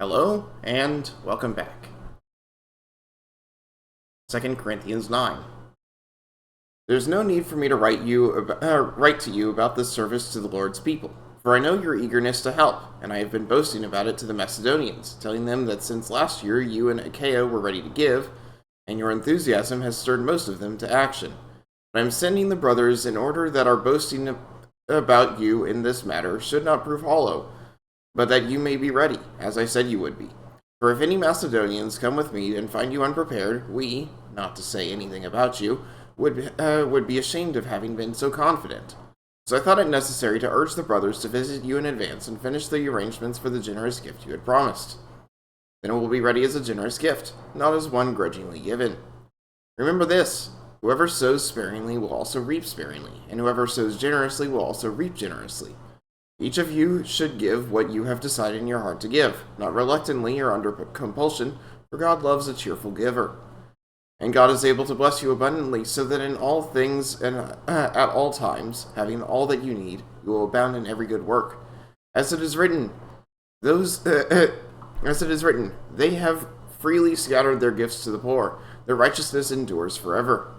Hello, and welcome back. 2 Corinthians 9. There's no need for me to write to you about this service to the Lord's people, for I know your eagerness to help, and I have been boasting about it to the Macedonians, telling them that since last year you and Achaia were ready to give, and your enthusiasm has stirred most of them to action. But I am sending the brothers in order that our boasting about you in this matter should not prove hollow, but that you may be ready, as I said you would be. For if any Macedonians come with me and find you unprepared, we, not to say anything about you, would be ashamed of having been so confident. So I thought it necessary to urge the brothers to visit you in advance and finish the arrangements for the generous gift you had promised. Then it will be ready as a generous gift, not as one grudgingly given. Remember this: whoever sows sparingly will also reap sparingly, and whoever sows generously will also reap generously. Each of you should give what you have decided in your heart to give, not reluctantly or under compulsion, for God loves a cheerful giver. And God is able to bless you abundantly, so that in all things and at all times, having all that you need, you will abound in every good work. As it is written, they have freely scattered their gifts to the poor. Their righteousness endures forever.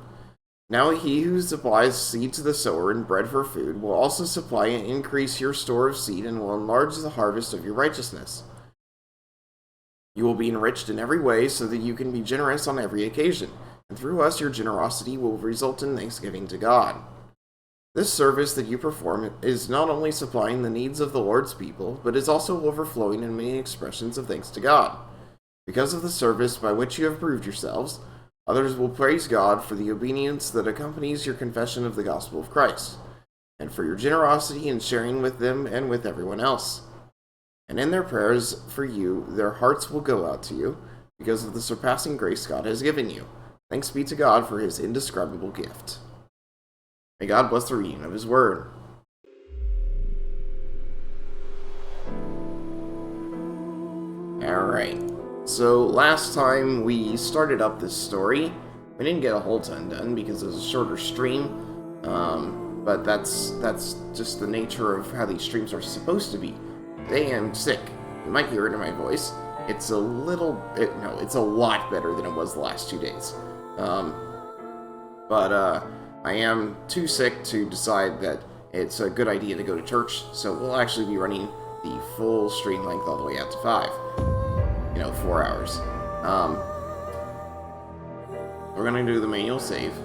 Now he who supplies seed to the sower and bread for food will also supply and increase your store of seed and will enlarge the harvest of your righteousness. You will be enriched in every way so that you can be generous on every occasion, and through us your generosity will result in thanksgiving to God. This service that you perform is not only supplying the needs of the Lord's people, but is also overflowing in many expressions of thanks to God. Because of the service by which you have proved yourselves, others will praise God for the obedience that accompanies your confession of the gospel of Christ, and for your generosity in sharing with them and with everyone else. And in their prayers for you, their hearts will go out to you, because of the surpassing grace God has given you. Thanks be to God for his indescribable gift. May God bless the reading of his word. Alright. So last time we started up this story, we didn't get a whole ton done because it was a shorter stream, but that's just the nature of how these streams are supposed to be. Today I'm sick. You might hear it in my voice. It's a lot better than it was the last 2 days. But I am too sick to decide that it's a good idea to go to church, so we'll actually be running the full stream length all the way out to 5. 4 hours. We're gonna do the manual save.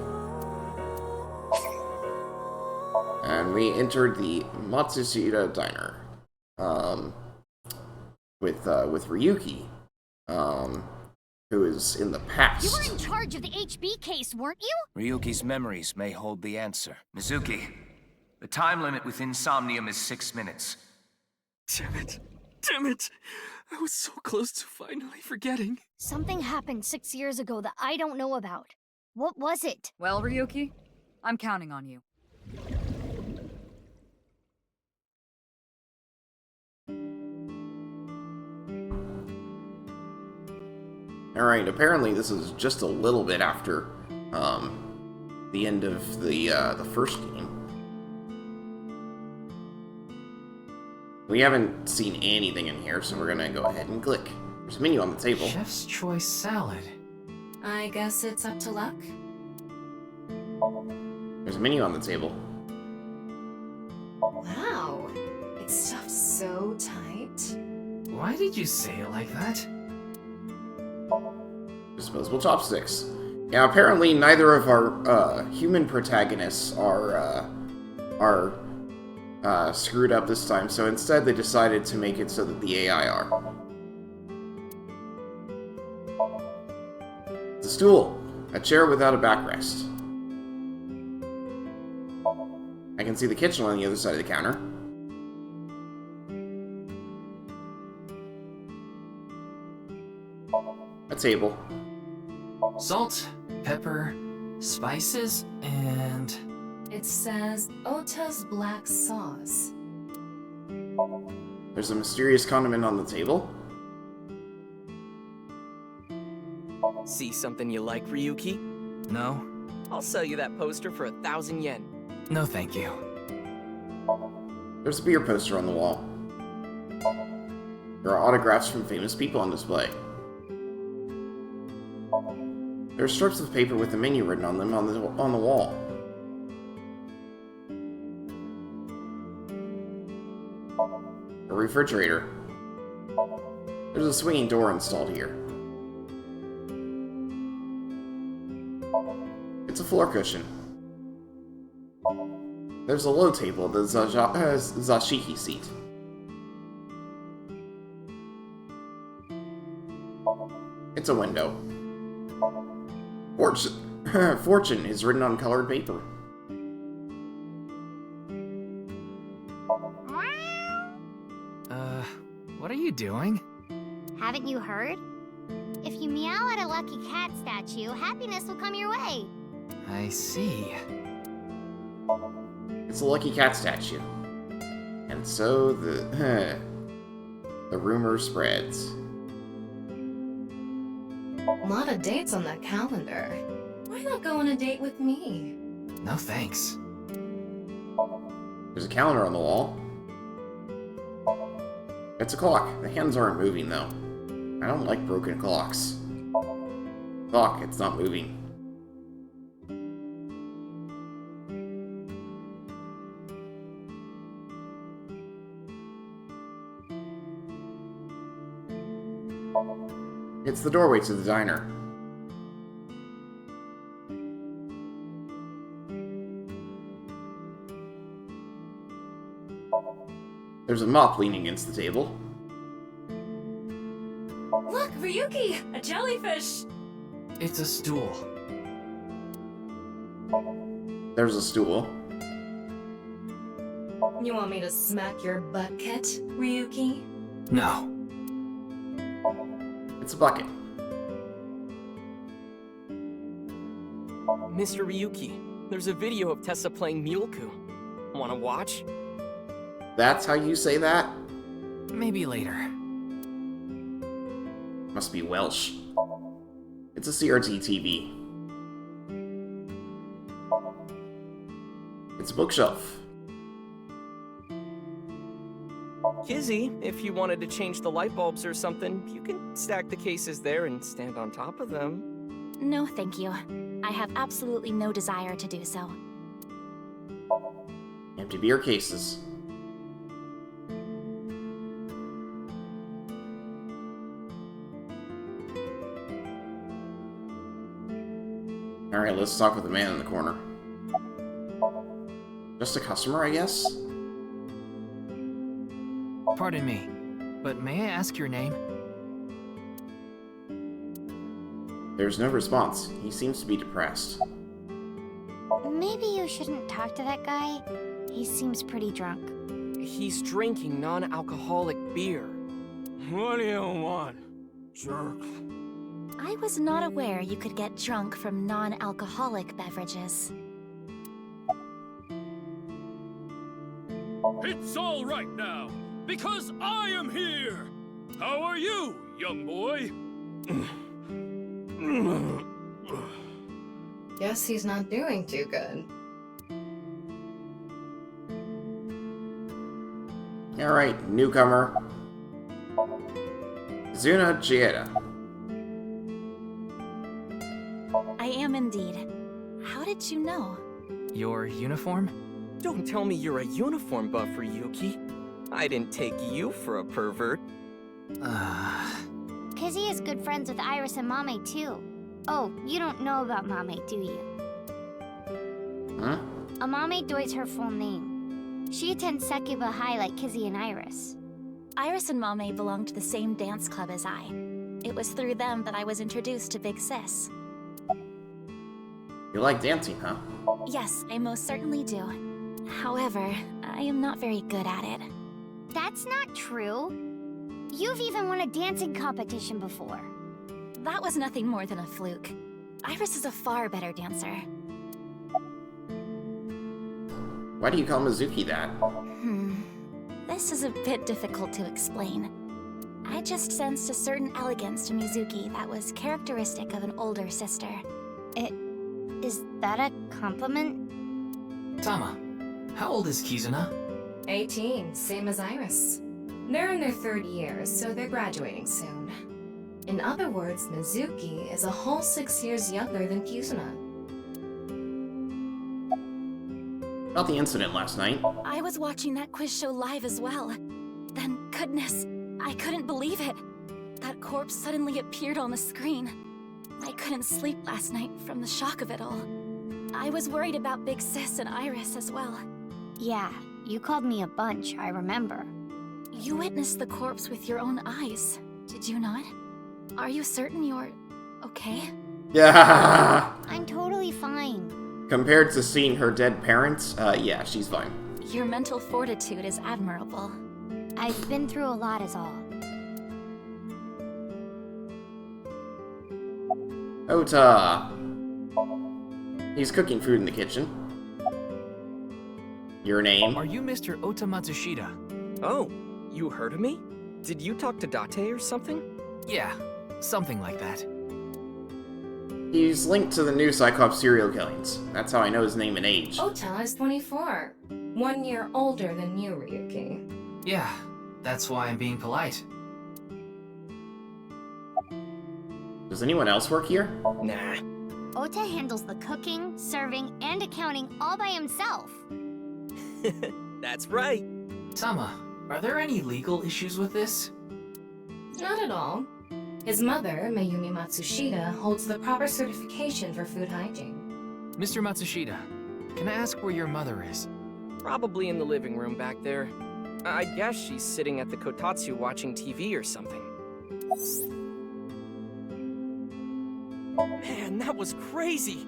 And we entered the Matsushita Diner. With Ryuki, who is in the past. You were in charge of the HB case, weren't you? Ryuki's memories may hold the answer. Mizuki, the time limit within Somnium is 6 minutes. Damn it. I was so close to finally forgetting. Something happened 6 years ago that I don't know about. What was it? Well, Ryuki, I'm counting on you. Alright, apparently this is just a little bit after the end of the first game. We haven't seen anything in here, so we're gonna go ahead and click. There's a menu on the table. Chef's choice salad. I guess it's up to luck. There's a menu on the table. Wow, it's stuffed so tight. Why did you say it like that? Disposable chopsticks. Yeah, apparently neither of our human protagonists are screwed up this time, so instead they decided to make it so that the AI are. It's a stool. A chair without a backrest. I can see the kitchen on the other side of the counter. A table. Salt, pepper, spices, and... It says Ota's black sauce. There's a mysterious condiment on the table. See something you like, Ryuki? No? I'll sell you that poster for 1,000 yen. No thank you. There's a beer poster on the wall. There are autographs from famous people on display. There are strips of paper with the menu written on them on the wall. A refrigerator. There's a swinging door installed here. It's a floor cushion. There's a low table, the Zashiki seat. It's a window. Fortune is written on colored paper. What are you doing? Haven't you heard? If you meow at a lucky cat statue, happiness will come your way. I see. It's a lucky cat statue. And so the rumor spreads. A lot of dates on that calendar. Why not go on a date with me? No thanks. There's a calendar on the wall. It's a clock. The hands aren't moving, though. I don't like broken clocks. Clock, it's not moving. It's the doorway to the diner. There's a mop leaning against the table. Look, Ryuki! A jellyfish! It's a stool. There's a stool. You want me to smack your butt, Kit, Ryuki? No. It's a bucket. Mr. Ryuki, there's a video of Tessa playing Muleku. Wanna watch? That's how you say that? Maybe later. Must be Welsh. It's a CRT TV. It's a bookshelf. Kizzy, if you wanted to change the light bulbs or something, you can stack the cases there and stand on top of them. No, thank you. I have absolutely no desire to do so. Empty beer cases. Alright, let's talk with the man in the corner. Just a customer, I guess? Pardon me, but may I ask your name? There's no response. He seems to be depressed. Maybe you shouldn't talk to that guy. He seems pretty drunk. He's drinking non-alcoholic beer. What do you want, jerk? I was not aware you could get drunk from non-alcoholic beverages. It's all right now, because I am here! How are you, young boy? Guess he's not doing too good. Alright, newcomer. Zuna Gieda. I am indeed. How did you know? Your uniform? Don't tell me you're a uniform buff, Ryuki. I didn't take you for a pervert. Kizzy is good friends with Iris and Mame, too. Oh, you don't know about Mame, do you? Huh? Amame Doi's her full name. She attends Sekiba High like Kizzy and Iris. Iris and Mame belonged to the same dance club as I. It was through them that I was introduced to Big Sis. You like dancing, huh? Yes, I most certainly do. However, I am not very good at it. That's not true. You've even won a dancing competition before. That was nothing more than a fluke. Iris is a far better dancer. Why do you call Mizuki that? This is a bit difficult to explain. I just sensed a certain elegance to Mizuki that was characteristic of an older sister. Is that a compliment? Tama, how old is Kizuna? 18, same as Iris. They're in their 3rd year, so they're graduating soon. In other words, Mizuki is a whole 6 years younger than Kizuna. About the incident last night. I was watching that quiz show live as well. Then, goodness, I couldn't believe it. That corpse suddenly appeared on the screen. I couldn't sleep last night from the shock of it all. I was worried about Big Sis and Iris as well. Yeah, you called me a bunch, I remember. You witnessed the corpse with your own eyes, did you not? Are you certain you're okay? Yeah. I'm totally fine. Compared to seeing her dead parents, yeah, she's fine. Your mental fortitude is admirable. I've been through a lot is all. Ota. He's cooking food in the kitchen. Your name? Are you Mr. Ota Matsushita? Oh, you heard of me? Did you talk to Date or something? Yeah, something like that. He's linked to the new Cyclops serial killings. That's how I know his name and age. Ota is 24. 1 year older than you, Ryuki. Yeah, that's why I'm being polite. Does anyone else work here? Nah. Ota handles the cooking, serving, and accounting all by himself. That's right. Tama, are there any legal issues with this? Not at all. His mother, Mayumi Matsushita, holds the proper certification for food hygiene. Mr. Matsushita, can I ask where your mother is? Probably in the living room back there. I guess she's sitting at the kotatsu watching TV or something. Man, that was crazy!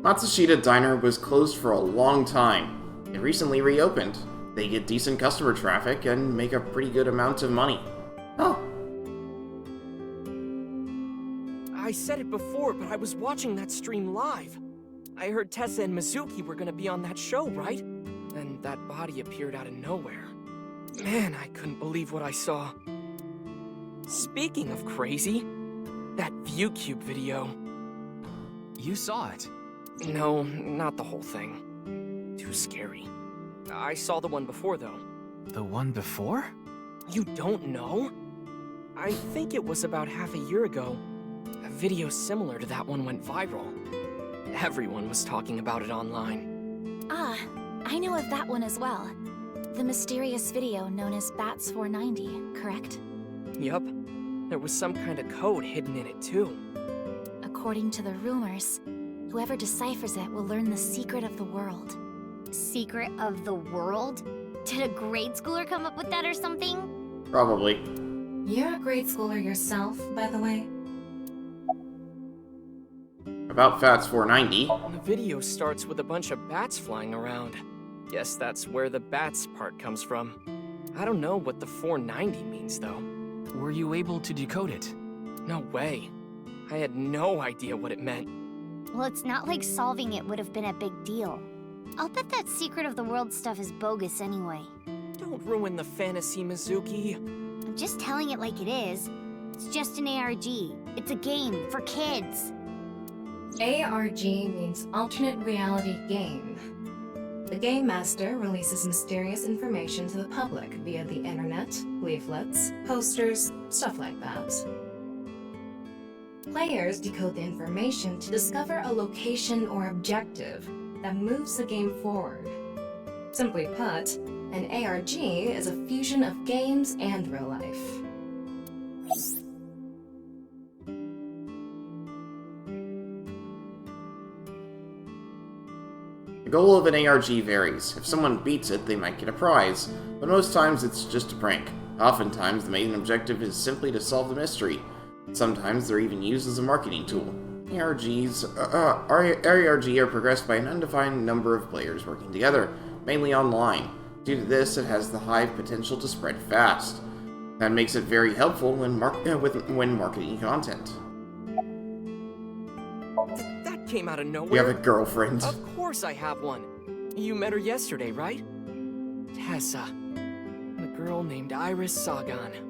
Matsushita Diner was closed for a long time. It recently reopened. They get decent customer traffic and make a pretty good amount of money. Oh. I said it before, but I was watching that stream live. I heard Tessa and Mizuki were gonna be on that show, right? Then that body appeared out of nowhere. Man, I couldn't believe what I saw. Speaking of crazy, that ViewCube video. You saw it. No, not the whole thing. Too scary. I saw the one before, though. The one before? You don't know? I think it was about half a year ago. A video similar to that one went viral. Everyone was talking about it online. Ah, I know of that one as well. The mysterious video known as Bats 490, correct? Yup. There was some kind of code hidden in it, too. According to the rumors, whoever deciphers it will learn the secret of the world. Secret of the world? Did a grade schooler come up with that or something? Probably. You're a grade schooler yourself, by the way. About Fats 490. The video starts with a bunch of bats flying around. Guess that's where the bats part comes from. I don't know what the 490 means, though. Were you able to decode it? No way. I had no idea what it meant. Well, it's not like solving it would have been a big deal. I'll bet that secret of the world stuff is bogus anyway. Don't ruin the fantasy, Mizuki. I'm just telling it like it is. It's just an ARG. It's a game for kids. ARG means Alternate Reality Game. The Game Master releases mysterious information to the public via the internet, leaflets, posters, stuff like that. Players decode the information to discover a location or objective that moves the game forward. Simply put, an ARG is a fusion of games and real life. The goal of an ARG varies. If someone beats it, they might get a prize, but most times it's just a prank. Oftentimes, the main objective is simply to solve the mystery. Sometimes they're even used as a marketing tool. ARGs are progressed by an undefined number of players working together, mainly online. Due to this, it has the high potential to spread fast. That makes it very helpful when marketing content. That came out of nowhere. You have a girlfriend. Of course I have one. You met her yesterday, right? Tessa. The girl named Iris Sagan.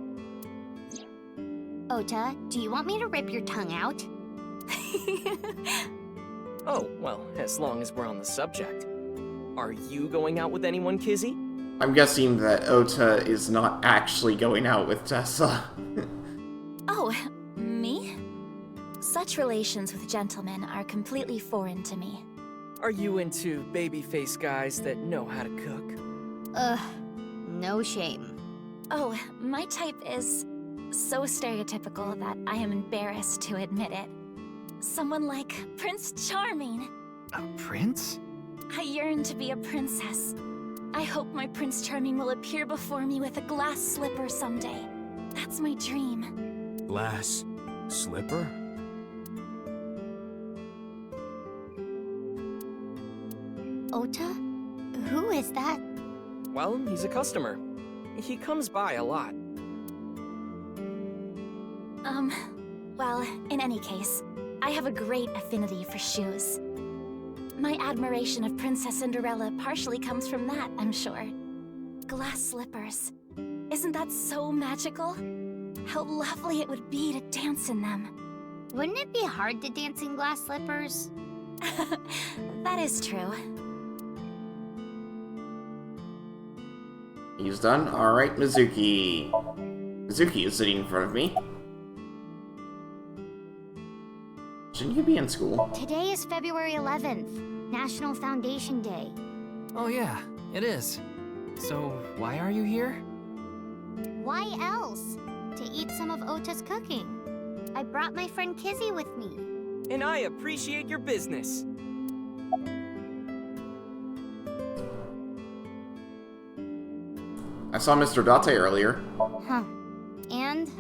Ota, do you want me to rip your tongue out? Oh, well, as long as we're on the subject. Are you going out with anyone, Kizzy? I'm guessing that Ota is not actually going out with Tessa. Oh, me? Such relations with gentlemen are completely foreign to me. Are you into babyface guys that know how to cook? Ugh, no shame. Oh, my type is so stereotypical that I am embarrassed to admit it. Someone like Prince Charming. A prince? I yearn to be a princess. I hope my Prince Charming will appear before me with a glass slipper someday. That's my dream. Glass slipper? Ota? Who is that? Well, he's a customer. He comes by a lot. Well, in any case, I have a great affinity for shoes. My admiration of Princess Cinderella partially comes from that, I'm sure. Glass slippers. Isn't that so magical? How lovely it would be to dance in them. Wouldn't it be hard to dance in glass slippers? That is true. He's done. Alright, Mizuki. Mizuki is sitting in front of me. Shouldn't you be in school? Today is February 11th, National Foundation Day. Oh yeah, it is. So, why are you here? Why else? To eat some of Ota's cooking. I brought my friend Kizzy with me. And I appreciate your business. I saw Mr. Date earlier. Huh. And?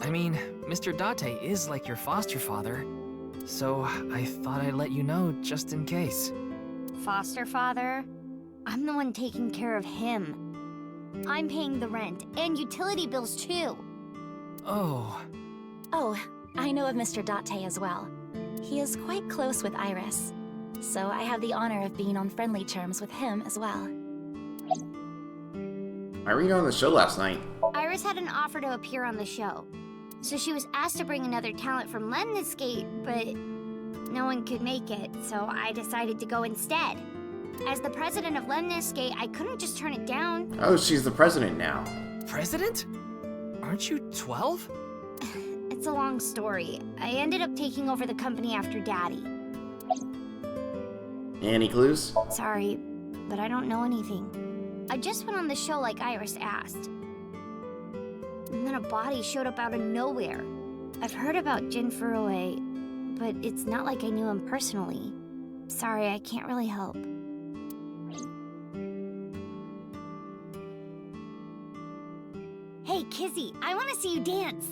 I mean, Mr. Date is like your foster father. So, I thought I'd let you know just in case. Foster father? I'm the one taking care of him. I'm paying the rent and utility bills too. Oh. Oh, I know of Mr. Date as well. He is quite close with Iris. So I have the honor of being on friendly terms with him as well. I read on the show last night. Iris had an offer to appear on the show. So she was asked to bring another talent from Lemniscate, but no one could make it, so I decided to go instead. As the president of Lemniscate, I couldn't just turn it down. Oh, she's the president now. President? Aren't you 12? It's a long story. I ended up taking over the company after Daddy. Any clues? Sorry, but I don't know anything. I just went on the show like Iris asked. And then a body showed up out of nowhere. I've heard about Jin Furue, but it's not like I knew him personally. Sorry, I can't really help. Hey, Kizzy, I want to see you dance.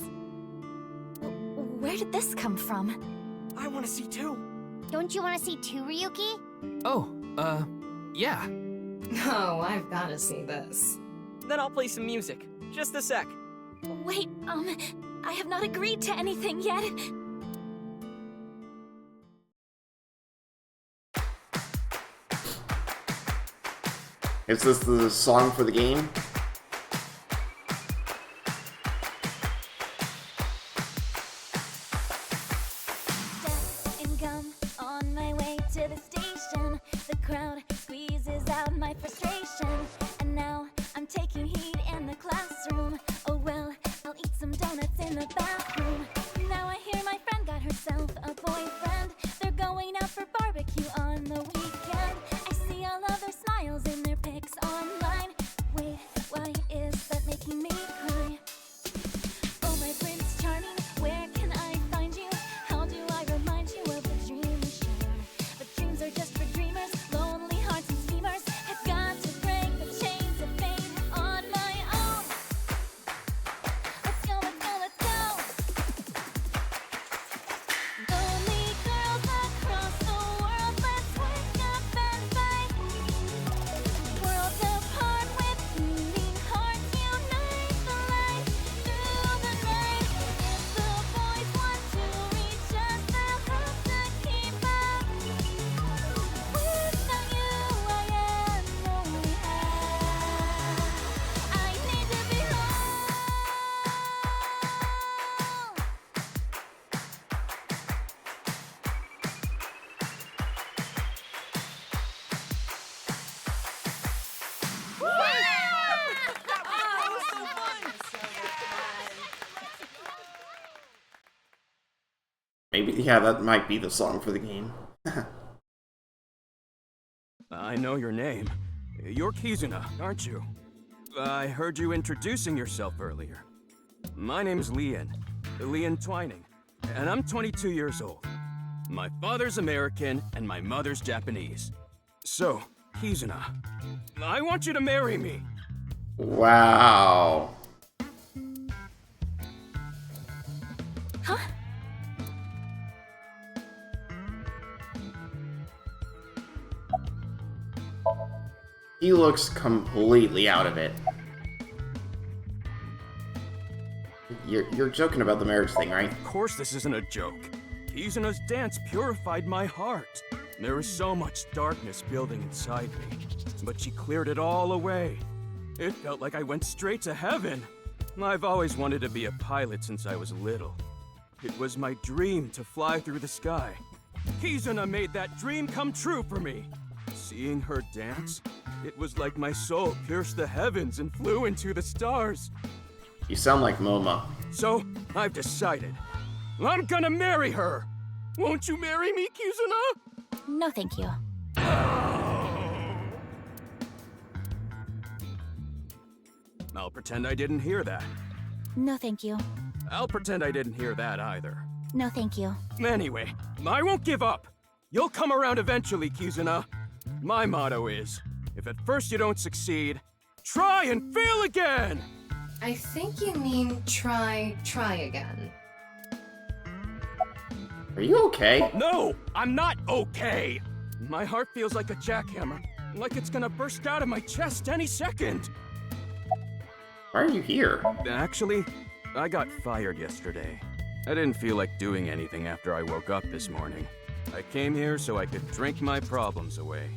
Where did this come from? I want to see too. Don't you want to see too, Ryuki? Oh, yeah. Oh, I've got to see this. Then I'll play some music. Just a sec. Wait, I have not agreed to anything yet. Is this the song for the game? Death and gum on my way to the station. The crowd squeezes out my frustration. And now I'm taking heat in the classroom. Oh well, I'll eat some donuts in the bathroom. Now I hear my friend got herself a boyfriend. They're going out for barbecue on the weekend. I see all of their smiles in their pics online. Wait, why is that making me cry? Oh my Prince Charming, where can I find you? How do I remind you of the dream we share? But dreams are just for dreamers, lonely hearts and schemers. I've got to break the chains of fame on my own. Let's go, let's go, let's go. Maybe, yeah, that might be the song for the game. I know your name. You're Kizuna, aren't you? I heard you introducing yourself earlier. My name's Leon Twining, and I'm 22 years old. My father's American, and my mother's Japanese. So, Kizuna, I want you to marry me. Wow. Huh? He looks completely out of it. You're joking about the marriage thing, right? Of course this isn't a joke. Kizuna's dance purified my heart. There was so much darkness building inside me, but she cleared it all away. It felt like I went straight to heaven. I've always wanted to be a pilot since I was little. It was my dream to fly through the sky. Kizuna made that dream come true for me. Seeing her dance, it was like my soul pierced the heavens and flew into the stars. You sound like Moma. So, I've decided. I'm gonna marry her! Won't you marry me, Kizuna? No, thank you. I'll pretend I didn't hear that. No, thank you. I'll pretend I didn't hear that either. No, thank you. Anyway, I won't give up. You'll come around eventually, Kizuna. My motto is, if at first you don't succeed, try and fail again! I think you mean try again. Are you okay? No, I'm not okay! My heart feels like a jackhammer, like it's gonna burst out of my chest any second. Why are you here? Actually, I got fired yesterday. I didn't feel like doing anything after I woke up this morning. I came here so I could drink my problems away.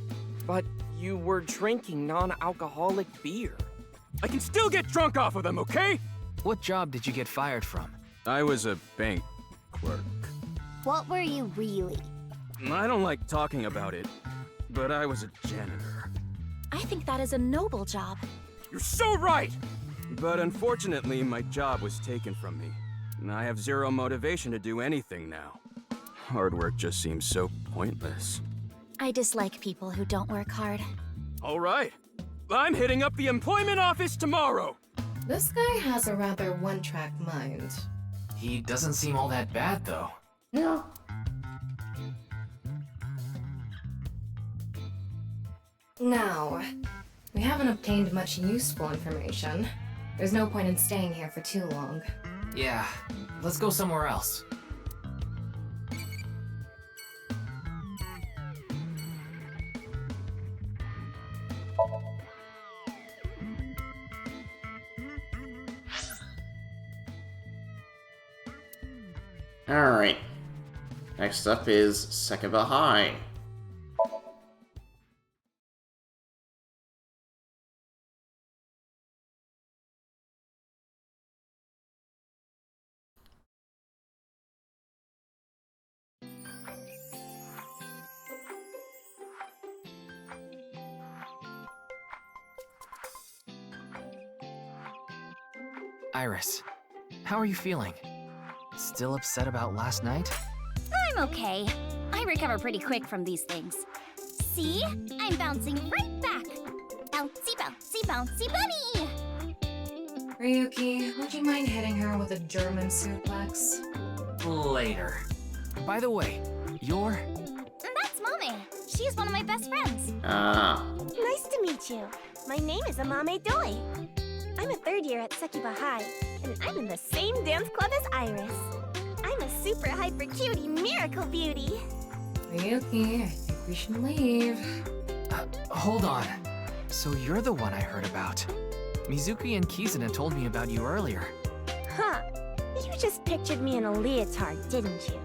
But you were drinking non-alcoholic beer. I can still get drunk off of them, okay? What job did you get fired from? I was a bank clerk. What were you really? I don't like talking about it, but I was a janitor. I think that is a noble job. You're so right! But unfortunately, my job was taken from me. And I have zero motivation to do anything now. Hard work just seems so pointless. I dislike people who don't work hard. All right. I'm hitting up the employment office tomorrow! This guy has a rather one-track mind. He doesn't seem all that bad, though. Yeah. Now, we haven't obtained much useful information. There's no point in staying here for too long. Yeah, let's go somewhere else. Alright. Next up is Sekaba High. Iris, how are you feeling? Still upset about last night? I'm okay. I recover pretty quick from these things. See? I'm bouncing right back. Bouncy, bouncy, bouncy bunny! Ryuki, would you mind hitting her with a German suplex? Later. By the way, you're... That's Mame. She's one of my best friends. Nice to meet you. My name is Amame Doi. I'm a third year at Sekiba High, and I'm in the same dance club as Iris. I'm a super hyper cutie miracle beauty. Ryuki, I think we should leave. Hold on. So you're the one I heard about. Mizuki and Kizuna told me about you earlier. Huh. You just pictured me in a leotard, didn't you?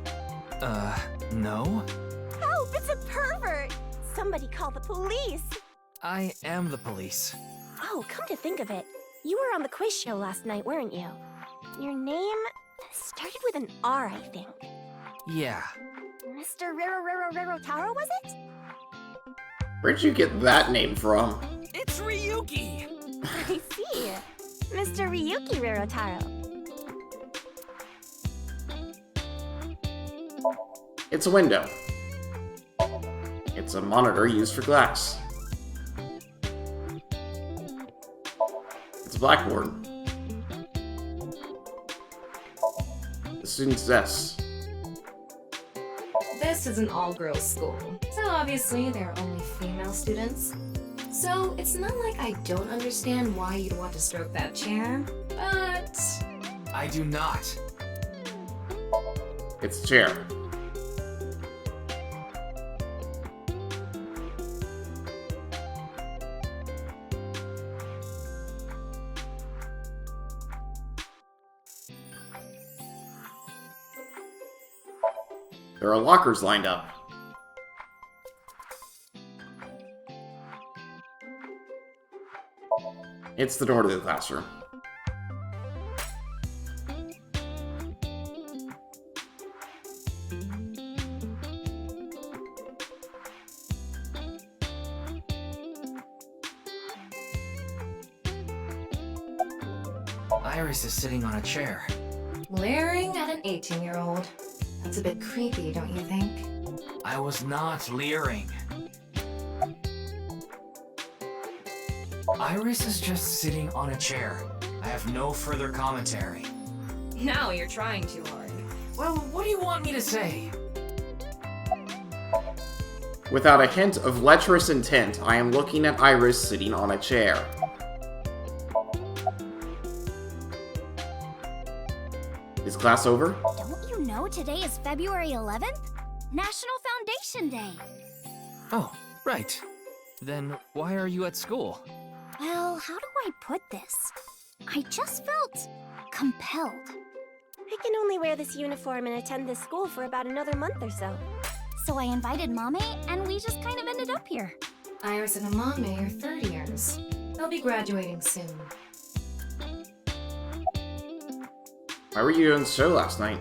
No? Help, it's a pervert! Somebody call the police! I am the police. Oh, come to think of it, you were on the quiz show last night, weren't you? Your name started with an R, I think. Yeah. Mr. Rero Taro, was it? Where'd you get that name from? It's Ryuki! I see. Mr. Ryuki Rero Taro. It's a window. It's a monitor used for glass. It's a blackboard. The student's desk. This is an all-girls school, so obviously there are only female students. So it's not like I don't understand why you'd want to stroke that chair, but... I do not. It's a chair. There are lockers lined up. It's the door to the classroom. Iris is sitting on a chair. Leering at an 18-year-old. That's a bit creepy, don't you think? I was not leering. Iris is just sitting on a chair. I have no further commentary. Now you're trying too hard. Well, what do you want me to say? Without a hint of lecherous intent, I am looking at Iris sitting on a chair. Is class over? Don't you know today is February 11th? National Foundation Day. Oh, right. Then why are you at school? Well, how do I put this? I just felt compelled. I can only wear this uniform and attend this school for about another month or so. So I invited Mame, and we just kind of ended up here. Iris and Amame are third years. They'll be graduating soon. Why were you on the show last night?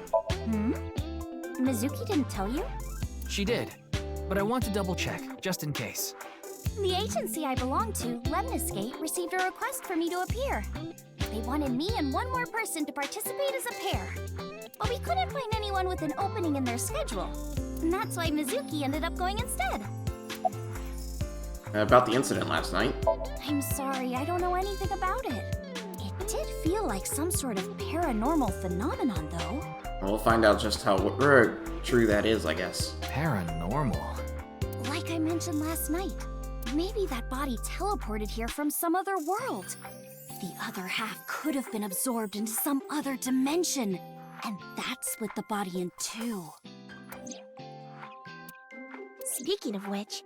Mizuki didn't tell you? She did, but I want to double check, just in case. The agency I belong to, Lemniscate, received a request for me to appear. They wanted me and one more person to participate as a pair. But we couldn't find anyone with an opening in their schedule. And that's why Mizuki ended up going instead. About the incident last night. I'm sorry, I don't know anything about it. It did feel like some sort of paranormal phenomenon, though. We'll find out just how true that is, I guess. Paranormal? Like I mentioned last night, maybe that body teleported here from some other world. The other half could have been absorbed into some other dimension, and that split the body in two. Speaking of which,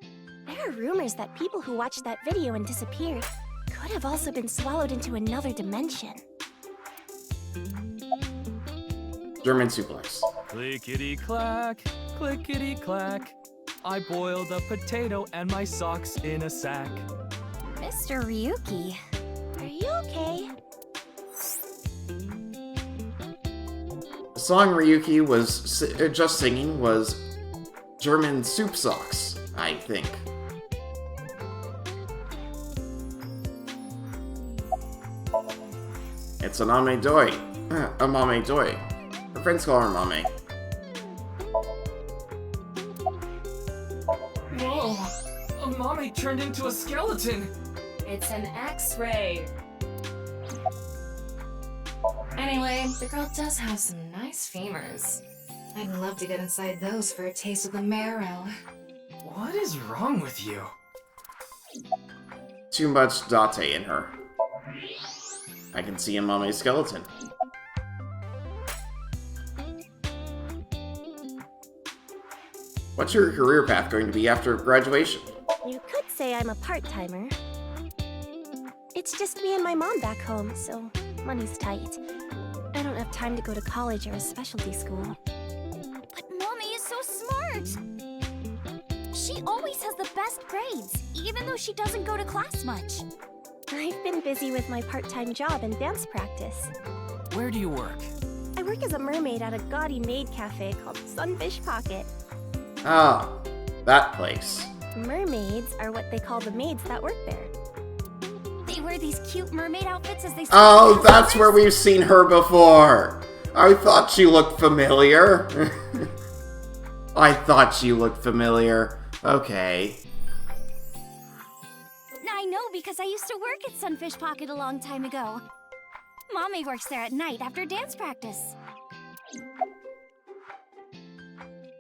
there are rumors that people who watched that video and disappeared could have also been swallowed into another dimension. German suplex. Clickety-clack, clickety-clack. I boiled a potato and my socks in a sack. Mr. Ryuki. Are you okay? The song Ryuki was just singing was German soup socks, I think. It's an Amame Doi. Amame Doi. Her friends call her Mame. Whoa! Amame turned into a skeleton! It's an X-ray. Anyway, the girl does have some nice femurs. I'd love to get inside those for a taste of the marrow. What is wrong with you? Too much date in her. I can see a Mame skeleton. What's your career path going to be after graduation? You could say I'm a part-timer. It's just me and my mom back home, so money's tight. I don't have time to go to college or a specialty school. But Mommy is so smart! She always has the best grades, even though she doesn't go to class much. I've been busy with my part-time job and dance practice. Where do you work? I work as a mermaid at a gaudy maid cafe called Sunfish Pocket. Ah, that place. Mermaids are what they call the maids that work there. They wear these cute mermaid outfits as they swim Oh, in the that's rivers. where we've seen her before! I thought she looked familiar. I thought she looked familiar. Okay. I know because I used to work at Sunfish Pocket a long time ago. Mommy works there at night after dance practice.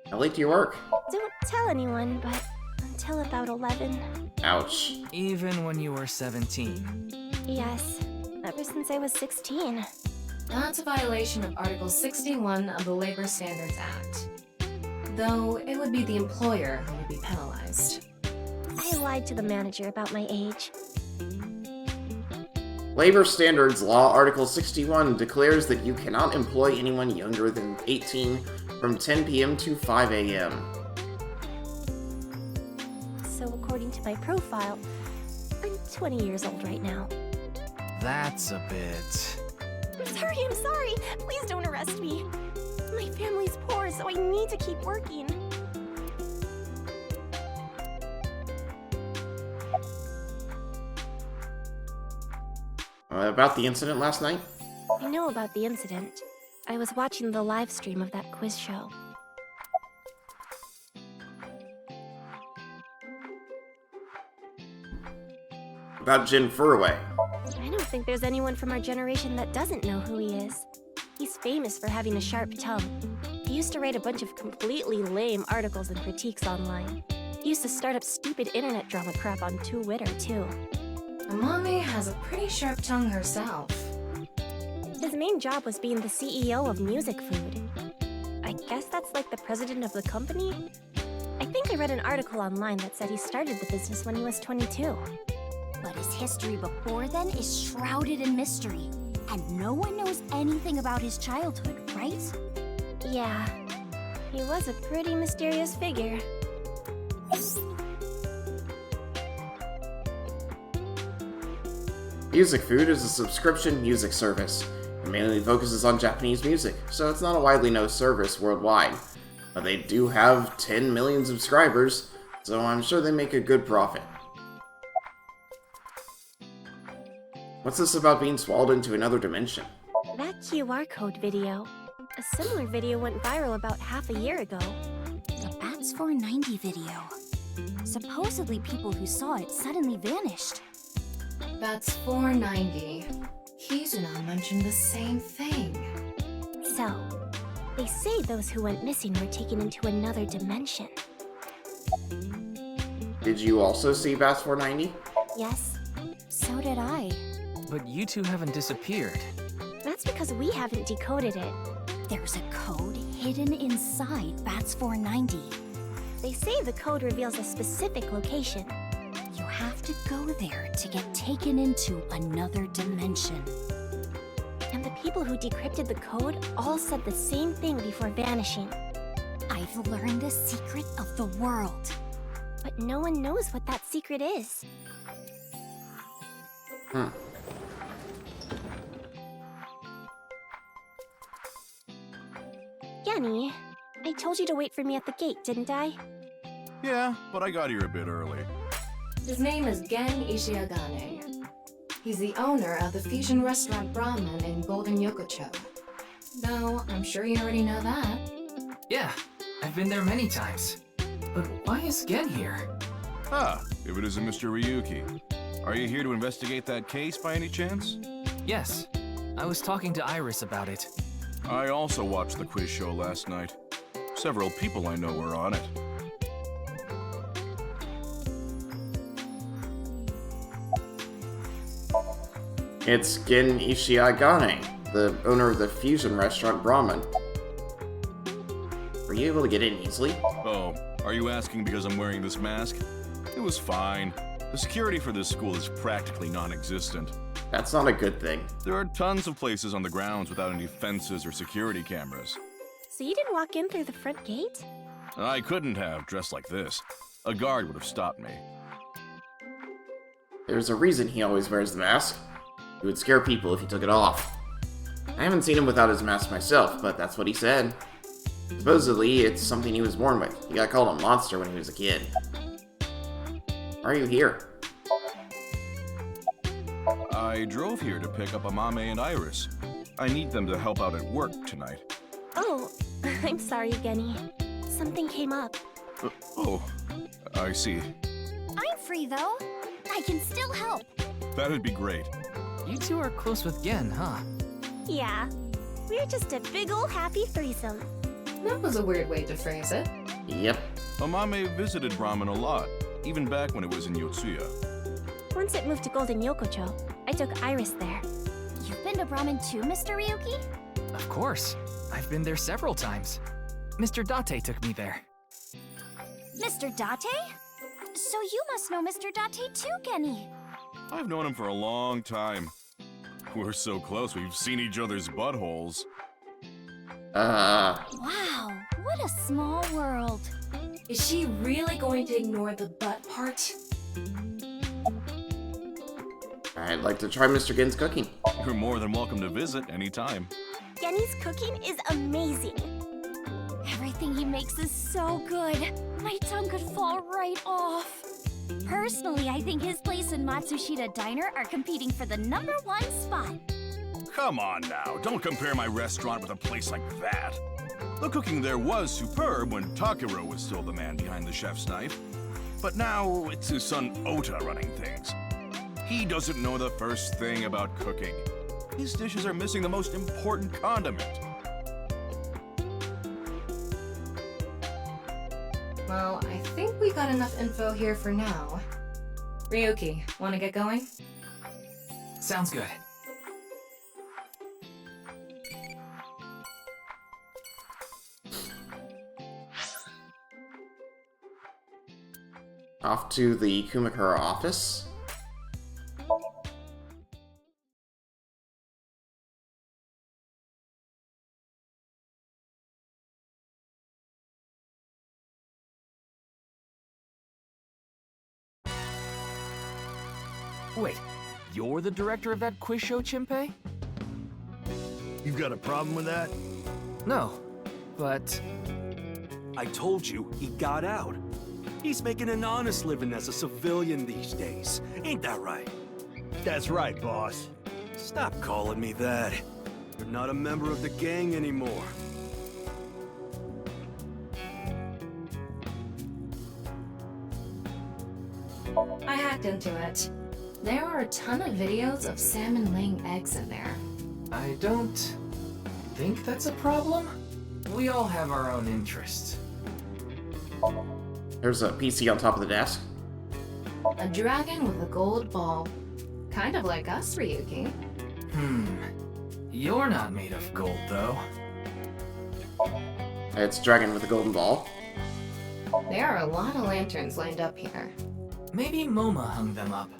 How late do you work? Don't tell anyone, but until about 11. Ouch. Even when you were 17. Yes, ever since I was 16. That's a violation of Article 61 of the Labor Standards Act. Though it would be the employer who would be penalized. I lied to the manager about my age. Labor Standards Law Article 61 declares that you cannot employ anyone younger than 18 from 10 p.m. to 5 a.m. So according to my profile, I'm 20 years old right now. That's a bit... I'm sorry. Please don't arrest me. My family's poor, so I need to keep working. About the incident last night? I know about the incident. I was watching the live stream of that quiz show. About Jin Furway. I don't think there's anyone from our generation that doesn't know who he is. He's famous for having a sharp tongue. He used to write a bunch of completely lame articles and critiques online. He used to start up stupid internet drama crap on Twitter, too. Amame has a pretty sharp tongue herself. His main job was being the CEO of Music Food. I guess that's like the president of the company? I think I read an article online that said he started the business when he was 22. But his history before then is shrouded in mystery. And no one knows anything about his childhood, right? Yeah, he was a pretty mysterious figure. Music Food is a subscription music service. It mainly focuses on Japanese music, so it's not a widely known service worldwide. But they do have 10 million subscribers, so I'm sure they make a good profit. What's this about being swallowed into another dimension? That QR code video. A similar video went viral about half a year ago. The Bats 490 video. Supposedly people who saw it suddenly vanished. That's 490. Kizuna mentioned the same thing. So, they say those who went missing were taken into another dimension. Did you also see Bats 490? Yes, So did I. But you two haven't disappeared. that's because we haven't decoded it. There's a code hidden inside Bats 490. They say the code reveals a specific location. You have to go there to get taken into another dimension. And the people who decrypted the code all said the same thing before vanishing. I've learned the secret of the world. But no one knows what that secret is. Genny, I told you to wait for me at the gate, didn't I? Yeah, but I got here a bit early. His name is Gen Ishiagane. He's the owner of the fusion restaurant Brahman in Golden Yokocho. Though, I'm sure you already know that. Yeah, I've been there many times. But why is Gen here? Ah, if it isn't Mr. Ryuki. Are you here to investigate that case by any chance? Yes, I was talking to Iris about it. I also watched the quiz show last night. Several people I know were on it. It's Gen Ishiagane, the owner of the fusion restaurant Brahman. Were you able to get in easily? Oh, are you asking because I'm wearing this mask? It was fine. The security for this school is practically non-existent. That's not a good thing. There are tons of places on the grounds without any fences or security cameras. So you didn't walk in through the front gate? I couldn't have, dressed like this. A guard would have stopped me. There's a reason he always wears the mask. He would scare people if he took it off. I haven't seen him without his mask myself, but that's what he said. Supposedly, it's something he was born with. He got called a monster when he was a kid. Why are you here? I drove here to pick up Amame and Iris. I need them to help out at work tonight. Oh, I'm sorry, Genny. Something came up. Oh, I see. I'm free, though. I can still help. That'd be great. You two are close with Gen, huh? Yeah. We're just a big ol' happy threesome. That was a weird way to phrase it. Yep. Amame visited Brahmin a lot, even back when it was in Yotsuya. Once it moved to Golden Yokocho, I took Iris there. You've been to Brahmin too, Mr. Ryuki? Of course. I've been there several times. Mr. Date took me there. Mr. Date? So you must know Mr. Date too, Genny. I've known him for a long time. We're so close, we've seen each other's buttholes. Wow, what a small world. Is she really going to ignore the butt part? I'd like to try Mr. Gen's cooking. You're more than welcome to visit anytime. Genny's cooking is amazing. Everything he makes is so good. My tongue could fall right off. Personally, I think his place and Matsushita Diner are competing for the #1 spot. Come on now, don't compare my restaurant with a place like that. The cooking there was superb when Takiro was still the man behind the chef's knife. But now it's his son Ota running things. He doesn't know the first thing about cooking. His dishes are missing the most important condiment. Well, I think we got enough info here for now. Ryuki, wanna get going? Sounds good. Off to the Kumakura office. Wait, you're the director of that quiz show, Chimpei? You've got a problem with that? No, but... I told you, he got out. He's making an honest living as a civilian these days. Ain't that right? That's right, boss. Stop calling me that. You're not a member of the gang anymore. I hacked into it. There are a ton of videos of salmon laying eggs in there. I don't think that's a problem. We all have our own interests. There's a PC on top of the desk. A dragon with a gold ball. Kind of like us, Ryuki. You're not made of gold, though. It's a dragon with a golden ball. There are a lot of lanterns lined up here. Maybe MoMA hung them up.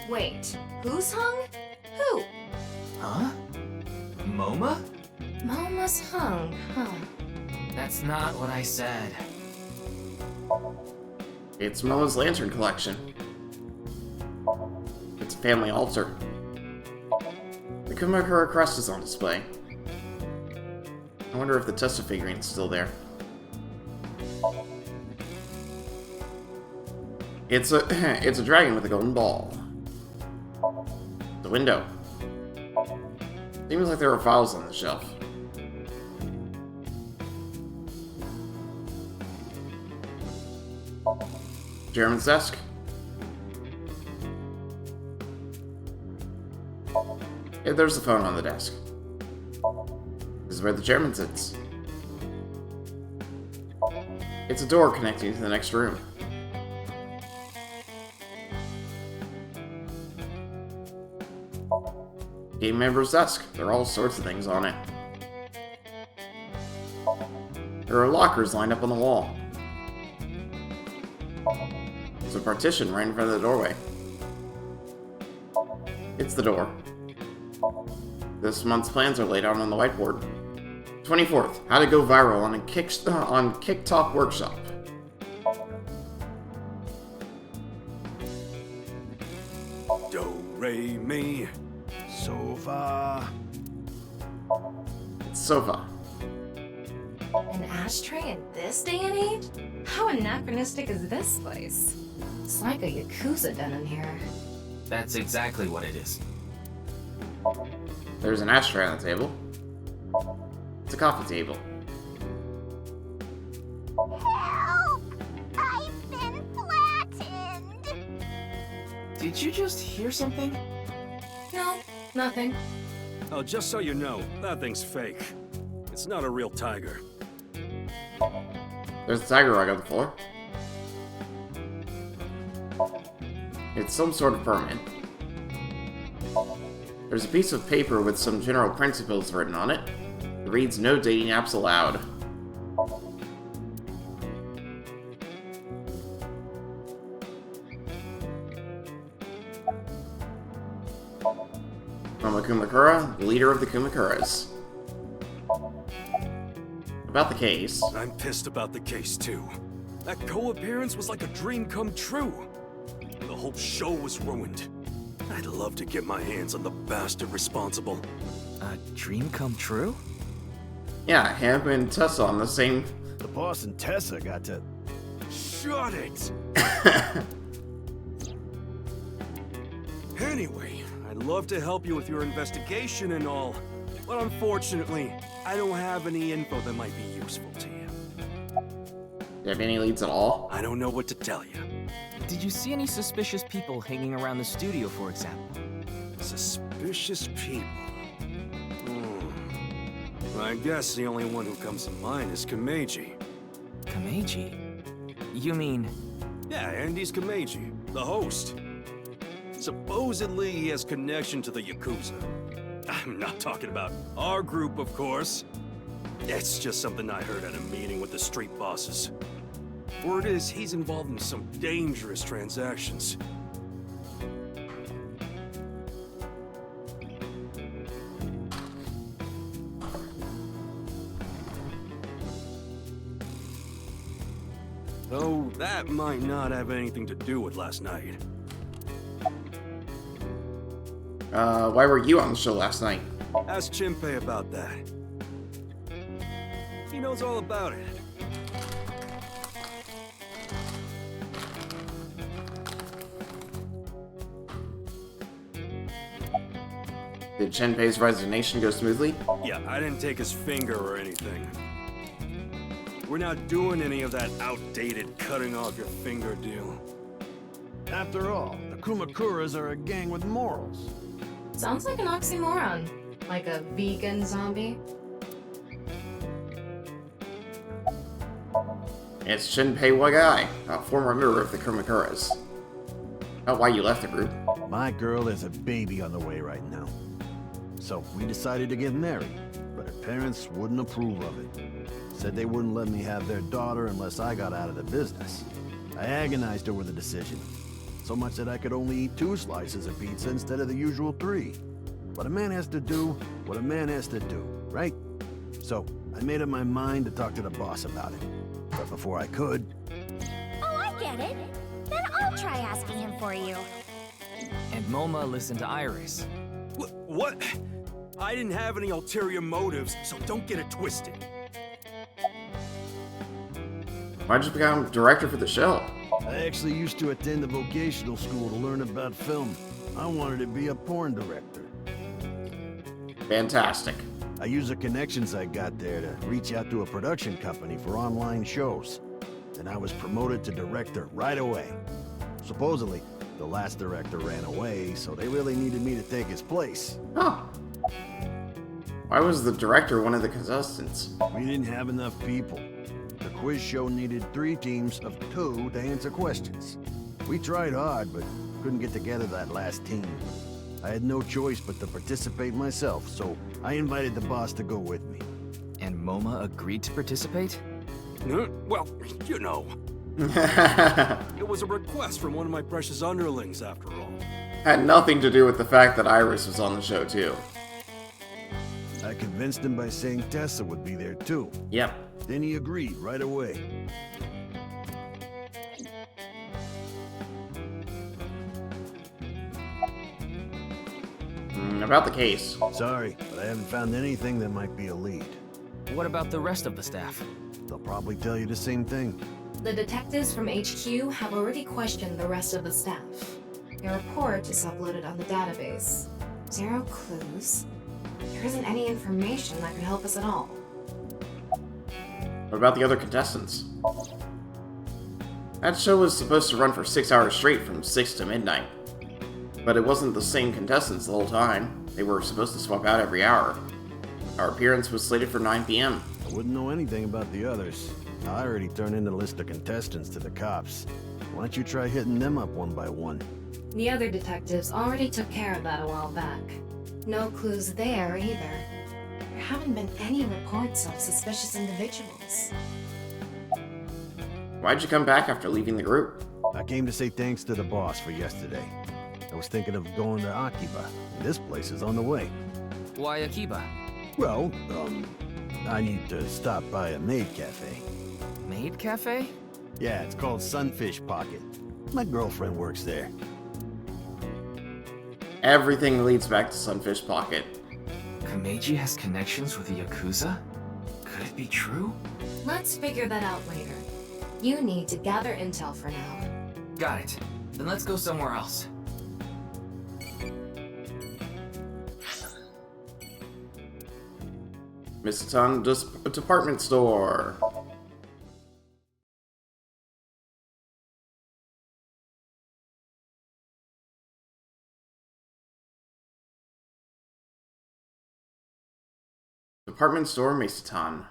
Wait, who's hung? Who? Huh? MoMA? Moma's hung, huh? That's not what I said. It's Moa's lantern collection. It's a family altar. The Kumakura crest is on display. I wonder if the Testa figurine's still there. It's a dragon with a golden ball. The window. Seems like there are files on the shelf. Chairman's desk. Yeah, there's the phone on the desk. This is where the chairman sits. It's a door connecting to the next room. Game member's desk. There are all sorts of things on it. There are lockers lined up on the wall. There's a partition right in front of the doorway. It's the door. This month's plans are laid out on the whiteboard. 24th, how to go viral on Kicktalk Workshop. Do, re, mi, sofa. It's sofa. An ashtray in this day and age? How anachronistic is this place? It's like a Yakuza den in here. That's exactly what it is. There's an ashtray on the table. It's a coffee table. Did you just hear something? No, nothing. Oh, just so you know, that thing's fake. It's not a real tiger. There's a tiger rug on the floor. It's some sort of permit. There's a piece of paper with some general principles written on it. It reads, "No dating apps allowed." From a Kumakura, the leader of the Kumakuras. About the case. I'm pissed about the case, too. That co-appearance was like a dream come true. The whole show was ruined. I'd love to get my hands on the bastard responsible. A dream come true? Yeah, him and Tessa on the same... The boss and Tessa got to... Shut it! Anyway, I'd love to help you with your investigation and all, but unfortunately, I don't have any info that might be useful to you. Do you have any leads at all? I don't know what to tell you. Did you see any suspicious people hanging around the studio, for example? Suspicious people? I guess the only one who comes to mind is Kameji. Kameji? You mean... Yeah, Andy's Kameji, the host. Supposedly he has connection to the Yakuza. I'm not talking about our group, of course. It's just something I heard at a meeting with the street bosses. Word is he's involved in some dangerous transactions. Though that might not have anything to do with last night. Why were you on the show last night? Ask Chimpei about that. He knows all about it. Did Shenpei's resignation go smoothly? Yeah, I didn't take his finger or anything. We're not doing any of that outdated cutting off your finger deal. After all, the Kumakuras are a gang with morals. Sounds like an oxymoron. Like a vegan zombie. It's Shenpei Wagai, a former member of the Kumakuras. About why you left the group. My girl has a baby on the way right now. So we decided to get married, but her parents wouldn't approve of it. Said they wouldn't let me have their daughter unless I got out of the business. I agonized over the decision. So much that I could only eat 2 slices of pizza instead of the usual 3. But a man has to do what a man has to do, right? So I made up my mind to talk to the boss about it. But before I could... Oh, I get it. Then I'll try asking him for you. And Moma listened to Iris. What? I didn't have any ulterior motives, so don't get it twisted. Why'd you become director for the show? I actually used to attend a vocational school to learn about film. I wanted to be a porn director. Fantastic. I used the connections I got there to reach out to a production company for online shows. And I was promoted to director right away. Supposedly, the last director ran away, so they really needed me to take his place. Huh. Why was the director one of the contestants? We didn't have enough people. The quiz show needed 3 teams of 2 to answer questions. We tried hard, but couldn't get together that last team. I had no choice but to participate myself, so I invited the boss to go with me. And Moma agreed to participate? Well, you know. It was a request from one of my precious underlings, after all. Had nothing to do with the fact that Iris was on the show, too. I convinced him by saying Tessa would be there, too. Yep. Then he agreed right away. About the case. Sorry, but I haven't found anything that might be a lead. What about the rest of the staff? They'll probably tell you the same thing. The detectives from HQ have already questioned the rest of the staff. Your report is uploaded on the database. 0 clues. There isn't any information that could help us at all. What about the other contestants? That show was supposed to run for 6 hours straight from 6 to midnight. But it wasn't the same contestants the whole time. They were supposed to swap out every hour. Our appearance was slated for 9 p.m. I wouldn't know anything about the others. I already turned in the list of contestants to the cops. Why don't you try hitting them up one by one? The other detectives already took care of that a while back. No clues there either. There haven't been any reports of suspicious individuals. Why'd you come back after leaving the group? I came to say thanks to the boss for yesterday. I was thinking of going to Akiba. This place is on the way. Why Akiba? Well, I need to stop by a maid cafe. Maid cafe? Yeah, it's called Sunfish Pocket. My girlfriend works there. Everything leads back to Sunfish Pocket. Kameji has connections with the Yakuza? Could it be true? Let's figure that out later. You need to gather intel for now. Got it. Then let's go somewhere else. Misaton department store. Department store Misaton.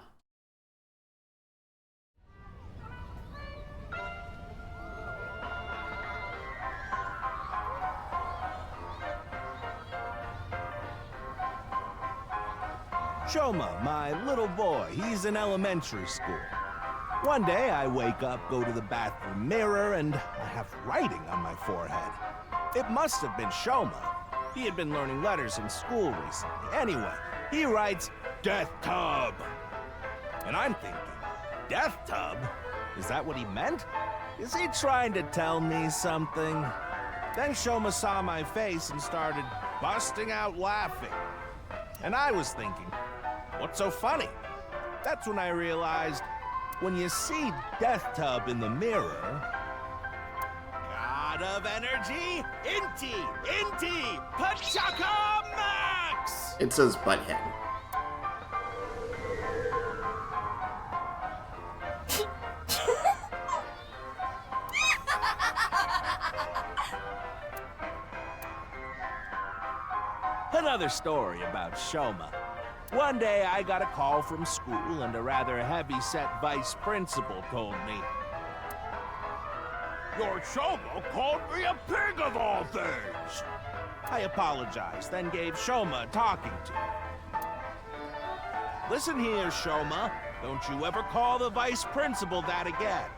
Shoma, my little boy, he's in elementary school. One day I wake up, go to the bathroom mirror, and I have writing on my forehead. It must have been Shoma. He had been learning letters in school recently. Anyway, he writes, Death Tub. And I'm thinking, Death Tub? Is that what he meant? Is he trying to tell me something? Then Shoma saw my face and started busting out laughing. And I was thinking, what's so funny? That's when I realized, when you see Death Tub in the mirror... God of energy, Inti, Pachaka Max! It says Butthead. Another story about Shoma. One day I got a call from school and a rather heavy-set vice principal told me, Your Shoma called me a pig of all things! I apologized, then gave Shoma a talking to. Listen here, Shoma. Don't you ever call the vice principal that again.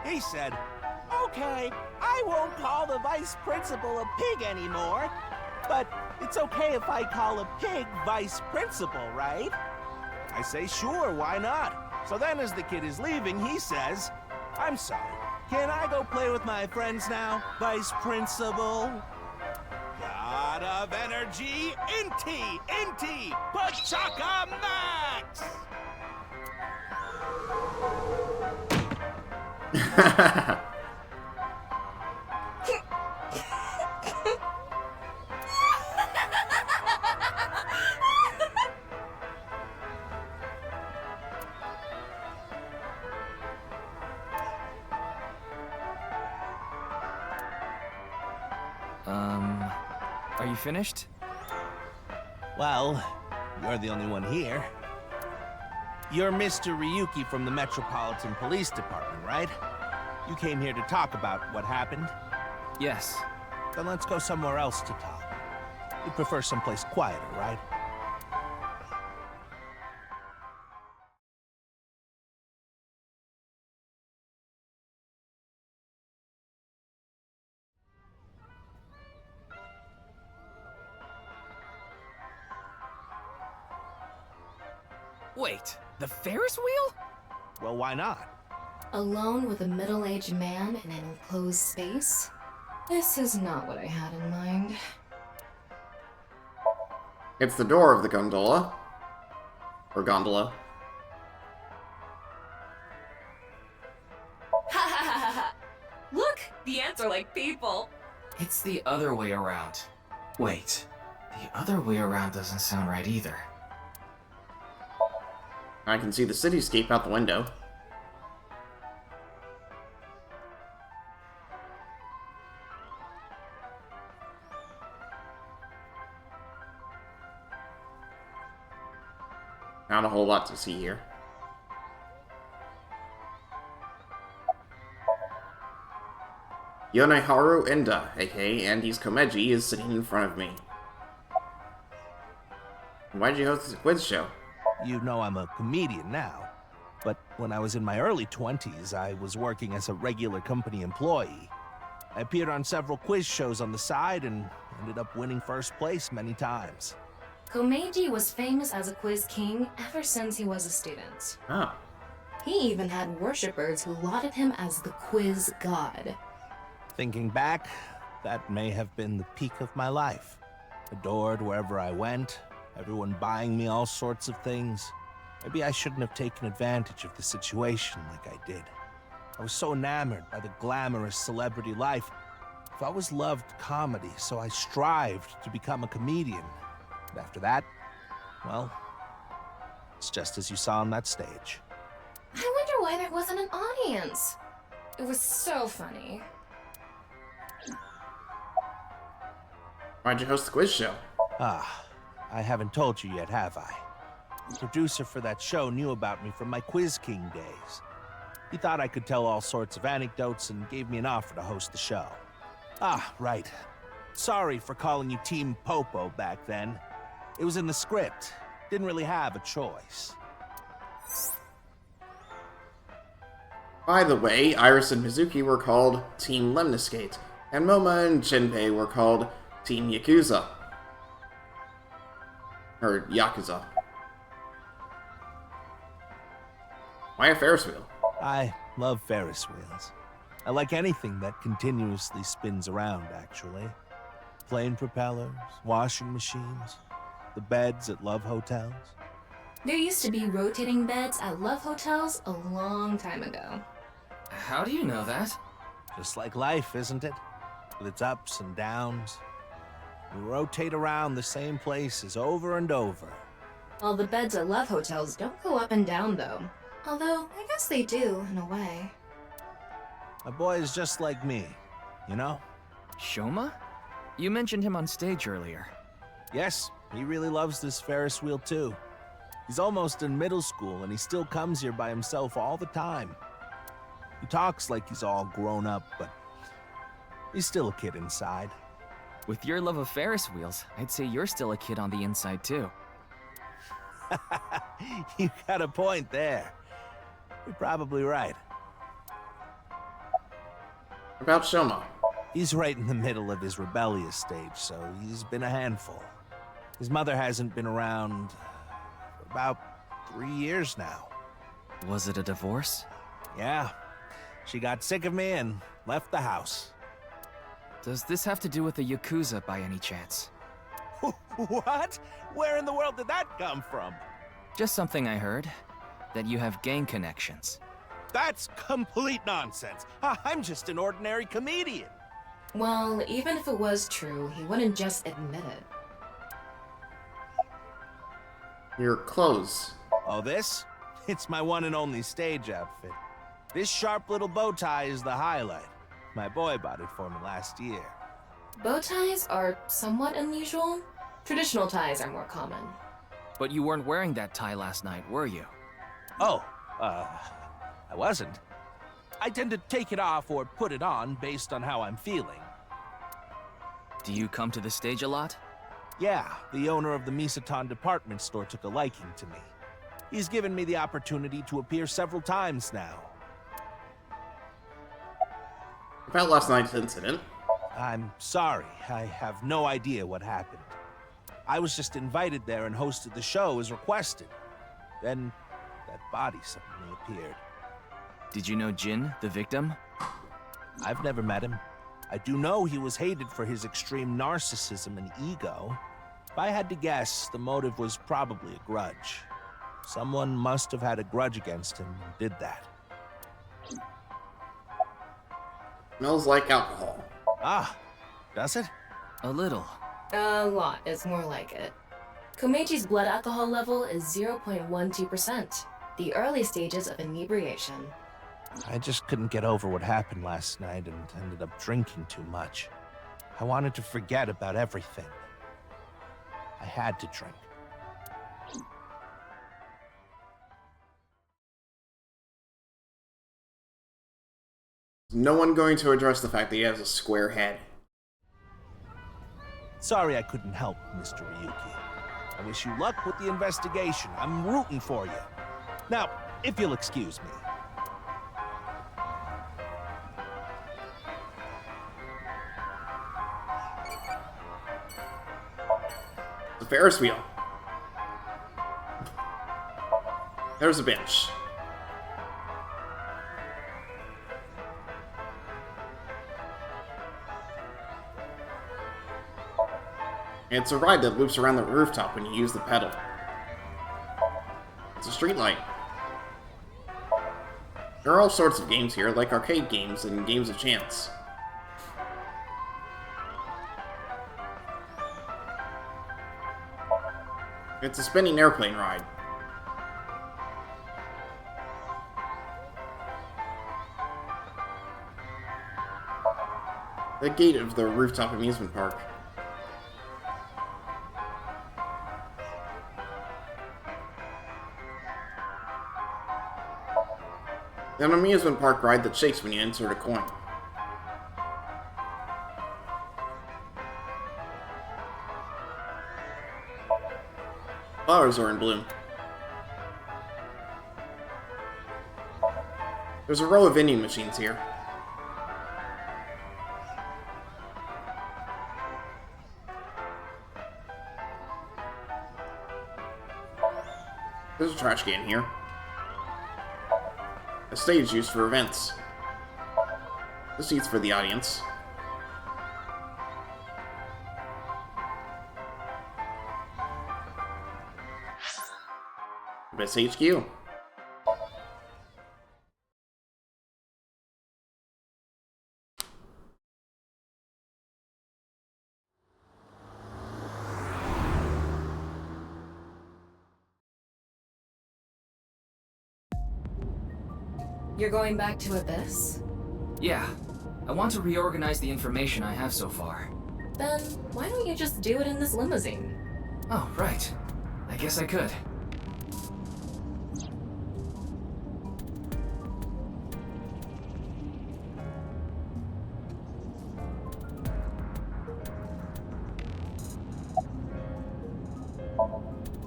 He said, Okay, I won't call the vice principal a pig anymore. But it's okay if I call a pig vice principal, right? I say, sure, why not? So then as the kid is leaving, he says, I'm sorry, can I go play with my friends now, vice principal? God of energy, Inti, Pachaka Max! Are you finished? Well, you're the only one here. You're Mr. Ryuki from the Metropolitan Police Department, right? You came here to talk about what happened? Yes. Then let's go somewhere else to talk. You prefer someplace quieter, right? Wait, the Ferris wheel? Well, why not? Alone with a middle-aged man in an enclosed space? This is not what I had in mind. It's the door of the gondola. Or gondola. Look, the ants are like people. It's the other way around. Wait, the other way around doesn't sound right either. I can see the cityscape out the window. Not a whole lot to see here. Yoneharu Enda, aka Andy's Komeji, is sitting in front of me. Why'd you host this quiz show? You know I'm a comedian now, but when I was in my early 20s, I was working as a regular company employee. I appeared on several quiz shows on the side and ended up winning first place many times. Komeiji was famous as a quiz king ever since he was a student. Oh. He even had worshippers who lauded him as the quiz god. Thinking back, that may have been the peak of my life. Adored wherever I went, everyone buying me all sorts of things. Maybe I shouldn't have taken advantage of the situation like I did. I was so enamored by the glamorous celebrity life. I've always loved comedy, so I strived to become a comedian. And after that, well, it's just as you saw on that stage. I wonder why there wasn't an audience. It was so funny. Why'd you host the quiz show? I haven't told you yet, have I? The producer for that show knew about me from my Quiz King days. He thought I could tell all sorts of anecdotes and gave me an offer to host the show. Right. Sorry for calling you Team Popo back then. It was in the script. Didn't really have a choice. By the way, Iris and Mizuki were called Team Lemniscate, and Moma and Jinbei were called Team Yakuza. Or Yakuza. Why a Ferris wheel? I love Ferris wheels. I like anything that continuously spins around, actually. Plane propellers, washing machines, the beds at love hotels. There used to be rotating beds at love hotels a long time ago. How do you know that? Just like life, isn't it? With its ups and downs. We rotate around the same places over and over. Well, the beds at love hotels don't go up and down, though. Although, I guess they do, in a way. My boy is just like me, you know? Shoma? You mentioned him on stage earlier. Yes, he really loves this Ferris wheel too. He's almost in middle school and he still comes here by himself all the time. He talks like he's all grown up, but he's still a kid inside. With your love of Ferris wheels, I'd say you're still a kid on the inside too. You got a point there. You're probably right. About Shoma. He's right in the middle of his rebellious stage, so he's been a handful. His mother hasn't been around for about 3 years now. Was it a divorce? Yeah. She got sick of me and left the house. Does this have to do with the Yakuza by any chance? What? Where in the world did that come from? Just something I heard. That you have gang connections. That's complete nonsense. I'm just an ordinary comedian. Well, even if it was true, he wouldn't just admit it. Your clothes. Oh, this? It's my one and only stage outfit. This sharp little bow tie is the highlight. My boy bought it for me last year. Bow ties are somewhat unusual. Traditional ties are more common. But you weren't wearing that tie last night, were you? Oh, I wasn't. I tend to take it off or put it on based on how I'm feeling. Do you come to the stage a lot? Yeah, the owner of the Misaton department store took a liking to me. He's given me the opportunity to appear several times now. About last night's incident. I'm sorry, I have no idea what happened. I was just invited there and hosted the show as requested. Then, that body suddenly appeared. Did you know Jin, the victim? I've never met him. I do know he was hated for his extreme narcissism and ego. If I had to guess, the motive was probably a grudge. Someone must have had a grudge against him and did that. Smells like alcohol. Ah, does it? A little. A lot is more like it. Komeiji's blood alcohol level is 0.12%, the early stages of inebriation. I just couldn't get over what happened last night and ended up drinking too much. I wanted to forget about everything. I had to drink. No one going to address the fact that he has a square head. Sorry I couldn't help, Mr. Ryuki. I wish you luck with the investigation. I'm rooting for you. Now, if you'll excuse me. The Ferris wheel. There's a bench. It's a ride that loops around the rooftop when you use the pedal. It's a street light. There are all sorts of games here, like arcade games and games of chance. It's a spinning airplane ride. The gate of the rooftop amusement park. An amusement park ride that shakes when you insert a coin. Flowers are in bloom. There's a row of vending machines here. There's a trash can here. A stage used for events. The seats for the audience. Best HQ. You're going back to Abyss? Yeah. I want to reorganize the information I have so far. Then, why don't you just do it in this limousine? Oh, right. I guess I could.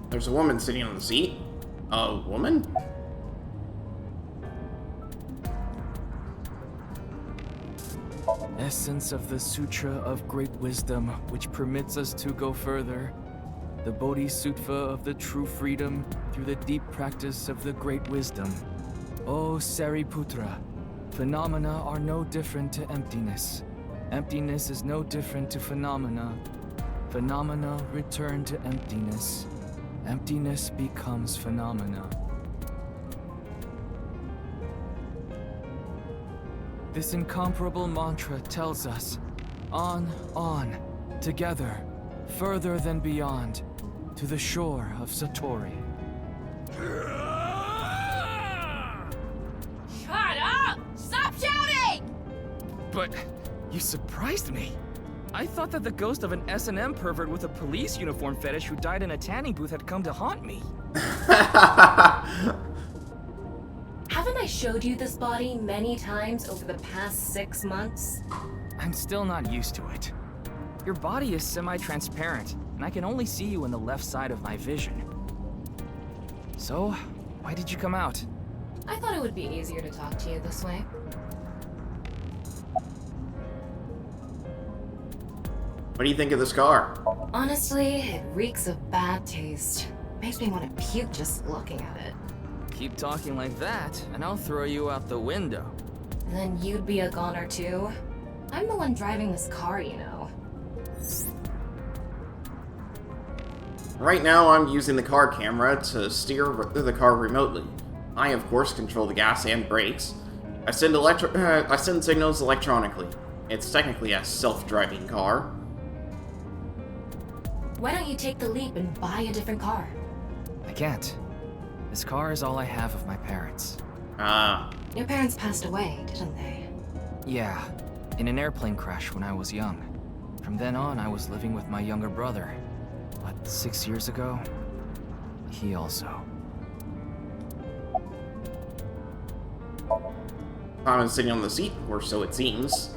There's a woman sitting on the seat. A woman? Essence of the Sutra of Great Wisdom, which permits us to go further. The Bodhisattva of the true freedom through the deep practice of the Great Wisdom. O Sariputra, phenomena are no different to emptiness. Emptiness is no different to phenomena. Phenomena return to emptiness. Emptiness becomes phenomena. This incomparable mantra tells us, on, together, further than beyond, to the shore of Satori. Shut up! Stop shouting! But you surprised me. I thought that the ghost of an S&M pervert with a police uniform fetish who died in a tanning booth had come to haunt me. Haven't I showed you this body many times over the past 6 months? I'm still not used to it. Your body is semi-transparent, and I can only see you in the left side of my vision. So, why did you come out? I thought it would be easier to talk to you this way. What do you think of this car? Honestly, it reeks of bad taste. Makes me want to puke just looking at it. Keep talking like that, and I'll throw you out the window. Then you'd be a goner too? I'm the one driving this car, you know. Right now, I'm using the car camera to steer the car remotely. I, of course, control the gas and brakes. I send signals electronically. It's technically a self-driving car. Why don't you take the leap and buy a different car? I can't. This car is all I have of my parents. Ah. Your parents passed away, didn't they? Yeah, in an airplane crash when I was young. From then on, I was living with my younger brother. But 6 years ago, he also. Tom is sitting on the seat, or so it seems.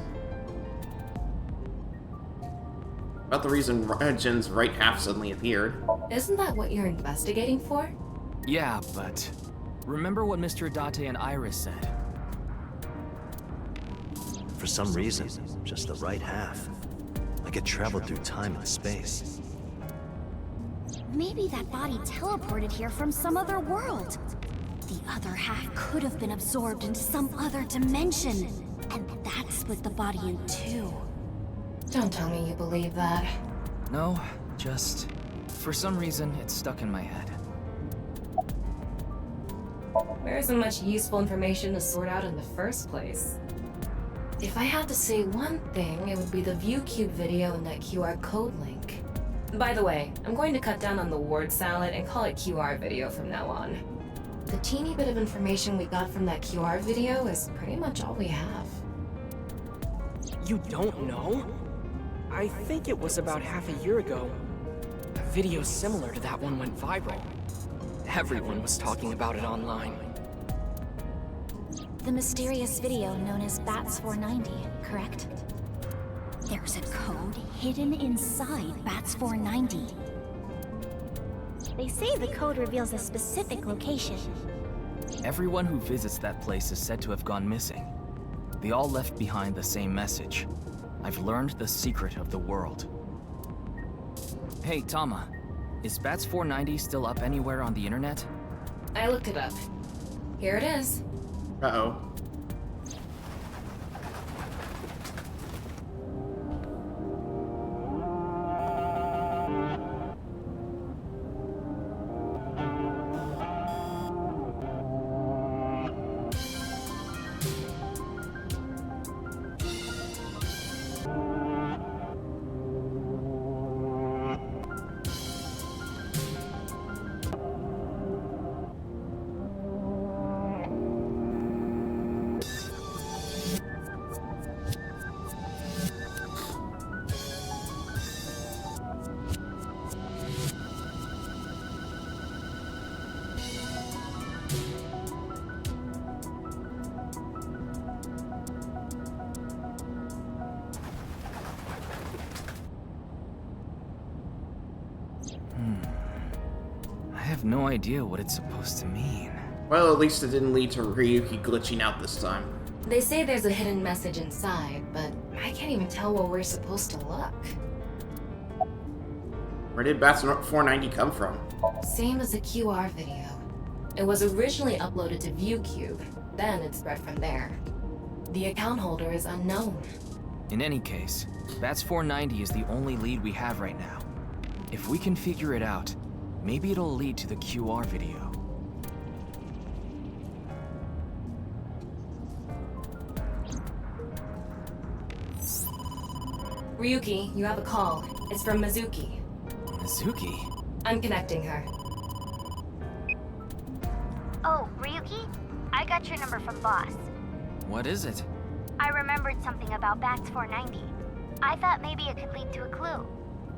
About the reason Jin's right half suddenly appeared. Isn't that what you're investigating for? Yeah, but remember what Mr. Date and Iris said? For some reason, just the right half. Like it traveled through time and space. Maybe that body teleported here from some other world. The other half could have been absorbed into some other dimension. And that split the body in two. Don't tell me you believe that. No, just for some reason it's stuck in my head. There isn't much useful information to sort out in the first place. If I had to say one thing, it would be the ViewCube video and that QR code link. By the way, I'm going to cut down on the word salad and call it QR video from now on. The teeny bit of information we got from that QR video is pretty much all we have. You don't know? I think it was about half a year ago. A video similar to that one went viral. Everyone was talking about it online. The mysterious video known as BATS 490, correct? There's a code hidden inside BATS 490. They say the code reveals a specific location. Everyone who visits that place is said to have gone missing. They all left behind the same message. I've learned the secret of the world. Hey, Tama. Is BATS 490 still up anywhere on the internet? I looked it up. Here it is. Uh-oh. I have no idea what it's supposed to mean. Well, at least it didn't lead to Ryuki glitching out this time. They say there's a hidden message inside, but I can't even tell where we're supposed to look. Where did BATS 490 come from? Same as the QR video. It was originally uploaded to ViewCube, then it spread from there. The account holder is unknown. In any case, BATS 490 is the only lead we have right now. If we can figure it out, maybe it'll lead to the QR video. Ryuki, you have a call. It's from Mizuki. Mizuki? I'm connecting her. Oh, Ryuki? I got your number from Boss. What is it? I remembered something about BATS 490. I thought maybe it could lead to a clue.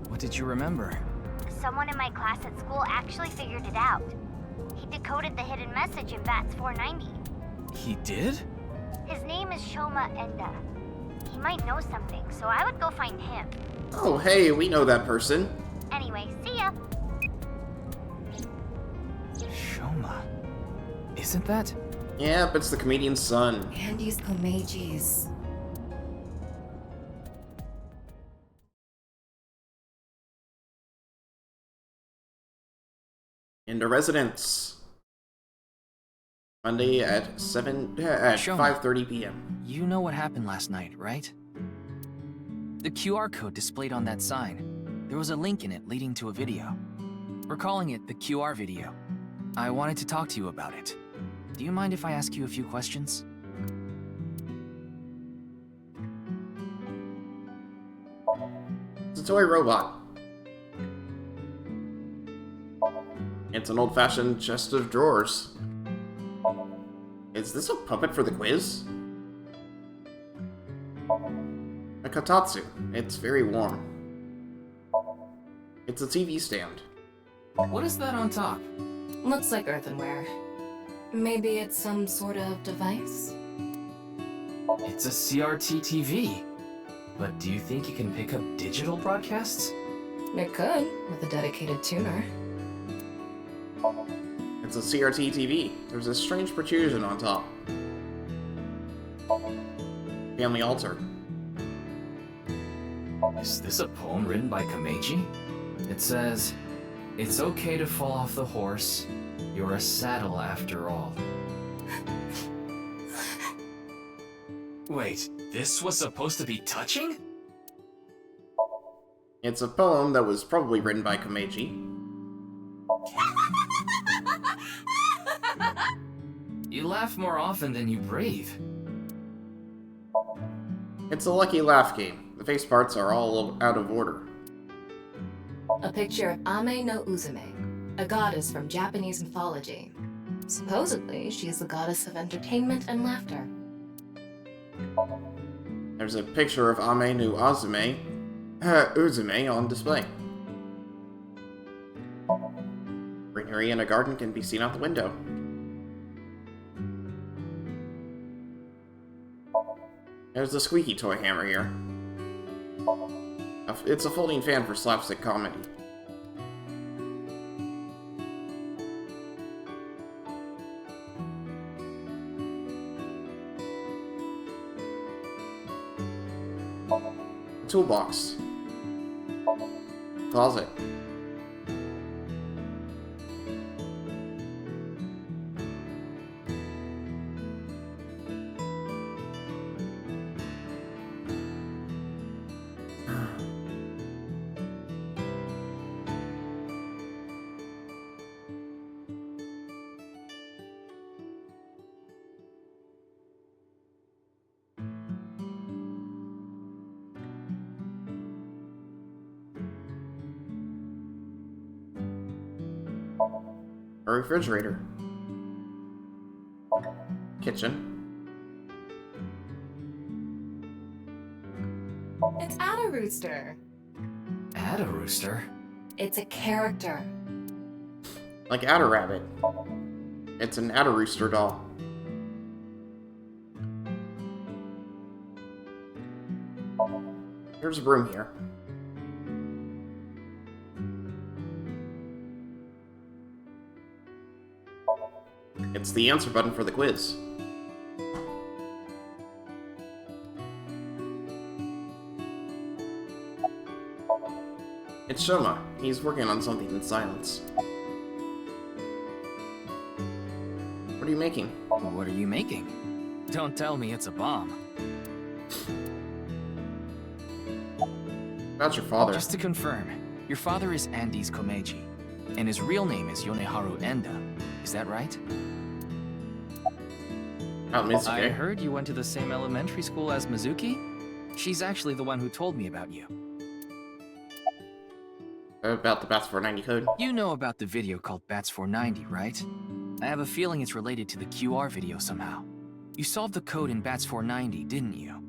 What did you remember? Someone in my class at school actually figured it out. He decoded the hidden message in BATS 490. He did? His name is Shoma Enda. He might know something, so I would go find him. Oh, hey, we know that person. Anyway, see ya. Shoma. Isn't that? Yep, it's the comedian's son. Andy's Komeji's. Into residence. Monday at 5:30 p.m. You know what happened last night, right? The QR code displayed on that sign. There was a link in it leading to a video. We're calling it the QR video. I wanted to talk to you about it. Do you mind if I ask you a few questions? It's a toy robot. It's an old-fashioned chest of drawers. Is this a puppet for the quiz? A kotatsu. It's very warm. It's a TV stand. What is that on top? Looks like earthenware. Maybe it's some sort of device? It's a CRT TV. But do you think you can pick up digital broadcasts? It could, with a dedicated tuner. It's a CRT TV. There's a strange protrusion on top. Family altar. Is this a poem written by Kameji? It says, "It's okay to fall off the horse. You're a saddle after all." Wait, this was supposed to be touching? It's a poem that was probably written by Kameji. You laugh more often than you breathe. It's a lucky laugh game. The face parts are all out of order. A picture of Ame no Uzume, a goddess from Japanese mythology. Supposedly, she is the goddess of entertainment and laughter. There's a picture of Ame no Uzume on display. Greenery in a garden can be seen out the window. There's the squeaky toy hammer here. It's a folding fan for slapstick comedy. Toolbox. Closet. A refrigerator. Kitchen. It's Ada Rooster. Ada Rooster? It's a character. Like Ada Rabbit. It's an Ada Rooster doll. There's a broom here. It's the answer button for the quiz. It's Shoma. He's working on something in silence. What are you making? What are you making? Don't tell me it's a bomb. About your father. Just to confirm, your father is Andes Komeiji, and his real name is Yoneharu Enda. Is that right? I heard you went to the same elementary school as Mizuki? She's actually the one who told me about you. About the Bats 490 code? You know about the video called Bats 490, right? I have a feeling it's related to the QR video somehow. You solved the code in Bats 490, didn't you?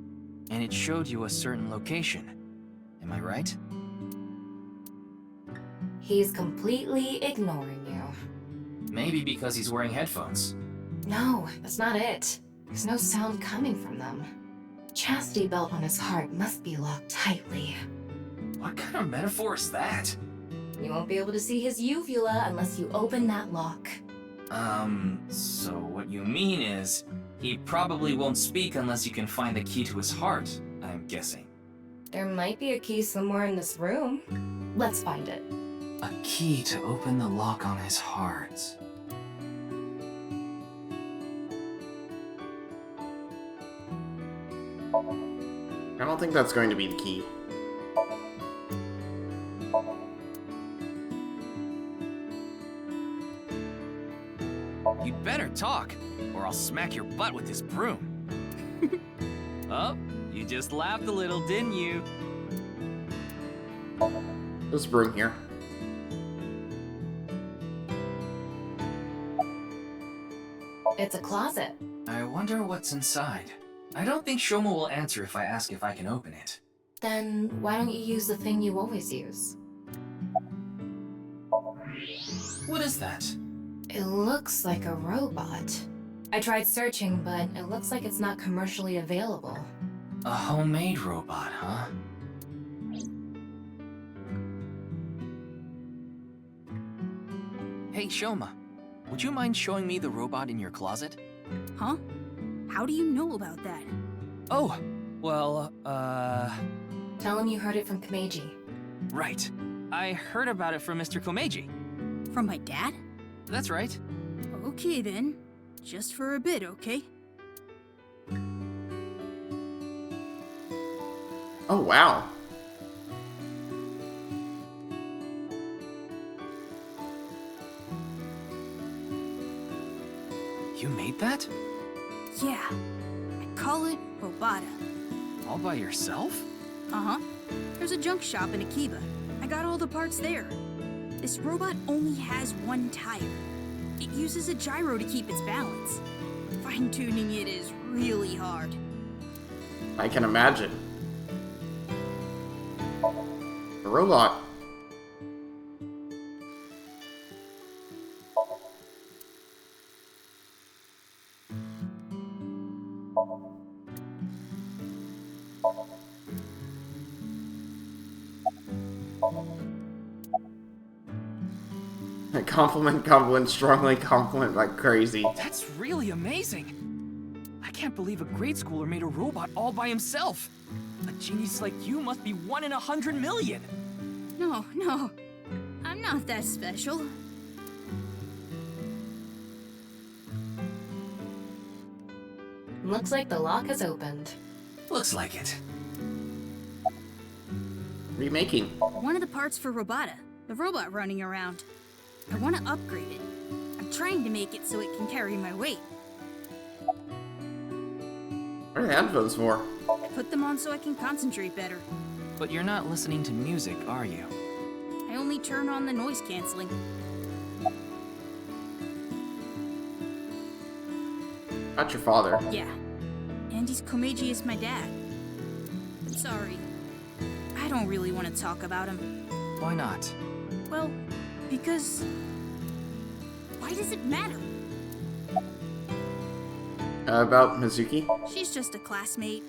And it showed you a certain location. Am I right? He's completely ignoring you. Maybe because he's wearing headphones. No, that's not it. There's no sound coming from them. Chastity belt on his heart must be locked tightly. What kind of metaphor is that? You won't be able to see his uvula unless you open that lock. So what you mean is, he probably won't speak unless you can find the key to his heart, I'm guessing. There might be a key somewhere in this room. Let's find it. A key to open the lock on his heart. I don't think that's going to be the key. You better talk, or I'll smack your butt with this broom. Oh, you just laughed a little, didn't you? There's a broom here. It's a closet. I wonder what's inside. I don't think Shoma will answer if I ask if I can open it. Then why don't you use the thing you always use? What is that? It looks like a robot. I tried searching, but it looks like it's not commercially available. A homemade robot, huh? Hey, Shoma. Would you mind showing me the robot in your closet? Huh? How do you know about that? Oh, well, Tell him you heard it from Komeiji. right. I heard about it from Mr. Komeiji. From my dad? That's right. Okay then. Just for a bit, okay? Oh, wow. You made that? Yeah. I call it Robata. All by yourself? Uh-huh. There's a junk shop in Akiba. I got all the parts there. This robot only has one tire. It uses a gyro to keep its balance. Fine-tuning it is really hard. I can imagine. A robot. Compliment, strongly compliment like crazy. That's really amazing. I can't believe a grade schooler made a robot all by himself. A genius like you must be 1 in 100 million. No. I'm not that special. Looks like the lock has opened. Looks like it. Remaking. One of the parts for Robata, the robot running around. I want to upgrade it. I'm trying to make it so it can carry my weight. What are the headphones for? I put them on so I can concentrate better. But you're not listening to music, are you? I only turn on the noise canceling. Not your father. Yeah. Andy's Komeiji is my dad. I'm sorry. I don't really want to talk about him. Why not? Well, because... Why does it matter? About Mizuki? She's just a classmate.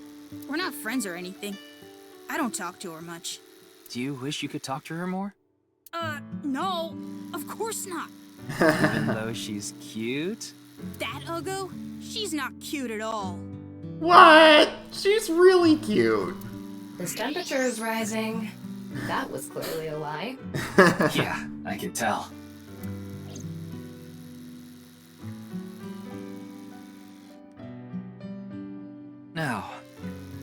We're not friends or anything. I don't talk to her much. Do you wish you could talk to her more? No. Of course not. Even though she's cute? That Uggo? She's not cute at all. What? She's really cute. This temperature is rising. That was clearly a lie. Yeah, I can tell. Now,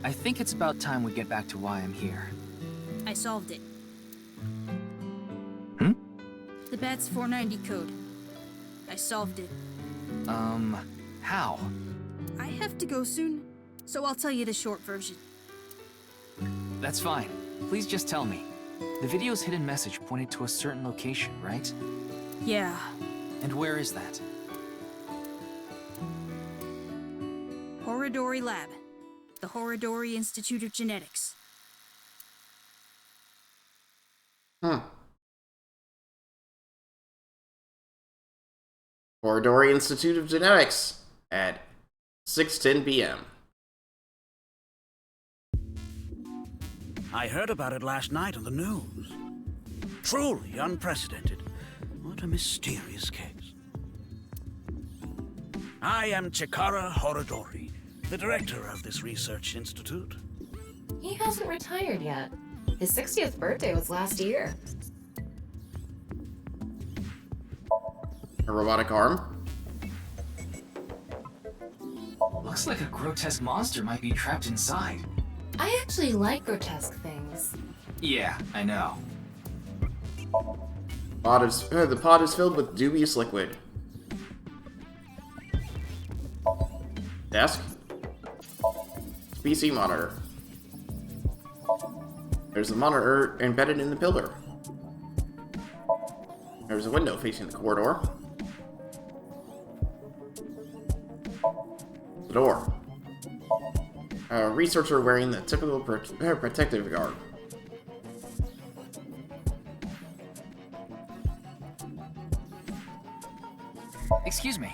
I think it's about time we get back to why I'm here. I solved it. Hmm? The BATS 490 code. I solved it. How? I have to go soon, so I'll tell you the short version. That's fine. Please just tell me. The video's hidden message pointed to a certain location, right? Yeah. And where is that? Horodori Lab. The Horodori Institute of Genetics. Horodori Institute of Genetics at 6:10 p.m. I heard about it last night on the news. Truly unprecedented. What a mysterious case. I am Chikara Horodori, the director of this research institute. He hasn't retired yet. His 60th birthday was last year. A robotic arm? Looks like a grotesque monster might be trapped inside. I actually like grotesque things. Yeah, I know. The pod is filled with dubious liquid. Desk? PC monitor. There's a monitor embedded in the pillar. There's a window facing the corridor. The door. A researcher wearing the typical protective garb. Excuse me.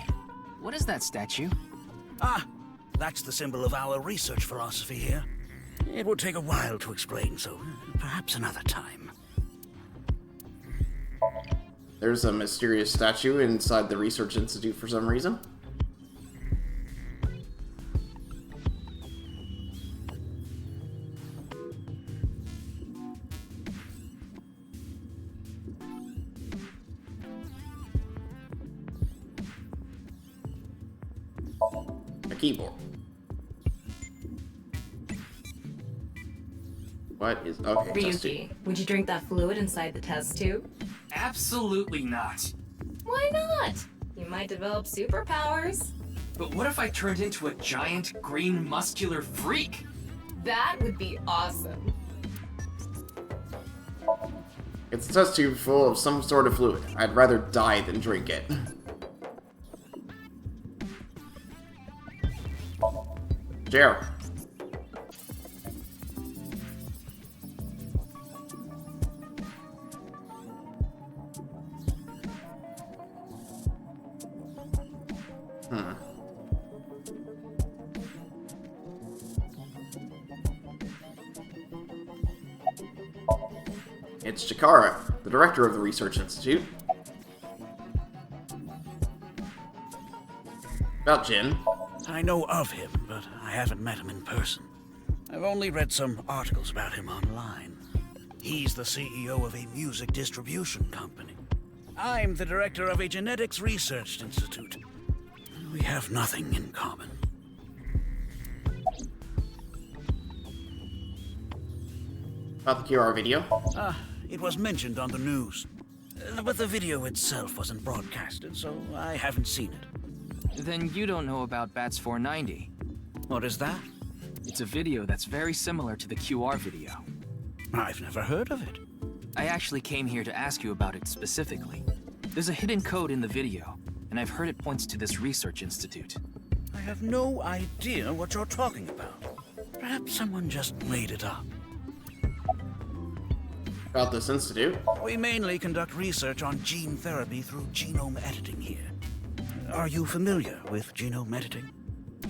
What is that statue? Ah, that's the symbol of our research philosophy here. It would take a while to explain, so perhaps another time. There's a mysterious statue inside the Research Institute for some reason. A keyboard. What is... okay, test tube. Ryuki, would you drink that fluid inside the test tube? Absolutely not. Why not? You might develop superpowers. But what if I turned into a giant, green, muscular freak? That would be awesome. It's a test tube full of some sort of fluid. I'd rather die than drink it. Gerald. It's Chikara, the director of the Research Institute. About Jin. I know of him, but I haven't met him in person. I've only read some articles about him online. He's the CEO of a music distribution company. I'm the director of a genetics research institute. We have nothing in common. About the QR video. It was mentioned on the news. But the video itself wasn't broadcasted, so I haven't seen it. Then you don't know about Bats 490. What is that? It's a video that's very similar to the QR video. I've never heard of it. I actually came here to ask you about it specifically. There's a hidden code in the video, and I've heard it points to this research institute. I have no idea what you're talking about. Perhaps someone just made it up. About this institute? We mainly conduct research on gene therapy through genome editing here. Are you familiar with genome editing?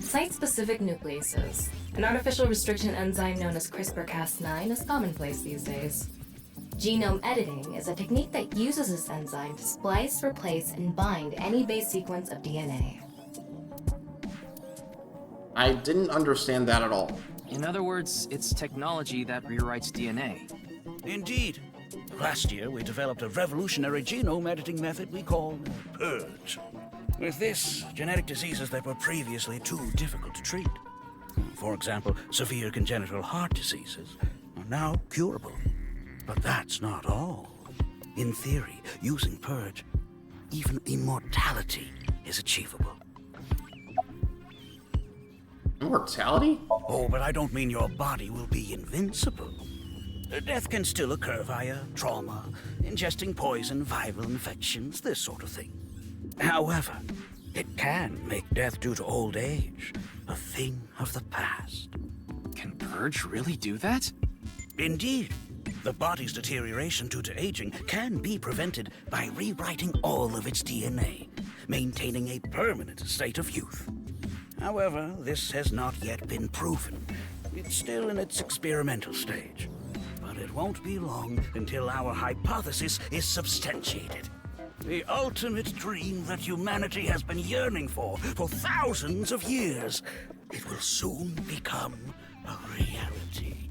Site-specific nucleases, an artificial restriction enzyme known as CRISPR-Cas9, is commonplace these days. Genome editing is a technique that uses this enzyme to splice, replace, and bind any base sequence of DNA. I didn't understand that at all. In other words, it's technology that rewrites DNA. Indeed. Last year, we developed a revolutionary genome editing method we call Purge. With this, genetic diseases that were previously too difficult to treat, for example, severe congenital heart diseases, are now curable. But that's not all. In theory, using Purge, even immortality is achievable. Immortality? Oh, but I don't mean your body will be invincible. Death can still occur via trauma, ingesting poison, viral infections, this sort of thing. However, it can make death due to old age a thing of the past. Can Purge really do that? Indeed. The body's deterioration due to aging can be prevented by rewriting all of its DNA, maintaining a permanent state of youth. However, this has not yet been proven. It's still in its experimental stage. But it won't be long until our hypothesis is substantiated. The ultimate dream that humanity has been yearning for thousands of years. It will soon become a reality.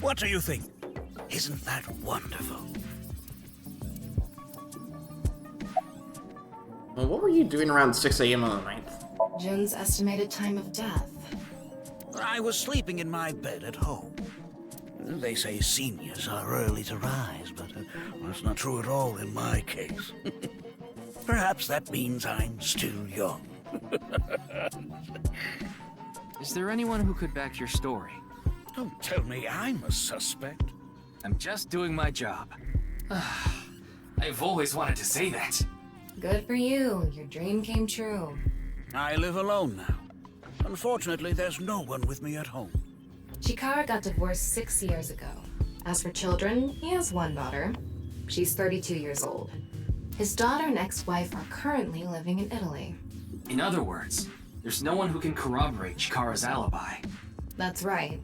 What do you think? Isn't that wonderful? Well, what were you doing around 6 a.m. on the 9th? Jun's estimated time of death. I was sleeping in my bed at home. They say seniors are early to rise, but that's not true at all in my case. Perhaps that means I'm still young. Is there anyone who could back your story? Don't tell me I'm a suspect. I'm just doing my job. I've always wanted to say that. Good for you. Your dream came true. I live alone now. Unfortunately, there's no one with me at home. Chikara got divorced 6 years ago. As for children, he has one daughter. She's 32 years old. His daughter and ex-wife are currently living in Italy. In other words, there's no one who can corroborate Chikara's alibi. That's right.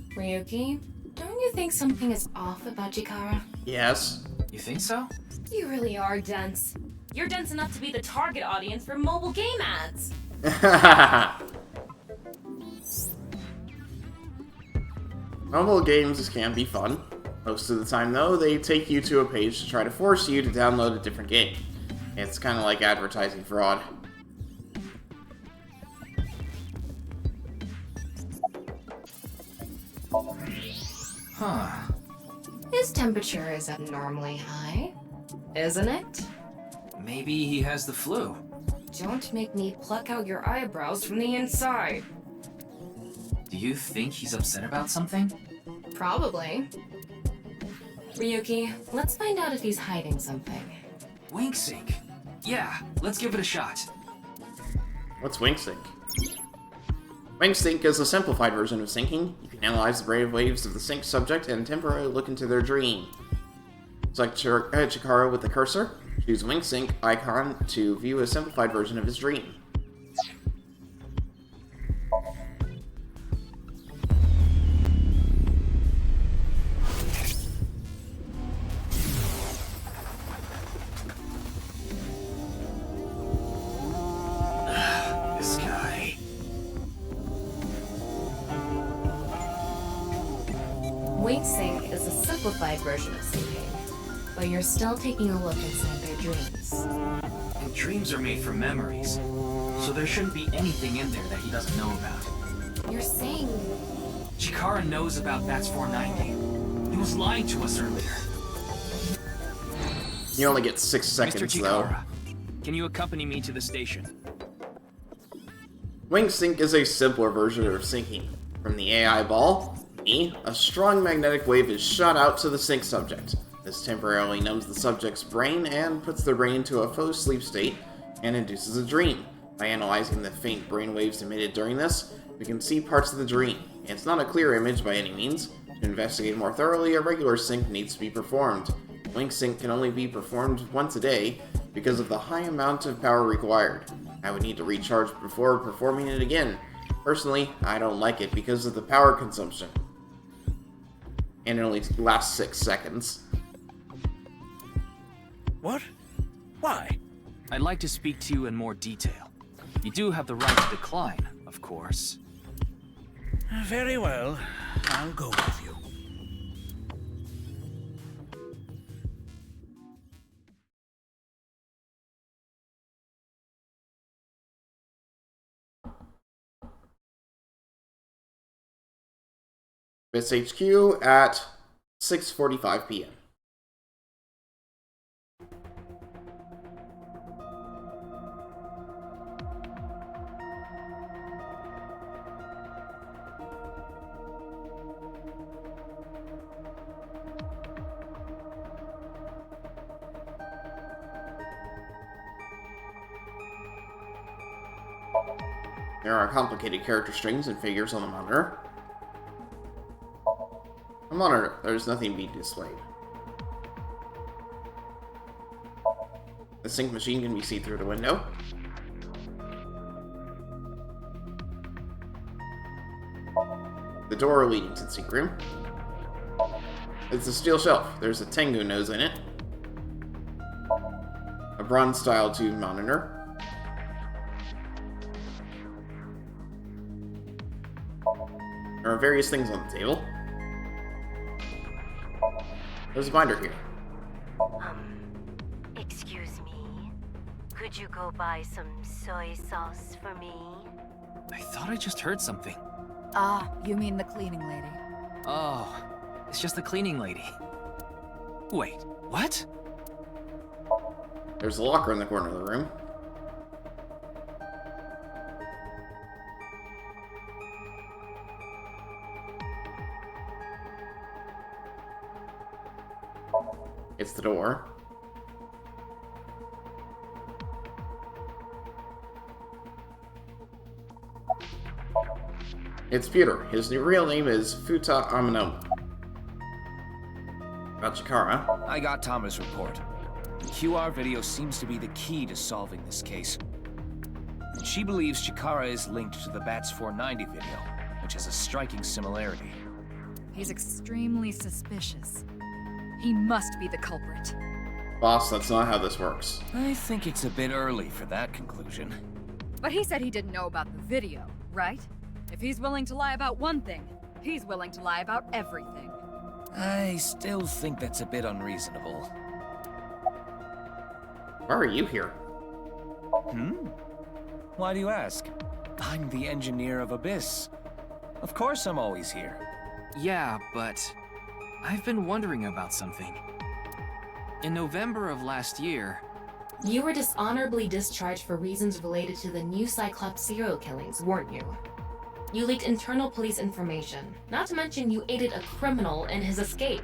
Ryuki, don't you think something is off about Chikara? Yes. You think so? You really are dense. You're dense enough to be the target audience for mobile game ads. Mobile games can be fun. Most of the time, though, they take you to a page to try to force you to download a different game. It's kind of like advertising fraud. Huh. His temperature is abnormally high, isn't it? Maybe he has the flu. Don't make me pluck out your eyebrows from the inside. Do you think he's upset about something? Probably. Ryuki, let's find out if he's hiding something. Wink sync. Yeah, let's give it a shot. What's wink sync? Wink sync is a simplified version of syncing. You can analyze the brain waves of the sync subject and temporarily look into their dream. Select Chikara with the cursor. Choose wink sync icon to view a simplified version of his dream. This guy. Wink sync is a simplified version of syncing, but you're still taking a look inside their dreams. And dreams are made from memories, so there shouldn't be anything in there that he doesn't know about. You're saying... Chikara knows about Bats 490. He was lying to us earlier. You only get 6 seconds, Mr. though. Chikara, can you accompany me to the station? Wink sync is a simpler version of syncing. From the AI ball, me, a strong magnetic wave is shot out to the sync subject. This temporarily numbs the subject's brain and puts their brain into a faux sleep state and induces a dream. By analyzing the faint brain waves emitted during this, we can see parts of the dream. It's not a clear image by any means. To investigate more thoroughly, a regular sync needs to be performed. Wink sync can only be performed once a day because of the high amount of power required. I would need to recharge before performing it again. Personally, I don't like it because of the power consumption. And it only lasts 6 seconds. What? Why? I'd like to speak to you in more detail. You do have the right to decline, of course. Very well. I'll go with you. Bits HQ at 6:45 p.m. There are complicated character strings and figures on the monitor. A monitor, there's nothing being displayed. The sync machine can be seen through the window. The door leading to the sync room. It's a steel shelf. There's a Tengu nose in it. A bronze-style tube monitor. There are various things on the table. There's a binder here. Excuse me. Could you go buy some soy sauce for me? I thought I just heard something. Ah, you mean the cleaning lady. Oh, it's just the cleaning lady. Wait, what? There's a locker in the corner of the room. It's the door. It's Peter. His real name is Futa Amano. About Chikara? I got Tama's report. The QR video seems to be the key to solving this case. And she believes Chikara is linked to the Bats 490 video, which has a striking similarity. He's extremely suspicious. He must be the culprit. Boss, that's not how this works. I think it's a bit early for that conclusion. But he said he didn't know about the video, right? If he's willing to lie about one thing, he's willing to lie about everything. I still think that's a bit unreasonable. Why are you here? Why do you ask? I'm the engineer of Abyss. Of course I'm always here. Yeah, but I've been wondering about something. In November of last year... You were dishonorably discharged for reasons related to the new Cyclops serial killings, weren't you? You leaked internal police information, not to mention you aided a criminal in his escape.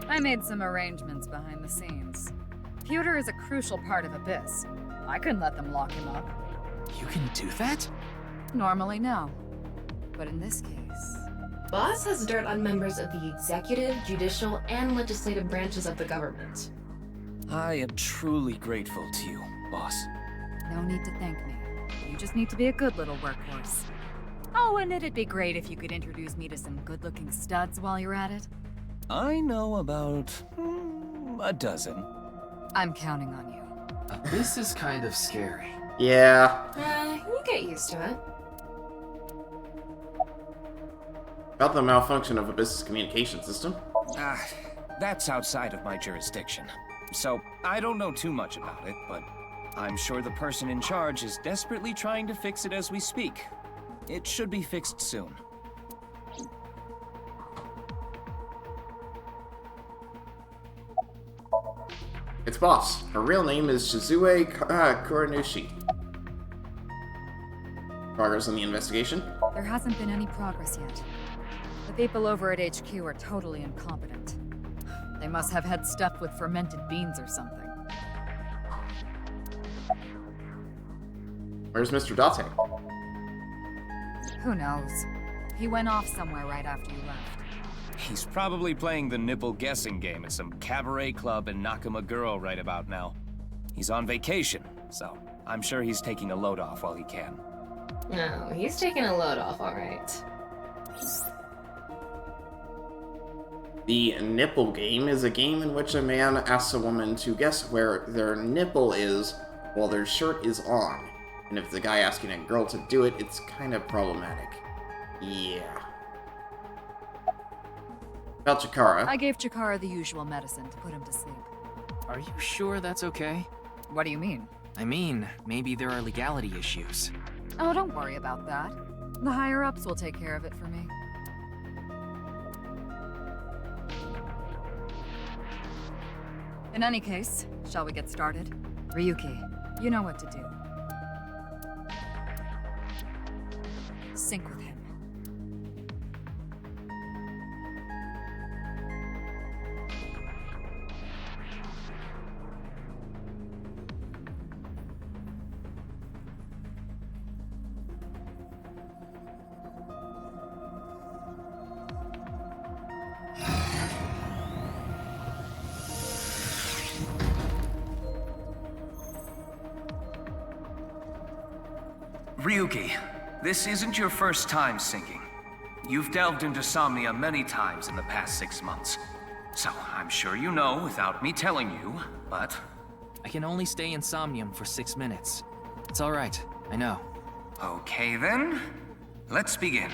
I made some arrangements behind the scenes. Pewter is a crucial part of Abyss. I couldn't let them lock him up. You can do that? Normally, no. But in this case... Boss has dirt on members of the executive, judicial, and legislative branches of the government. I am truly grateful to you, boss. No need to thank me. You just need to be a good little workhorse. Oh, and it'd be great if you could introduce me to some good-looking studs while you're at it. I know about... a dozen. I'm counting on you. This is kind of scary. Yeah. You get used to it. About the malfunction of Abyss's communication system? That's outside of my jurisdiction. So, I don't know too much about it, but I'm sure the person in charge is desperately trying to fix it as we speak. It should be fixed soon. It's Boss. Her real name is Shizue Kuranushi. Progress on the investigation? There hasn't been any progress yet. The people over at HQ are totally incompetent. They must have had stuff with fermented beans or something. Where's Mr. Date? Who knows? He went off somewhere right after you left. He's probably playing the nipple guessing game at some cabaret club in Nakamaguro right about now. He's on vacation, so I'm sure he's taking a load off while he can. No, he's taking a load off, alright. The nipple game is a game in which a man asks a woman to guess where their nipple is while their shirt is on. And if the guy asking a girl to do it, it's kind of problematic. Yeah. About Chikara. I gave Chikara the usual medicine to put him to sleep. Are you sure that's okay? What do you mean? I mean, maybe there are legality issues. Oh, don't worry about that. The higher-ups will take care of it for me. In any case, shall we get started? Ryuki, you know what to do. Sync with him. Ryuki, this isn't your first time syncing. You've delved into Somnia many times in the past 6 months. So, I'm sure you know without me telling you, but... I can only stay in Somnium for 6 minutes. It's alright, I know. Okay then, let's begin.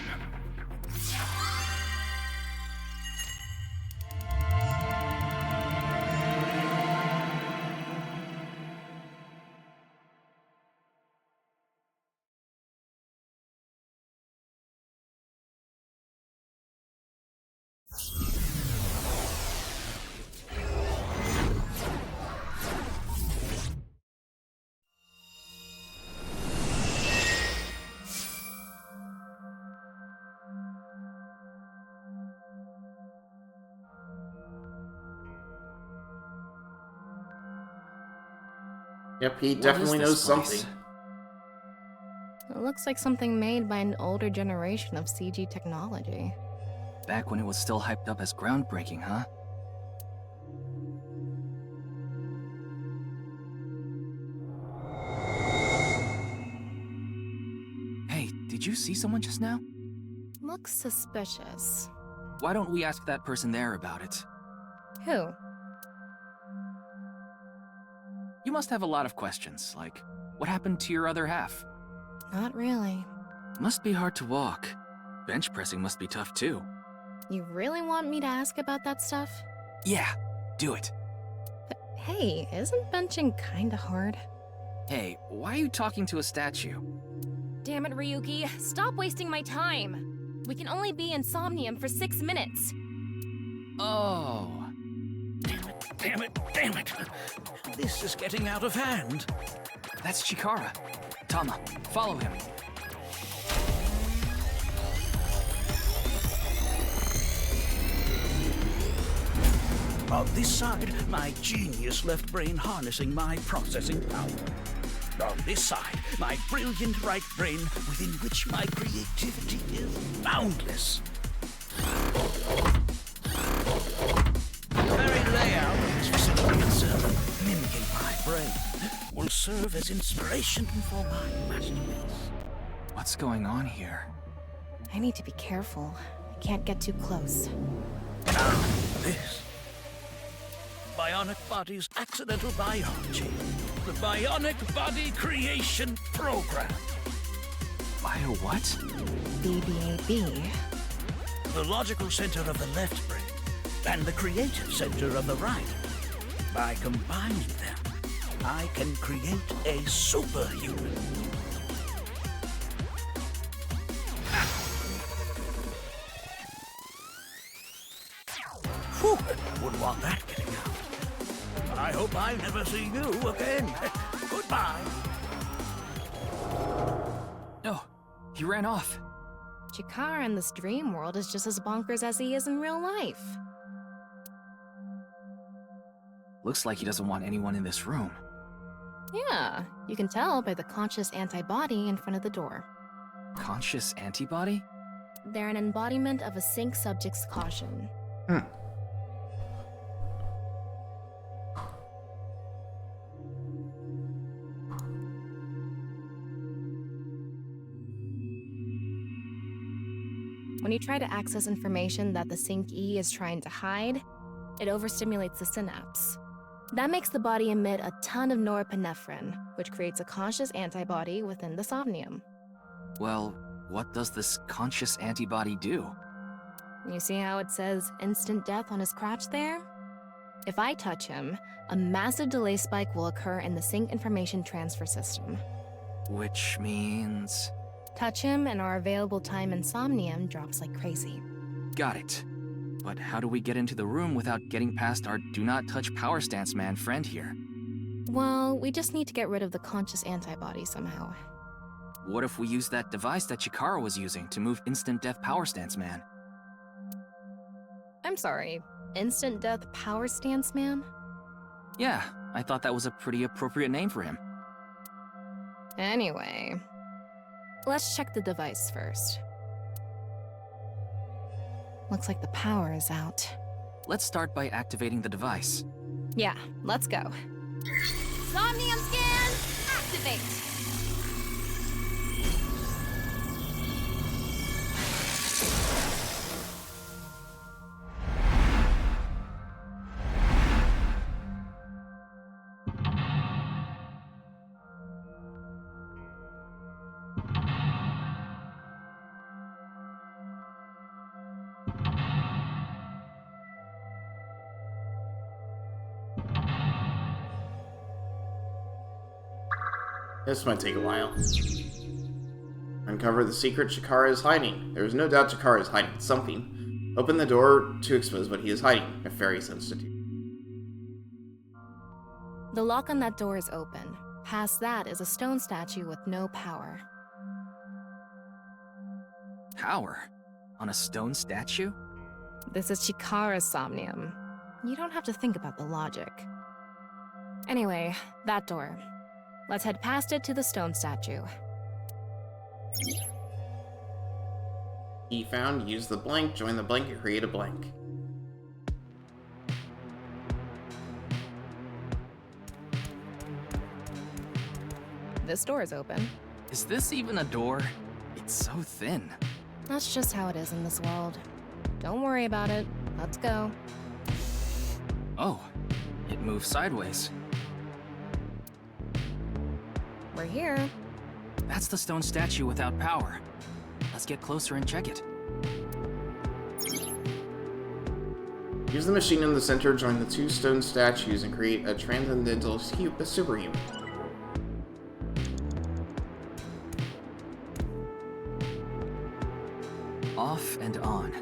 Yep, he definitely knows something. It looks like something made by an older generation of CG technology. Back when it was still hyped up as groundbreaking, huh? Did you see someone just now? Looks suspicious. Why don't we ask that person there about it? Who? You must have a lot of questions, like, what happened to your other half? Not really. Must be hard to walk. Bench pressing must be tough too. You really want me to ask about that stuff? Yeah, do it. But hey, isn't benching kinda hard? Hey, why are you talking to a statue? Damn it, Ryuki. Stop wasting my time. We can only be in Somnium for 6 minutes. Oh. Damn it, damn it. This is getting out of hand. That's Chikara. Tama, follow him. On this side, my genius left brain harnessing my processing power. On this side, my brilliant right brain within which my creativity is boundless. The very layout of this facility itself, mimicking my brain, will serve as inspiration for my masterpiece. What's going on here? I need to be careful. I can't get too close. Now, this. Bionic Body's accidental biology. The Bionic Body Creation Program. Bio what? BBAB. The logical center of the left brain and the creative center of the right. By combining them, I can create a superhuman. Whew, wouldn't want that getting out. I hope I never see you again. Goodbye. No, he ran off. Chikara in this dream world is just as bonkers as he is in real life. Looks like he doesn't want anyone in this room. Yeah, you can tell by the conscious antibody in front of the door. Conscious antibody? They're an embodiment of a sync subject's caution. When you try to access information that the Sync E is trying to hide, it overstimulates the synapse. That makes the body emit a ton of norepinephrine, which creates a conscious antibody within the Somnium. Well, what does this conscious antibody do? You see how it says instant death on his crotch there? If I touch him, a massive delay spike will occur in the Sync information transfer system. Which means... Touch him and our available time in Somnium drops like crazy. Got it. But how do we get into the room without getting past our do not touch power stance man friend here? Well, we just need to get rid of the conscious antibody somehow. What if we use that device that Chikara was using to move instant death power stance man? I'm sorry, instant death power stance man? Yeah, I thought that was a pretty appropriate name for him. Anyway, let's check the device first. Looks like the power is out. Let's start by activating the device. Yeah, let's go. Somnium scan, activate! This might take a while. Uncover the secret Chikara is hiding. There is no doubt Chikara is hiding something. Open the door to expose what he is hiding. Nefarious Institute. The lock on that door is open. Past that is a stone statue with no power. Power? On a stone statue? This is Chikara's Somnium. You don't have to think about the logic. Anyway, that door. Let's head past it to the stone statue. Key found. Use the blank. Join the blank to create a blank. This door is open. Is this even a door? It It's so thin. That's just how it is in this world. Don't worry about it. Let's go. Oh, it moves sideways. We're here. That's the stone statue without power. Let's get closer and check it. Use the machine in the center, join the two stone statues, and create a transcendental superhuman. Off and on.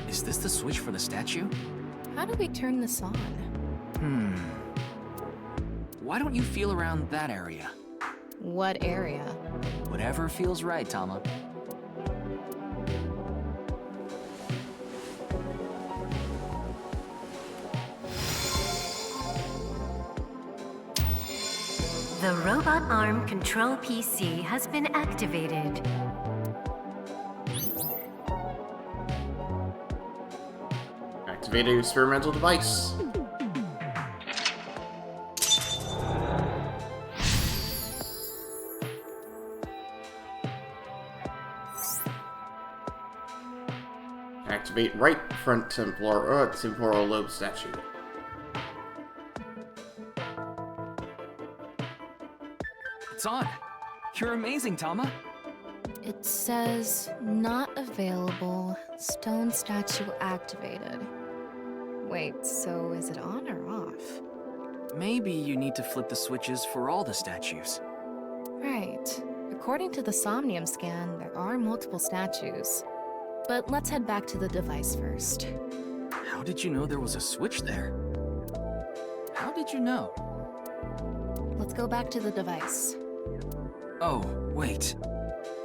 Is this the switch for the statue? How do we turn this on? Why don't you feel around that area? What area? Whatever feels right, Tama. The robot arm control PC has been activated. Activating experimental device. Activate right front temporal lobe statue. It's on. You're amazing, Tama. It says not available. Stone statue activated. Wait, so is it on or off? Maybe you need to flip the switches for all the statues. Right. According to the Somnium scan, there are multiple statues. But let's head back to the device first. How did you know there was a switch there? How did you know? Let's go back to the device. Oh, wait.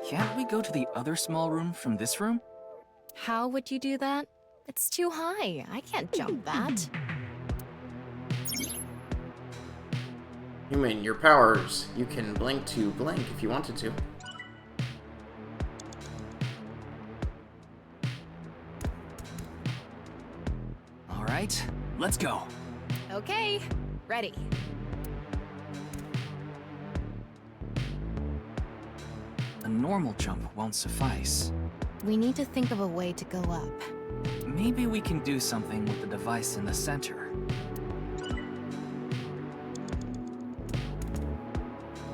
Can't we go to the other small room from this room? How would you do that? It's too high. I can't jump that. Human, your powers. You can blink to blank if you wanted to. All right, let's go. Okay, ready. A normal jump won't suffice. We need to think of a way to go up. Maybe we can do something with the device in the center.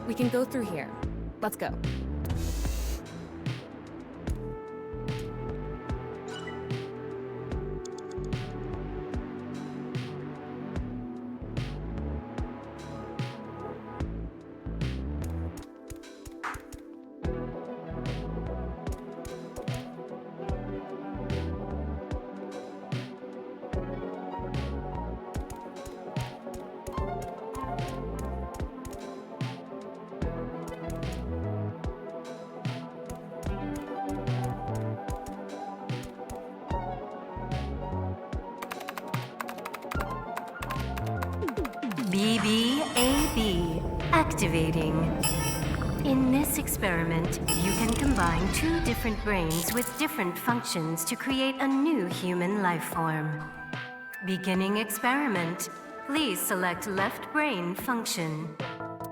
We can go through here. Let's go. BBAB activating. In this experiment, you can combine two different brains with different functions to create a new human life form. Beginning experiment. Please select left brain function.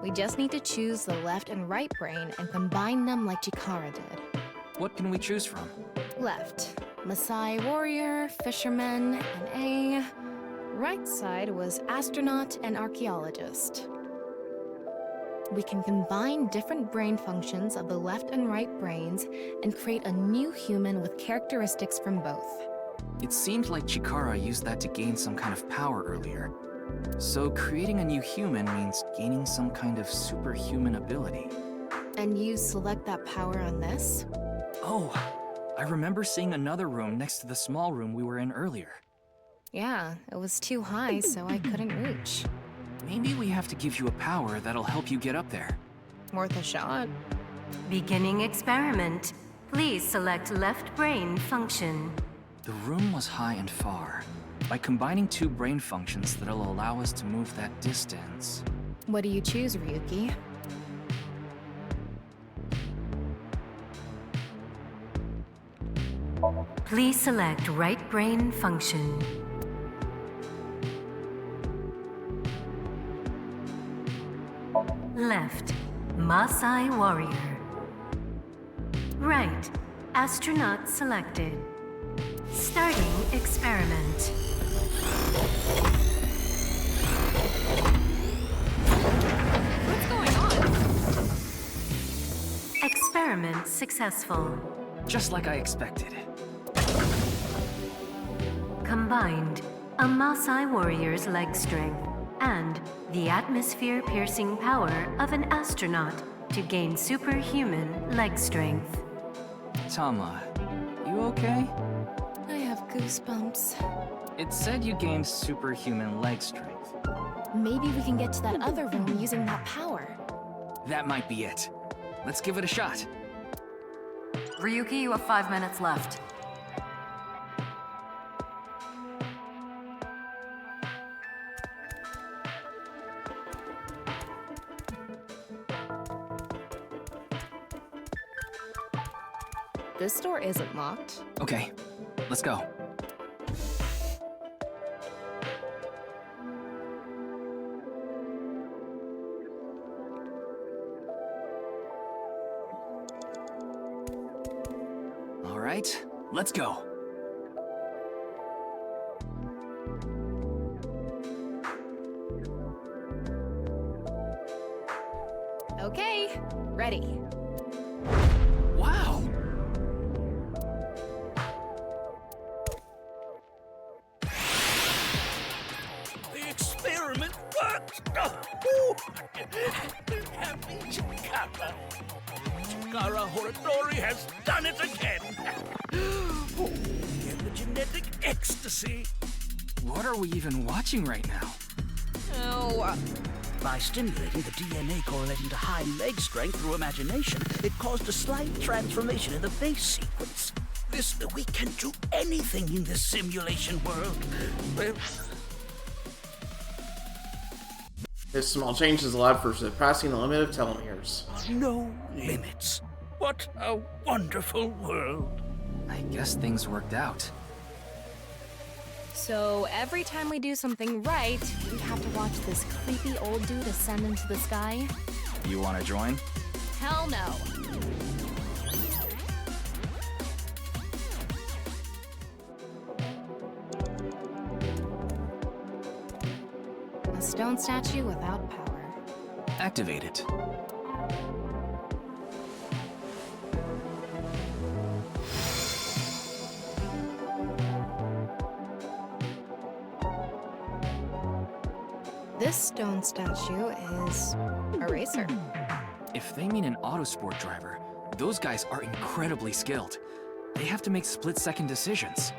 We just need to choose the left and right brain and combine them like Chikara did. What can we choose from? Left, Maasai warrior, fisherman, and A. Right side was astronaut and archaeologist. We can combine different brain functions of the left and right brains and create a new human with characteristics from both. It seemed like Chikara used that to gain some kind of power earlier. So creating a new human means gaining some kind of superhuman ability. And you select that power on this? Oh, I remember seeing another room next to the small room we were in earlier. Yeah, it was too high, so I couldn't reach. Maybe we have to give you a power that'll help you get up there. Worth a shot. Beginning experiment. Please select left brain function. The room was high and far. By combining two brain functions that'll allow us to move that distance. What do you choose, Ryuki? Please select right brain function. Left, Maasai warrior. Right. Astronaut selected. Starting experiment. What's going on? Experiment successful. Just like I expected. Combined, a Maasai warrior's leg strength and the atmosphere-piercing power of an astronaut to gain superhuman leg strength. Tama, you okay? I have goosebumps. It said you gained superhuman leg strength. Maybe we can get to that other room using that power. That might be it. Let's give it a shot. Ryuki, you have 5 minutes left. This door isn't locked. Okay, let's go. All right, let's go. Okay, ready. Wow! The experiment worked! Happy Chikara! Chikara Horadori has done it again! Oh, the genetic ecstasy! What are we even watching right now? Oh, By stimulating the DNA correlating to high leg strength through imagination, it caused a slight transformation in the base sequence. We can do anything in this simulation world. Well, This small change is allowed for surpassing the limit of telomeres. no limits. What a wonderful world. I guess things worked out. so every time we do something right, we have to watch this creepy old dude ascend into the sky? You want to join? Hell no. A stone statue without power. Activate it. This stone statue is a racer. If they mean an autosport driver, those guys are incredibly skilled. They have to make split-second decisions.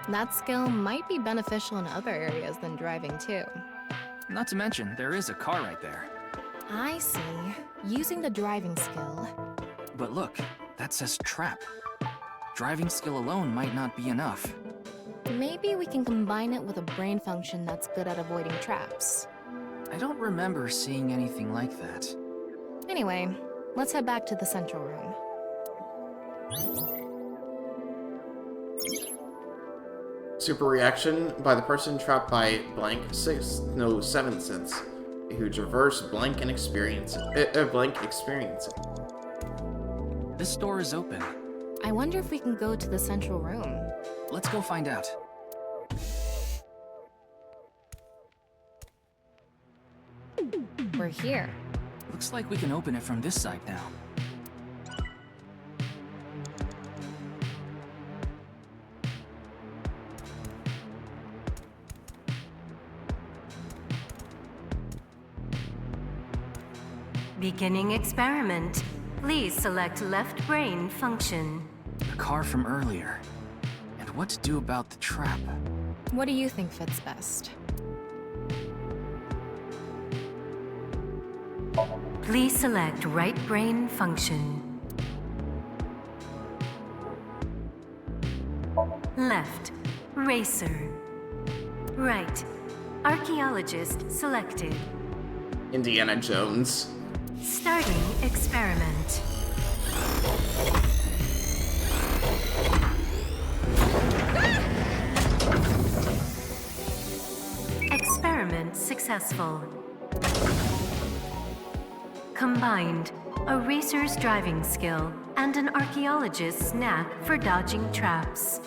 That skill might be beneficial in other areas than driving too. Not to mention, there is a car right there. I see. Using the driving skill. But look, that says trap. Driving skill alone might not be enough. Maybe we can combine it with a brain function that's good at avoiding traps. I don't remember seeing anything like that. Anyway, let's head back to the central room. Super reaction by the person trapped by blank 7th sense, who traverse blank and experience blank experiencing. This door is open. I wonder if we can go to the central room. Let's go find out. We're here. Looks like we can open it from this side now. Beginning experiment. Please select left brain function. The car from earlier. And what to do about the trap? What do you think fits best? Please select right brain function. Left, racer. Right, archaeologist selected. Indiana Jones. Starting experiment. Experiment successful. Combined, a racer's driving skill, and an archaeologist's knack for dodging traps.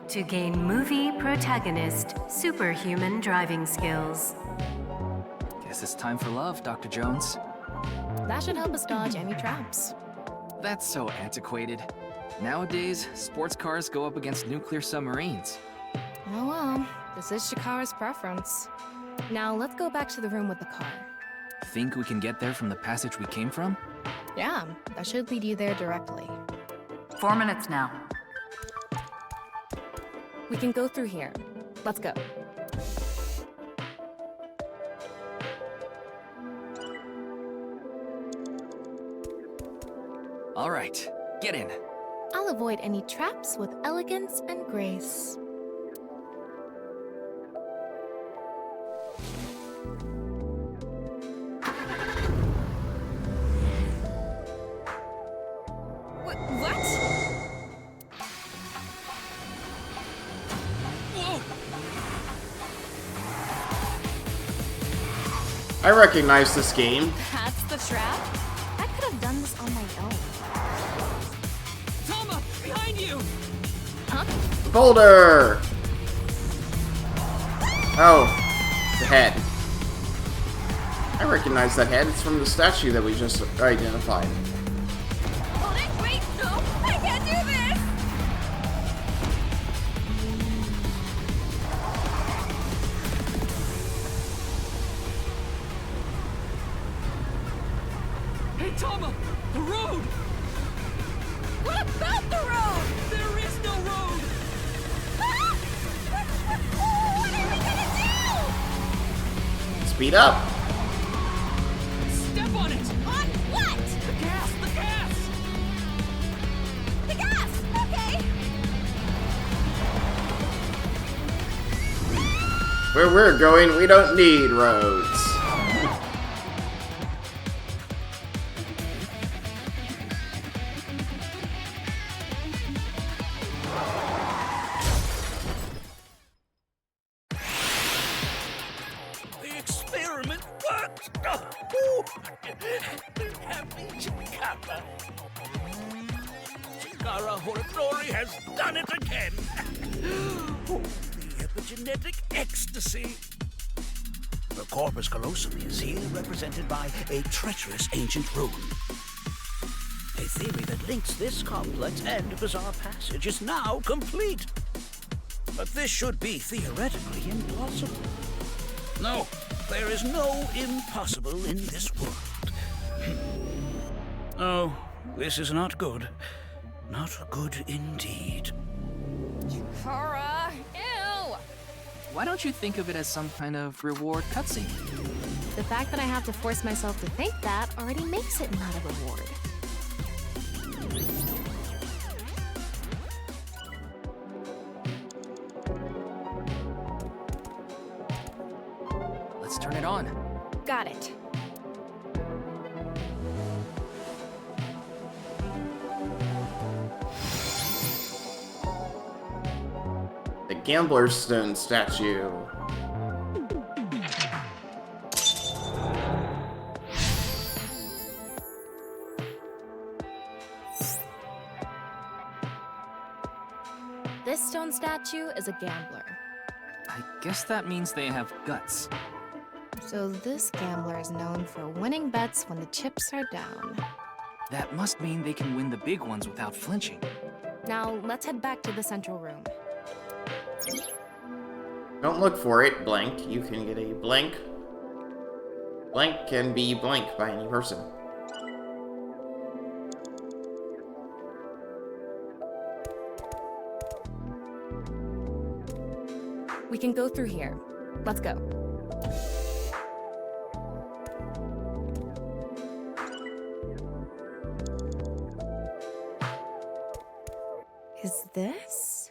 To gain movie protagonist superhuman driving skills. Guess it's time for love, Dr. Jones. That should help us dodge any traps. That's so antiquated. Nowadays, sports cars go up against nuclear submarines. Oh well, this is Shikara's preference. Now let's go back to the room with the car. Think we can get there from the passage we came from? Yeah, that should lead you there directly. 4 minutes now. We can go through here. Let's go. All right, get in. I'll avoid any traps with elegance and grace. What? Whoa! I recognize this game. That's the trap? I could have done this on my own. Tama, behind you! Huh? Boulder! Oh, the head. I recognize that head. It's from the statue that we just identified. Hold it! Wait! No! I can't do this! Hey, Tama! The road! What about the road? There is no road! Ah! What are we gonna do? Speed up! Step on it! On what? The gas! The gas! The gas! Okay! Where we're going, we don't need roads. The experiment worked! Happy Chikara. Chikara Horitori has done it again! Oh, the epigenetic ecstasy! The corpus callosum is here represented by a treacherous ancient rune. A theory that links this complex and bizarre passage is now complete. But this should be theoretically impossible. No, there is no impossible in this world. Oh, this is not good. Not good indeed. Chikara! Ew! Why don't you think of it as some kind of reward cutscene? The fact that I have to force myself to think that already makes it not a reward. Let's turn it on. Got it. The Gambler's Stone statue. This stone statue is a gambler. I guess that means they have guts. So this gambler is known for winning bets when the chips are down. That must mean they can win the big ones without flinching. Now, let's head back to the central room. Don't look for it, blank. You can get a blank. Blank can be blank by any person. We can go through here. Let's go. Is this?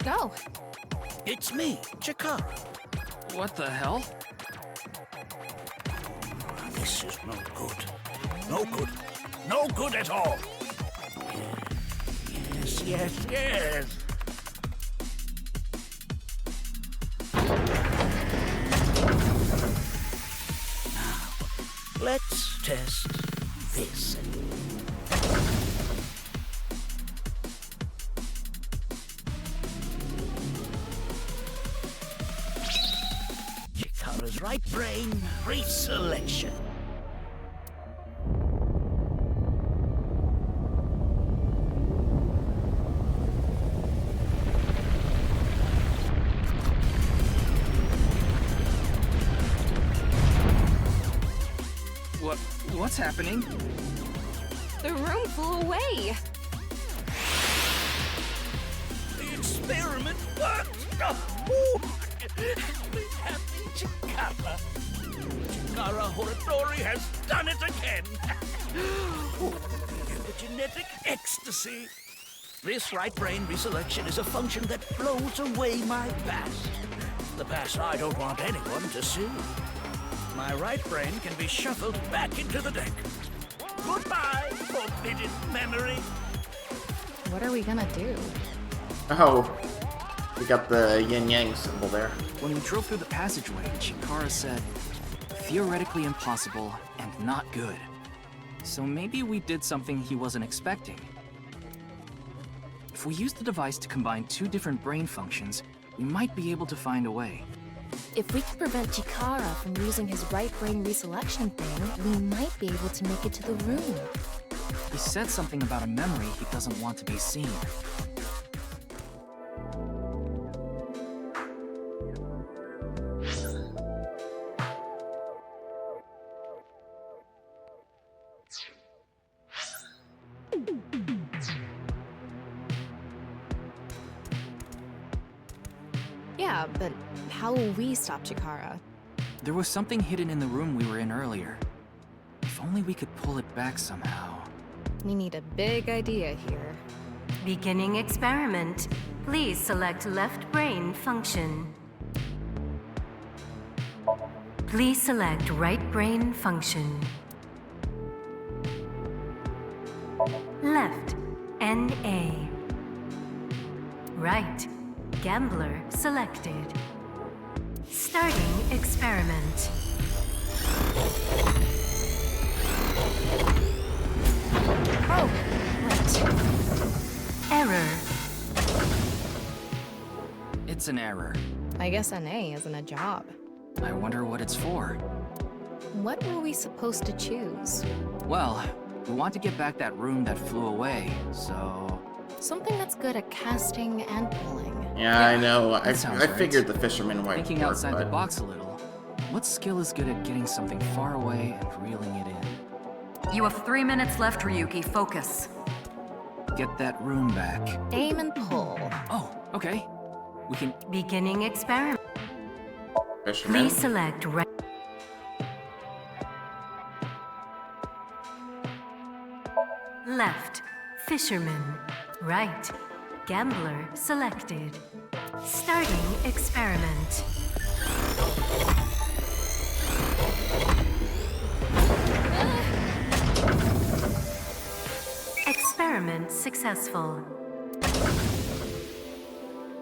Go! It's me, Chikara. What the hell? This is no good. No good. No good at all. Yes, yes, yes. test this. Chikara's right brain reselection. What's happening? The room flew away. The experiment worked! Happy Chikara. Chikara Horadori has done it again! Genetic ecstasy. This right brain reselection is a function that blows away my past. The past I don't want anyone to see. My right brain can be shuffled back into the deck. Goodbye, forbidden memory. What are we gonna do? Oh, we got the yin-yang symbol there. When we drove through the passageway, Chikara said, theoretically impossible and not good. So maybe we did something he wasn't expecting. If we use the device to combine two different brain functions, we might be able to find a way. If we can prevent Chikara from using his right brain reselection thing, we might be able to make it to the room. He said something about a memory he doesn't want to be seen. Yeah, but how will we stop Chikara? There was something hidden in the room we were in earlier. If only we could pull it back somehow. We need a big idea here. Beginning experiment. Please select left brain function. Please select right brain function. Left, NA. Right, gambler selected. Starting experiment. Oh, right. Error. It's an error. I guess NA isn't a job. I wonder what it's for. What were we supposed to choose? Well, we want to get back that room that flew away, so... Something that's good at casting and pulling. Yeah, I know. I right. figured the fisherman might Thinking work, outside but... the box a little, what skill is good at getting something far away and reeling it in? You have 3 minutes left, Ryuki. Focus. Get that room back. Aim and pull. Oh, okay. We can... Beginning experiment. Fisherman. Please select right. Left, fisherman. Right, gambler selected. Starting experiment. Experiment successful.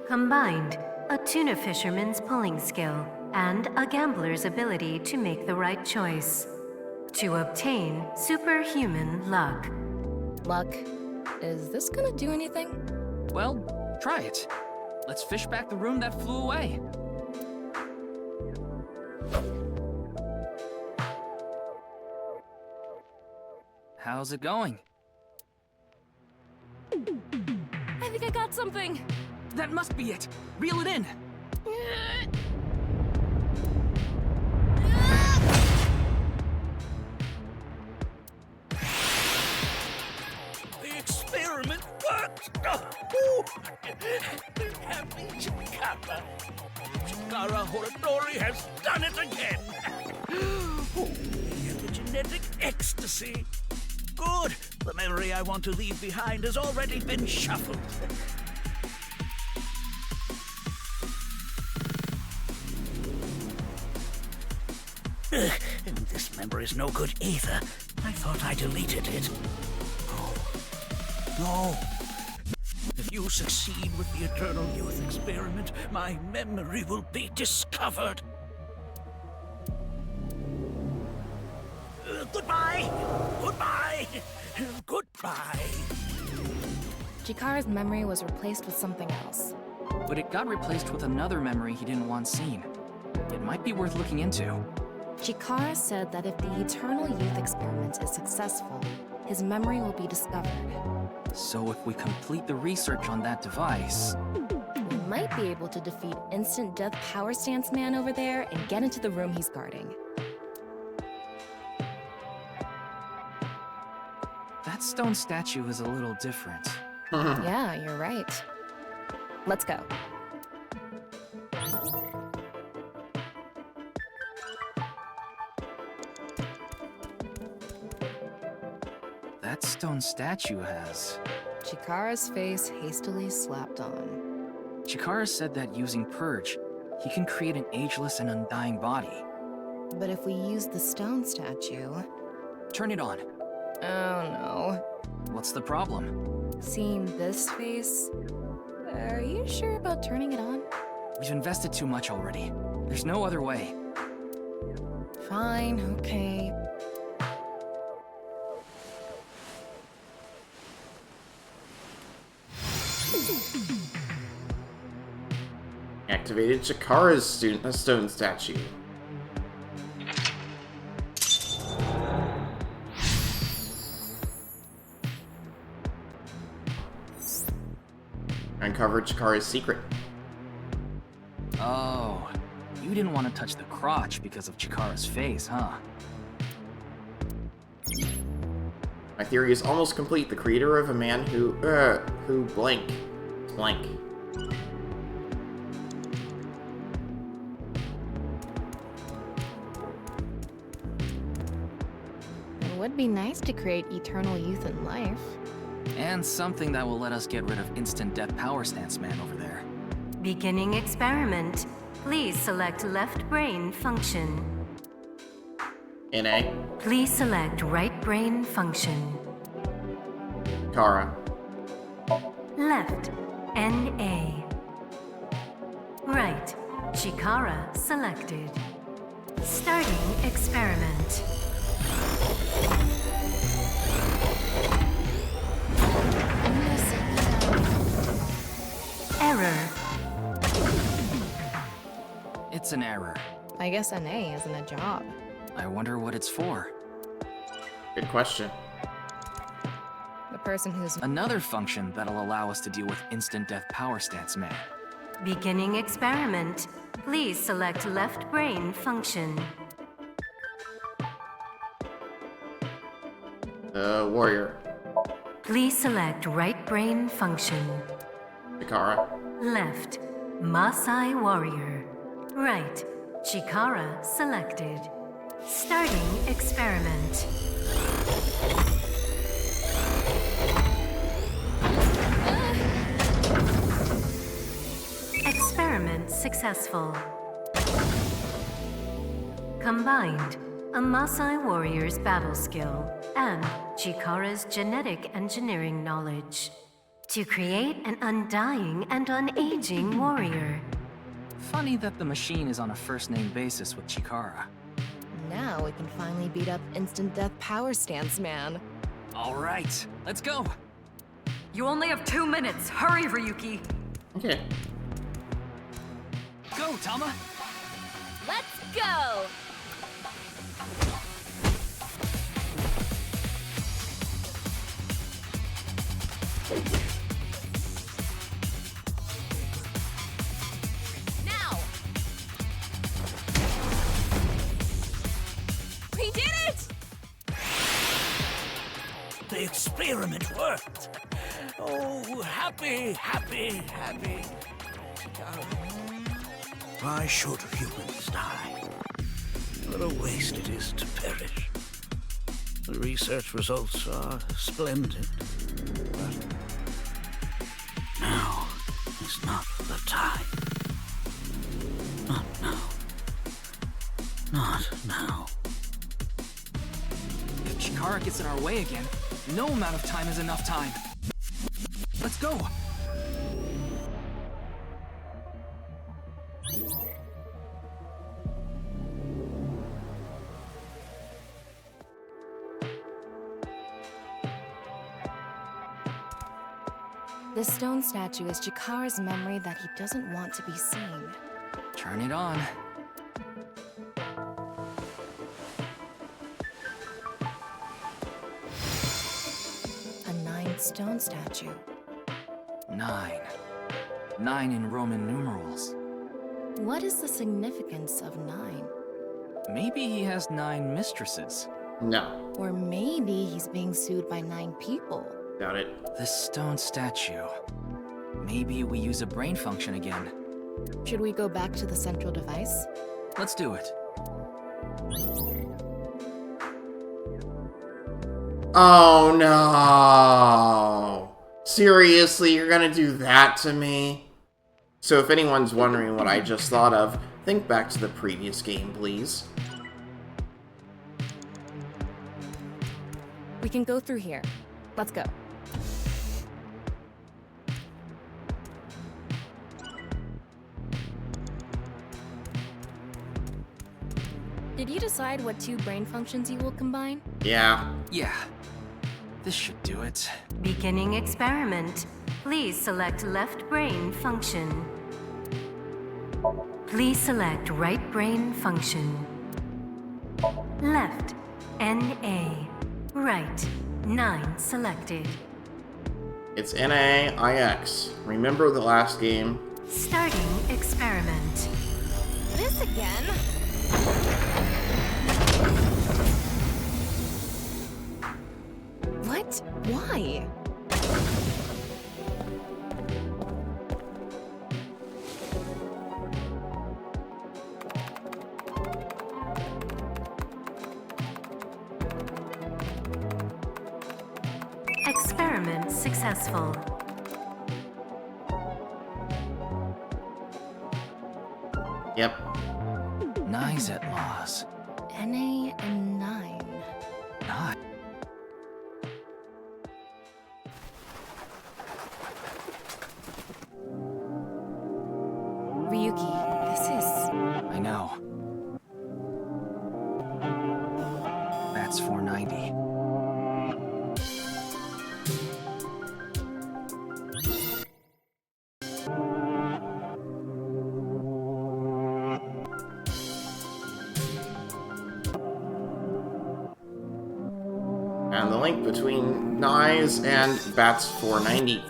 Combined, a tuna fisherman's pulling skill and a gambler's ability to make the right choice. To obtain superhuman luck. Luck. Is this gonna do anything? Well, try it. Let's fish back the room that flew away. How's it going? I think I got something. That must be it. Reel it in. The experiment worked! Happy Chikara. Chikara Horadori has done it again! The genetic ecstasy. Good! The memory I want to leave behind has already been shuffled. And this memory's no good either. I thought I deleted it. No. If you succeed with the Eternal Youth experiment, my memory will be discovered. Goodbye, Goodbye. Chikara's memory was replaced with something else. But it got replaced with another memory he didn't want seen. It might be worth looking into. Chikara said that if the Eternal Youth experiment is successful, his memory will be discovered. So if we complete the research on that device... We might be able to defeat Instant Death Power Stance Man over there and get into the room he's guarding. That stone statue is a little different. Yeah, you're right. Let's go. That stone statue has... Chikara's face hastily slapped on. Chikara said that using Purge, he can create an ageless and undying body. But if we use the stone statue... Turn it on. Oh no. What's the problem? Seeing this face... Are you sure about turning it on? We've invested too much already. There's no other way. Fine, okay. Activated Chikara's stone statue. Uncovered Chikara's secret. Oh, you didn't want to touch the crotch because of Chikara's face, huh? My theory is almost complete. The creator of a man who blank. It would be nice to create eternal youth in life. And something that will let us get rid of Instant Death Power Stance Man over there. Beginning experiment. Please select left brain function. NA. Please select right brain function. Kara. Left. NA. Right. Chikara selected. Starting experiment. Error. It's an error. I guess NA isn't a job. I wonder what it's for. Good question. The person who's... Another function that'll allow us to deal with Instant Death Power Stance Man. Beginning experiment. Please select left brain function. Warrior. Please select right brain function. Chikara. Left. Maasai Warrior. Right. Chikara selected. Starting experiment. Experiment successful. Combined, a Maasai warrior's battle skill and Chikara's genetic engineering knowledge to create an undying and unaging warrior. Funny that the machine is on a first-name basis with Chikara. Now we can finally beat up Instant Death Power Stance Man. All right, let's go. You only have 2 minutes. Hurry, Ryuki. Okay. Go, Tama. Let's go! Now! We did it! The experiment worked. Oh, happy. Why should humans die? What a waste it is to perish. The research results are splendid. But now is not the time. Not now. Not now. If Chikara gets in our way again, no amount of time is enough time. Let's go. This stone statue is Chikara's memory that he doesn't want to be seen. Turn it on. A 9 stone statue. 9. 9 in Roman numerals. What is the significance of 9? Maybe he has 9 mistresses. No. Or maybe he's being sued by 9 people. Doubt it. This stone statue. Maybe we use a brain function again. Should we go back to the central device? Let's do it. Oh no! Seriously, you're gonna do that to me? So if anyone's wondering what I just thought of, think back to the previous game, please. We can go through here. Let's go. Did you decide what 2 brain functions you will combine? Yeah. Yeah. This should do it. Beginning experiment. Please select left brain function. Please select right brain function. Left, NA. Right, 9 selected. It's NAIX. Remember the last game? Starting experiment. This again? What? Why? Experiment successful. Yep. Nizet laws. NA and 9. 9. Ryuki, this is... I know. That's 490. And the link between Nyes and Bats 490.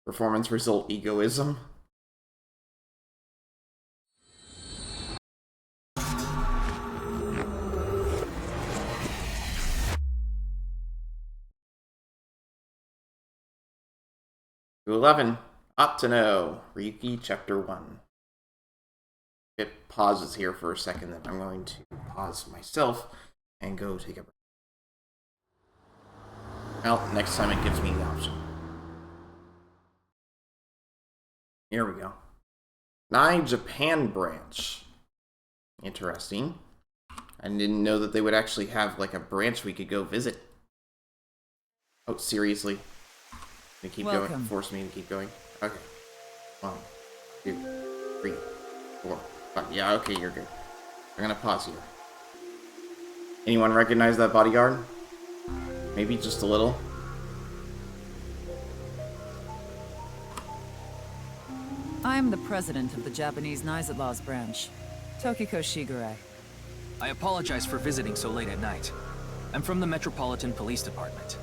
Performance result egoism. To 11. Ought to know. Ryuki Chapter 1. It pauses here for a second, then I'm going to pause myself and go take a break. Well, next time it gives me the option. Here we go. Nye Japan branch. Interesting. I didn't know that they would actually have like a branch we could go visit. Oh, seriously? They keep going. Force me to keep going. Okay. 1, 2, 3, 4, 5. Yeah, okay, you're good. I'm gonna pause here. Anyone recognize that bodyguard? Maybe just a little. I'm the president of the Japanese Nizet Laws branch, Tokiko Shigure. I apologize for visiting so late at night. I'm from the Metropolitan Police Department.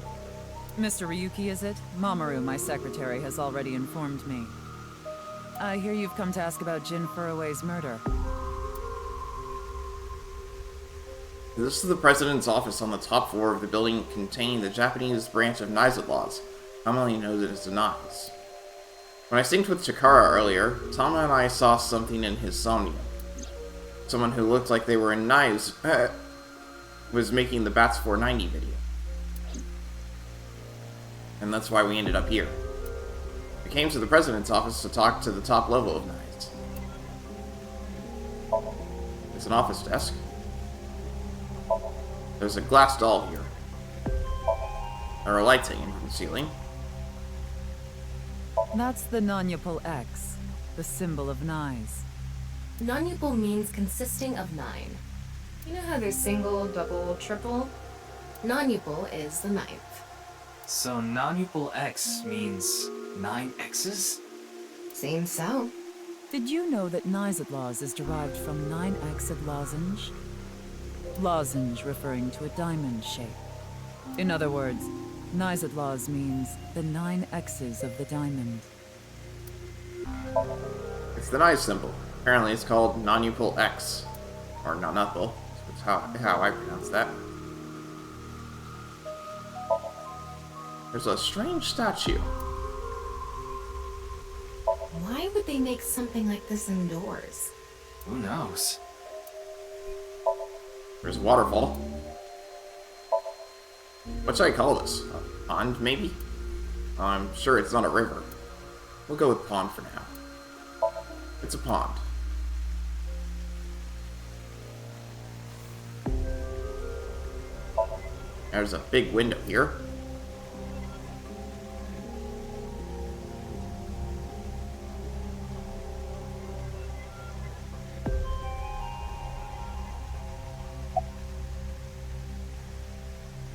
Mr. Ryuki, is it? Mamoru, my secretary, has already informed me. I hear you've come to ask about Jin Furue's murder. This is the president's office on the top floor of the building containing the Japanese branch of Nizet Laws, commonly known as the Nais. When I synced with Chikara earlier, Tama and I saw something in his Somnium. Someone who looked like they were in knives was making the Bats 490 video. And that's why we ended up here. We came to the president's office to talk to the top level of knives. It's an office desk. There's a glass doll here. There are lights hanging from the ceiling. That's the nonupal X, the symbol of Nyes. Nonupal means consisting of 9. You know how there's single, double, triple? Nonupal is the 9th. So nonupal X means 9 X's? Seems so. Did you know that Nyes is derived from 9-exed lozenge? Lozenge referring to a diamond shape. In other words, Nyes means the 9 X's of the diamond. It's the knife symbol. Apparently it's called nonupal X. Or nonupal. That's how I pronounce that. There's a strange statue. Why would they make something like this indoors? Who knows? There's a waterfall. What should I call this? A pond, maybe? I'm sure it's not a river. We'll go with pond for now. It's a pond. There's a big window here.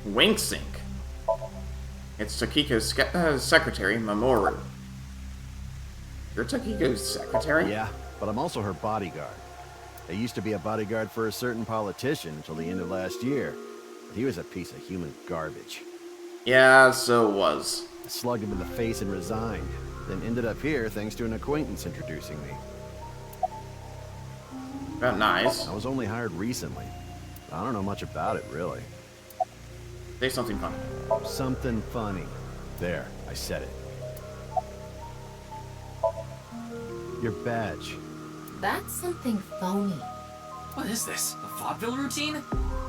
Wink Sink. It's Takiko's secretary, Mamoru. You're Takiko's secretary? Yeah, but I'm also her bodyguard. I used to be a bodyguard for a certain politician until the end of last year. But he was a piece of human garbage. Yeah, so it was. I slugged him in the face and resigned. Then ended up here thanks to an acquaintance introducing me. About nice. I was only hired recently. I don't know much about it, really. Say something funny. Something funny. There, I said it. Your badge. That's something phony. What is this? A vaudeville routine?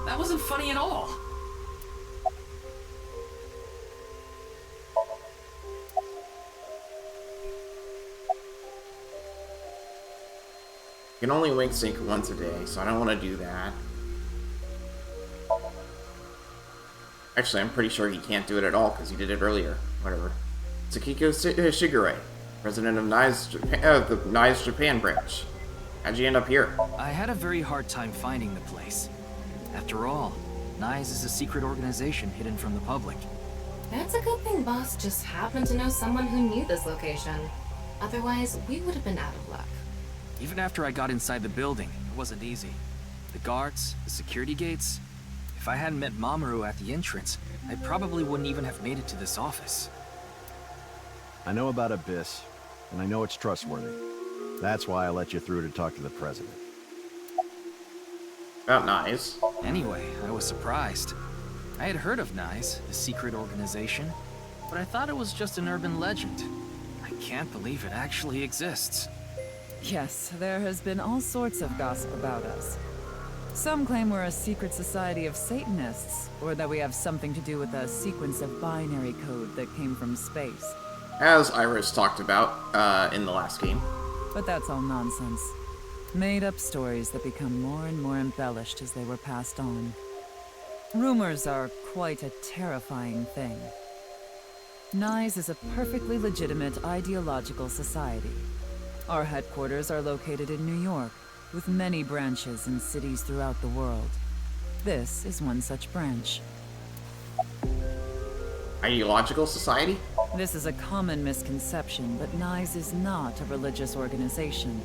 That wasn't funny at all. You can only wink sync once a day, so I don't want to do that. Actually, I'm pretty sure he can't do it at all, because he did it earlier. Whatever. Tsukiko Shigure, president of the Nyes Japan branch. How'd you end up here? I had a very hard time finding the place. After all, Nyes is a secret organization hidden from the public. That's a good thing Boss just happened to know someone who knew this location. Otherwise, we would have been out of luck. Even after I got inside the building, it wasn't easy. The guards, the security gates. If I hadn't met Mamoru at the entrance, I probably wouldn't even have made it to this office. I know about Abyss, and I know it's trustworthy. That's why I let you through to talk to the president. About Nyes. Anyway, I was surprised. I had heard of Nyes, the secret organization, but I thought it was just an urban legend. I can't believe it actually exists. Yes, there has been all sorts of gossip about us. Some claim we're a secret society of Satanists, or that we have something to do with a sequence of binary code that came from space. As Iris talked about in the last game. But that's all nonsense. Made-up stories that become more and more embellished as they were passed on. Rumors are quite a terrifying thing. Nyes is a perfectly legitimate ideological society. Our headquarters are located in New York, with many branches in cities throughout the world. This is one such branch. Ideological society? This is a common misconception, but Nyes is not a religious organization.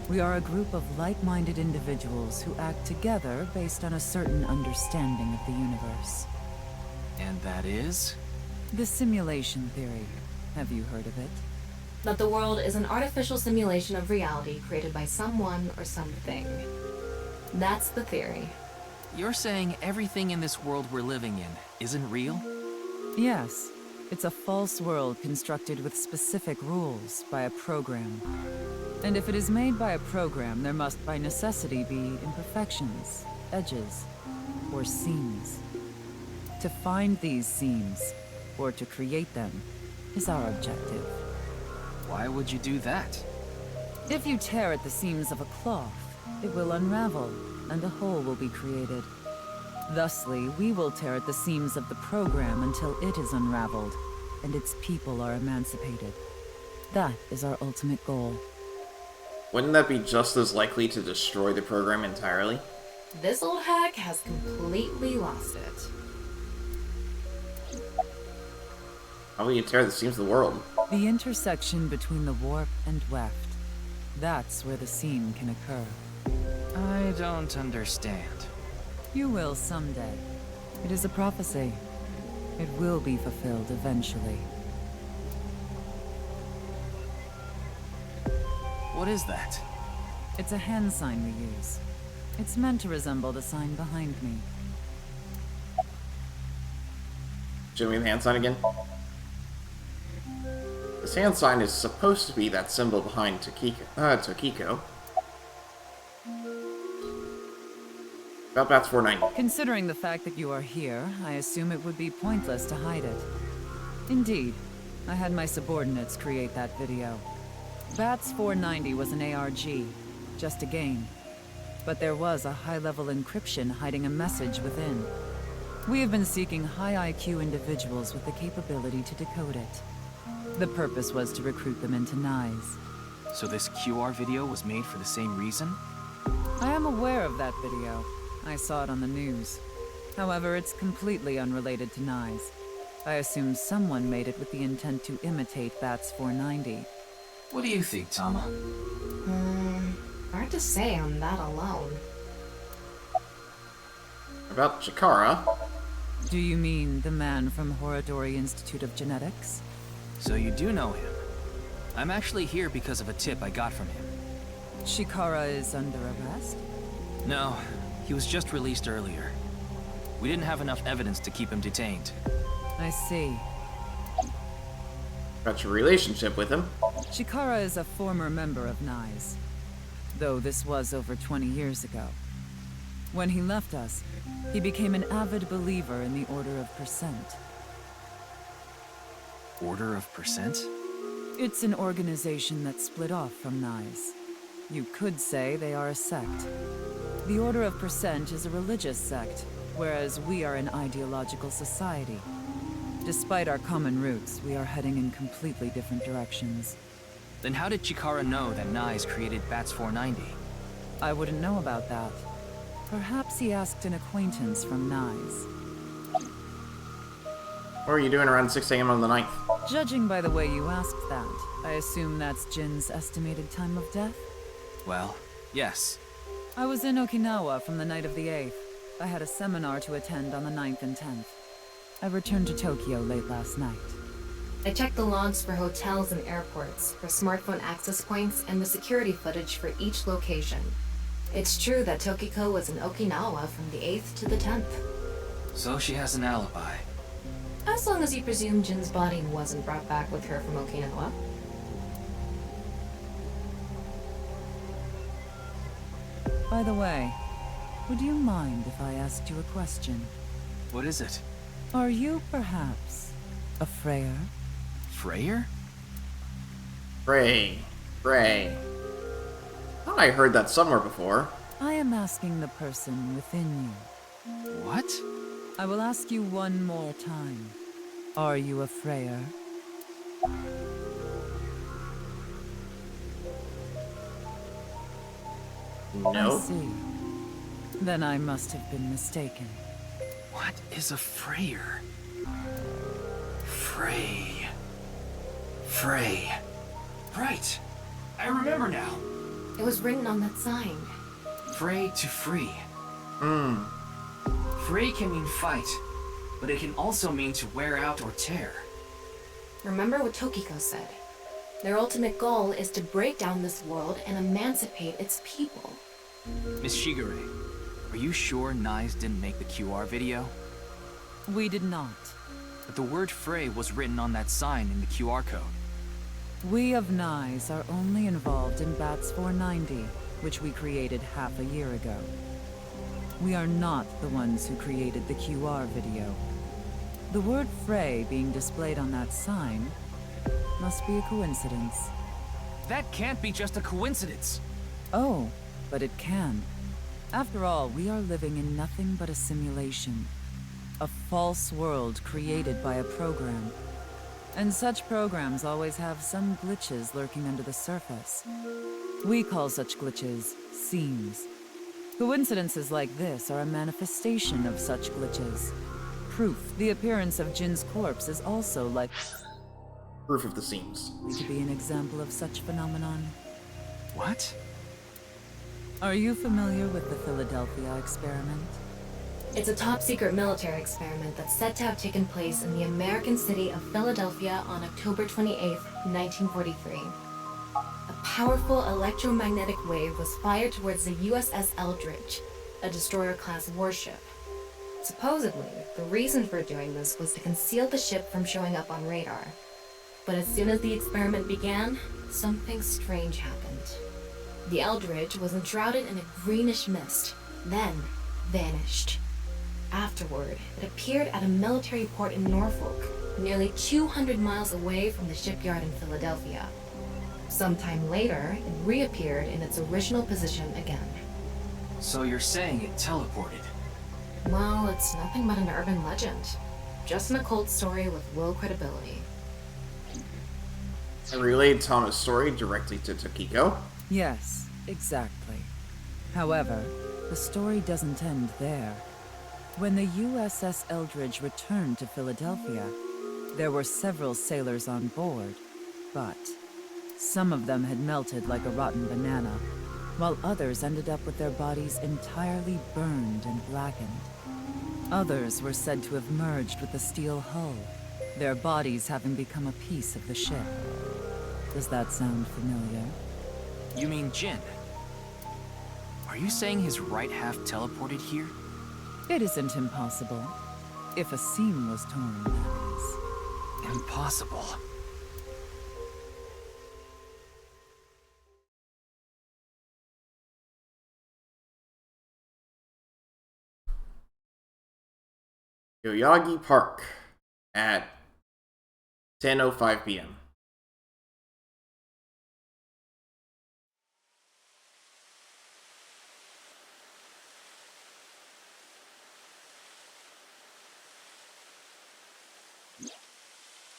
We are a group of like-minded individuals who act together based on a certain understanding of the universe. And that is? The simulation theory. Have you heard of it? That the world is an artificial simulation of reality created by someone or something. That's the theory. You're saying everything in this world we're living in isn't real? Yes. It's a false world constructed with specific rules by a program. And if it is made by a program, there must by necessity be imperfections, edges, or seams. To find these seams, or to create them, is our objective. Why would you do that? If you tear at the seams of a cloth, it will unravel, and a hole will be created. Thusly, we will tear at the seams of the program until it is unraveled, and its people are emancipated. That is our ultimate goal. Wouldn't that be just as likely to destroy the program entirely? This old hack has completely lost it. How will you tear the seams of the world? The intersection between the warp and weft. That's where the seam can occur. I don't understand. You will someday. It is a prophecy. It will be fulfilled eventually. What is that? It's a hand sign we use. It's meant to resemble the sign behind me. Show me the hand sign again. This hand sign is supposed to be that symbol behind Tokiko. About Bats 490. Considering the fact that you are here, I assume it would be pointless to hide it. Indeed, I had my subordinates create that video. Bats 490 was an ARG, just a game. But there was a high-level encryption hiding a message within. We have been seeking high IQ individuals with the capability to decode it. The purpose was to recruit them into NICE. So this QR video was made for the same reason? I am aware of that video. I saw it on the news. However, it's completely unrelated to NICE. I assume someone made it with the intent to imitate Bats 490. What do you think, Tama? Hard to say on that alone. About Chikara. Do you mean the man from Horodori Institute of Genetics? So you do know him. I'm actually here because of a tip I got from him. Chikara is under arrest? No, he was just released earlier. We didn't have enough evidence to keep him detained. I see. About your relationship with him. Chikara is a former member of NICE, though this was over 20 years ago. When he left us, he became an avid believer in the Order of Percent. Order of Percent? It's an organization that split off from NICE. You could say they are a sect. The Order of Percent is a religious sect, whereas we are an ideological society. Despite our common roots, we are heading in completely different directions. Then how did Chikara know that NICE created Bats 490? I wouldn't know about that. Perhaps he asked an acquaintance from NICE. What are you doing around 6 a.m. on the 9th? Judging by the way you asked that, I assume that's Jin's estimated time of death? Well, yes. I was in Okinawa from the night of the 8th. I had a seminar to attend on the 9th and 10th. I returned to Tokyo late last night. I checked the logs for hotels and airports, for smartphone access points, and the security footage for each location. It's true that Tokiko was in Okinawa from the 8th to the 10th. So she has an alibi. As long as you presume Jin's body wasn't brought back with her from Okinawa. By the way, would you mind if I asked you a question? What is it? Are you, perhaps, a Freyer? Freyer? Frey. I thought I heard that somewhere before. I am asking the person within you. What? I will ask you one more time. Are you a Freyer? No. I see. Then I must have been mistaken. What is a Freyer? Frey. Right. I remember now. It was written on that sign. Frey to free. Frey can mean fight, but it can also mean to wear out or tear. Remember what Tokiko said. Their ultimate goal is to break down this world and emancipate its people. Miss Shigure, are you sure NICE didn't make the QR video? We did not. but the word Frey was written on that sign in the QR code. We of Nyes are only involved in Bats 490, which we created half a year ago. We are not the ones who created the QR video. The word Frey being displayed on that sign must be a coincidence. That can't be just a coincidence. Oh, but it can. After all, we are living in nothing but a simulation. A false world created by a program. And such programs always have some glitches lurking under the surface. We call such glitches seams. Coincidences like this are a manifestation of such glitches. Proof the appearance of Jin's corpse is also like Proof of the seams. to be an example of such phenomenon. What? Are you familiar with the Philadelphia experiment? It's a top-secret military experiment that's said to have taken place in the American city of Philadelphia on October 28, 1943. A powerful electromagnetic wave was fired towards the USS Eldridge, a destroyer-class warship. Supposedly, the reason for doing this was to conceal the ship from showing up on radar. But as soon as the experiment began, something strange happened. The Eldridge was enshrouded in a greenish mist, then vanished. Afterward, it appeared at a military port in Norfolk, nearly 200 miles away from the shipyard in Philadelphia. Sometime later, it reappeared in its original position again. So you're saying it teleported? Well, it's nothing but an urban legend. Just an occult story with low credibility. I relayed Tama's story directly to Tokiko. Yes, exactly. However, the story doesn't end there. When the USS Eldridge returned to Philadelphia, there were several sailors on board, but some of them had melted like a rotten banana, while others ended up with their bodies entirely burned and blackened. Others were said to have merged with the steel hull, their bodies having become a piece of the ship. Does that sound familiar? You mean Jin? Are you saying his right half teleported here? It isn't impossible. If a seam was torn, that is. Impossible. Yoyagi Park at 10:05 p.m.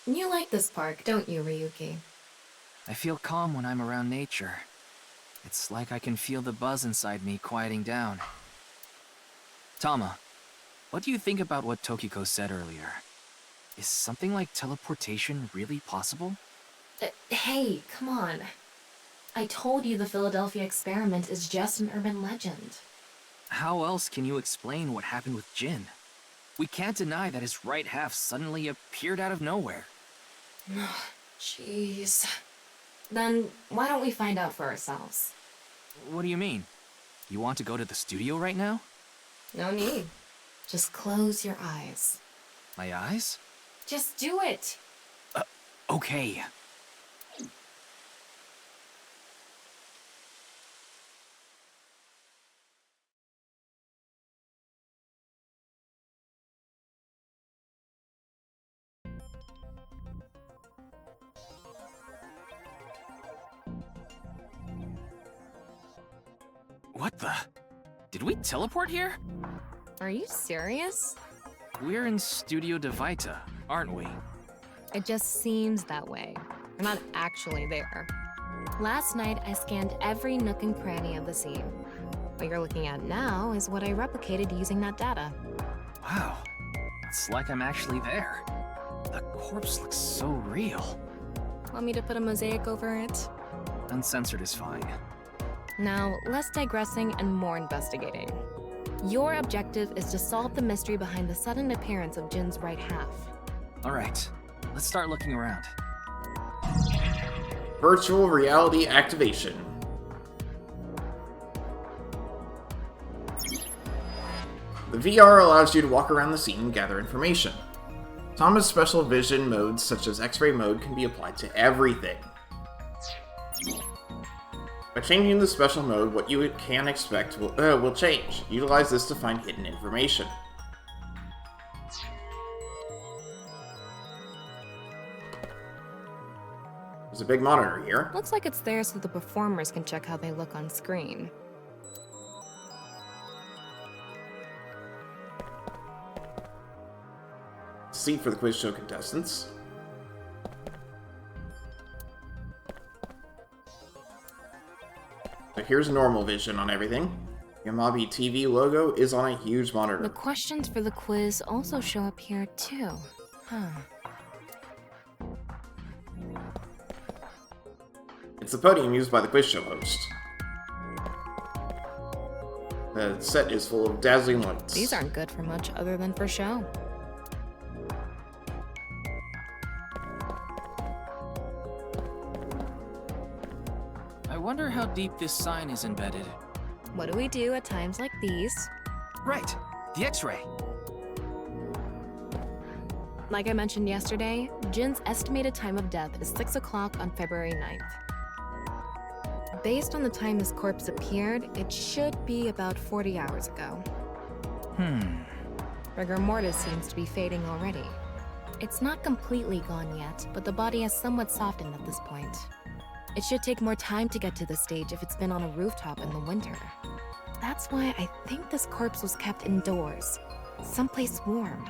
You like this park, don't you, Ryuki? I feel calm when I'm around nature. It's like I can feel the buzz inside me quieting down. Tama, what do you think about what Tokiko said earlier? Is something like teleportation really possible? Hey, come on. I told you the Philadelphia experiment is just an urban legend. How else can you explain what happened with Jin? We can't deny that his right half suddenly appeared out of nowhere. Jeez. Then why don't we find out for ourselves? What do you mean? You want to go to the studio right now? No need. Just close your eyes. My eyes? Just do it! Okay. What the? Did we teleport here? Are you serious? We're in Studio Devita, aren't we? It just seems that way. We're not actually there. Last night, I scanned every nook and cranny of the scene. What you're looking at now is what I replicated using that data. Wow. It's like I'm actually there. The corpse looks so real. Want me to put a mosaic over it? Uncensored is fine. Now, less digressing and more investigating. Your objective is to solve the mystery behind the sudden appearance of Jin's right half. Alright, let's start looking around. Virtual reality activation. The VR allows you to walk around the scene and gather information. Tama's special vision modes, such as X-ray mode, can be applied to everything. By changing the special mode, what you can expect will change. Utilize this to find hidden information. There's a big monitor here. Looks like it's there so the performers can check how they look on screen. Seat for the quiz show contestants. So here's normal vision on everything. Yamabi TV logo is on a huge monitor. The questions for the quiz also show up here too. Huh. It's the podium used by the quiz show host. The set is full of dazzling lights. These aren't good for much other than for show. I wonder how deep this sign is embedded. What do we do at times like these? Right, the X-ray. Like I mentioned yesterday, Jin's estimated time of death is 6 o'clock on February 9th. Based on the time this corpse appeared, it should be about 40 hours ago. Rigor mortis seems to be fading already. It's not completely gone yet, but the body has somewhat softened at this point. It should take more time to get to this stage if it's been on a rooftop in the winter. That's why I think this corpse was kept indoors, someplace warm.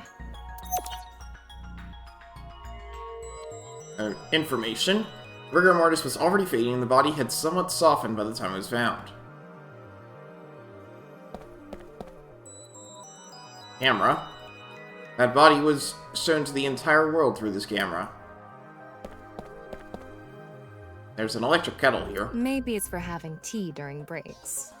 Information. Rigor mortis was already fading and the body had somewhat softened by the time it was found. Camera. That body was shown to the entire world through this camera. There's an electric kettle here. Maybe it's for having tea during breaks.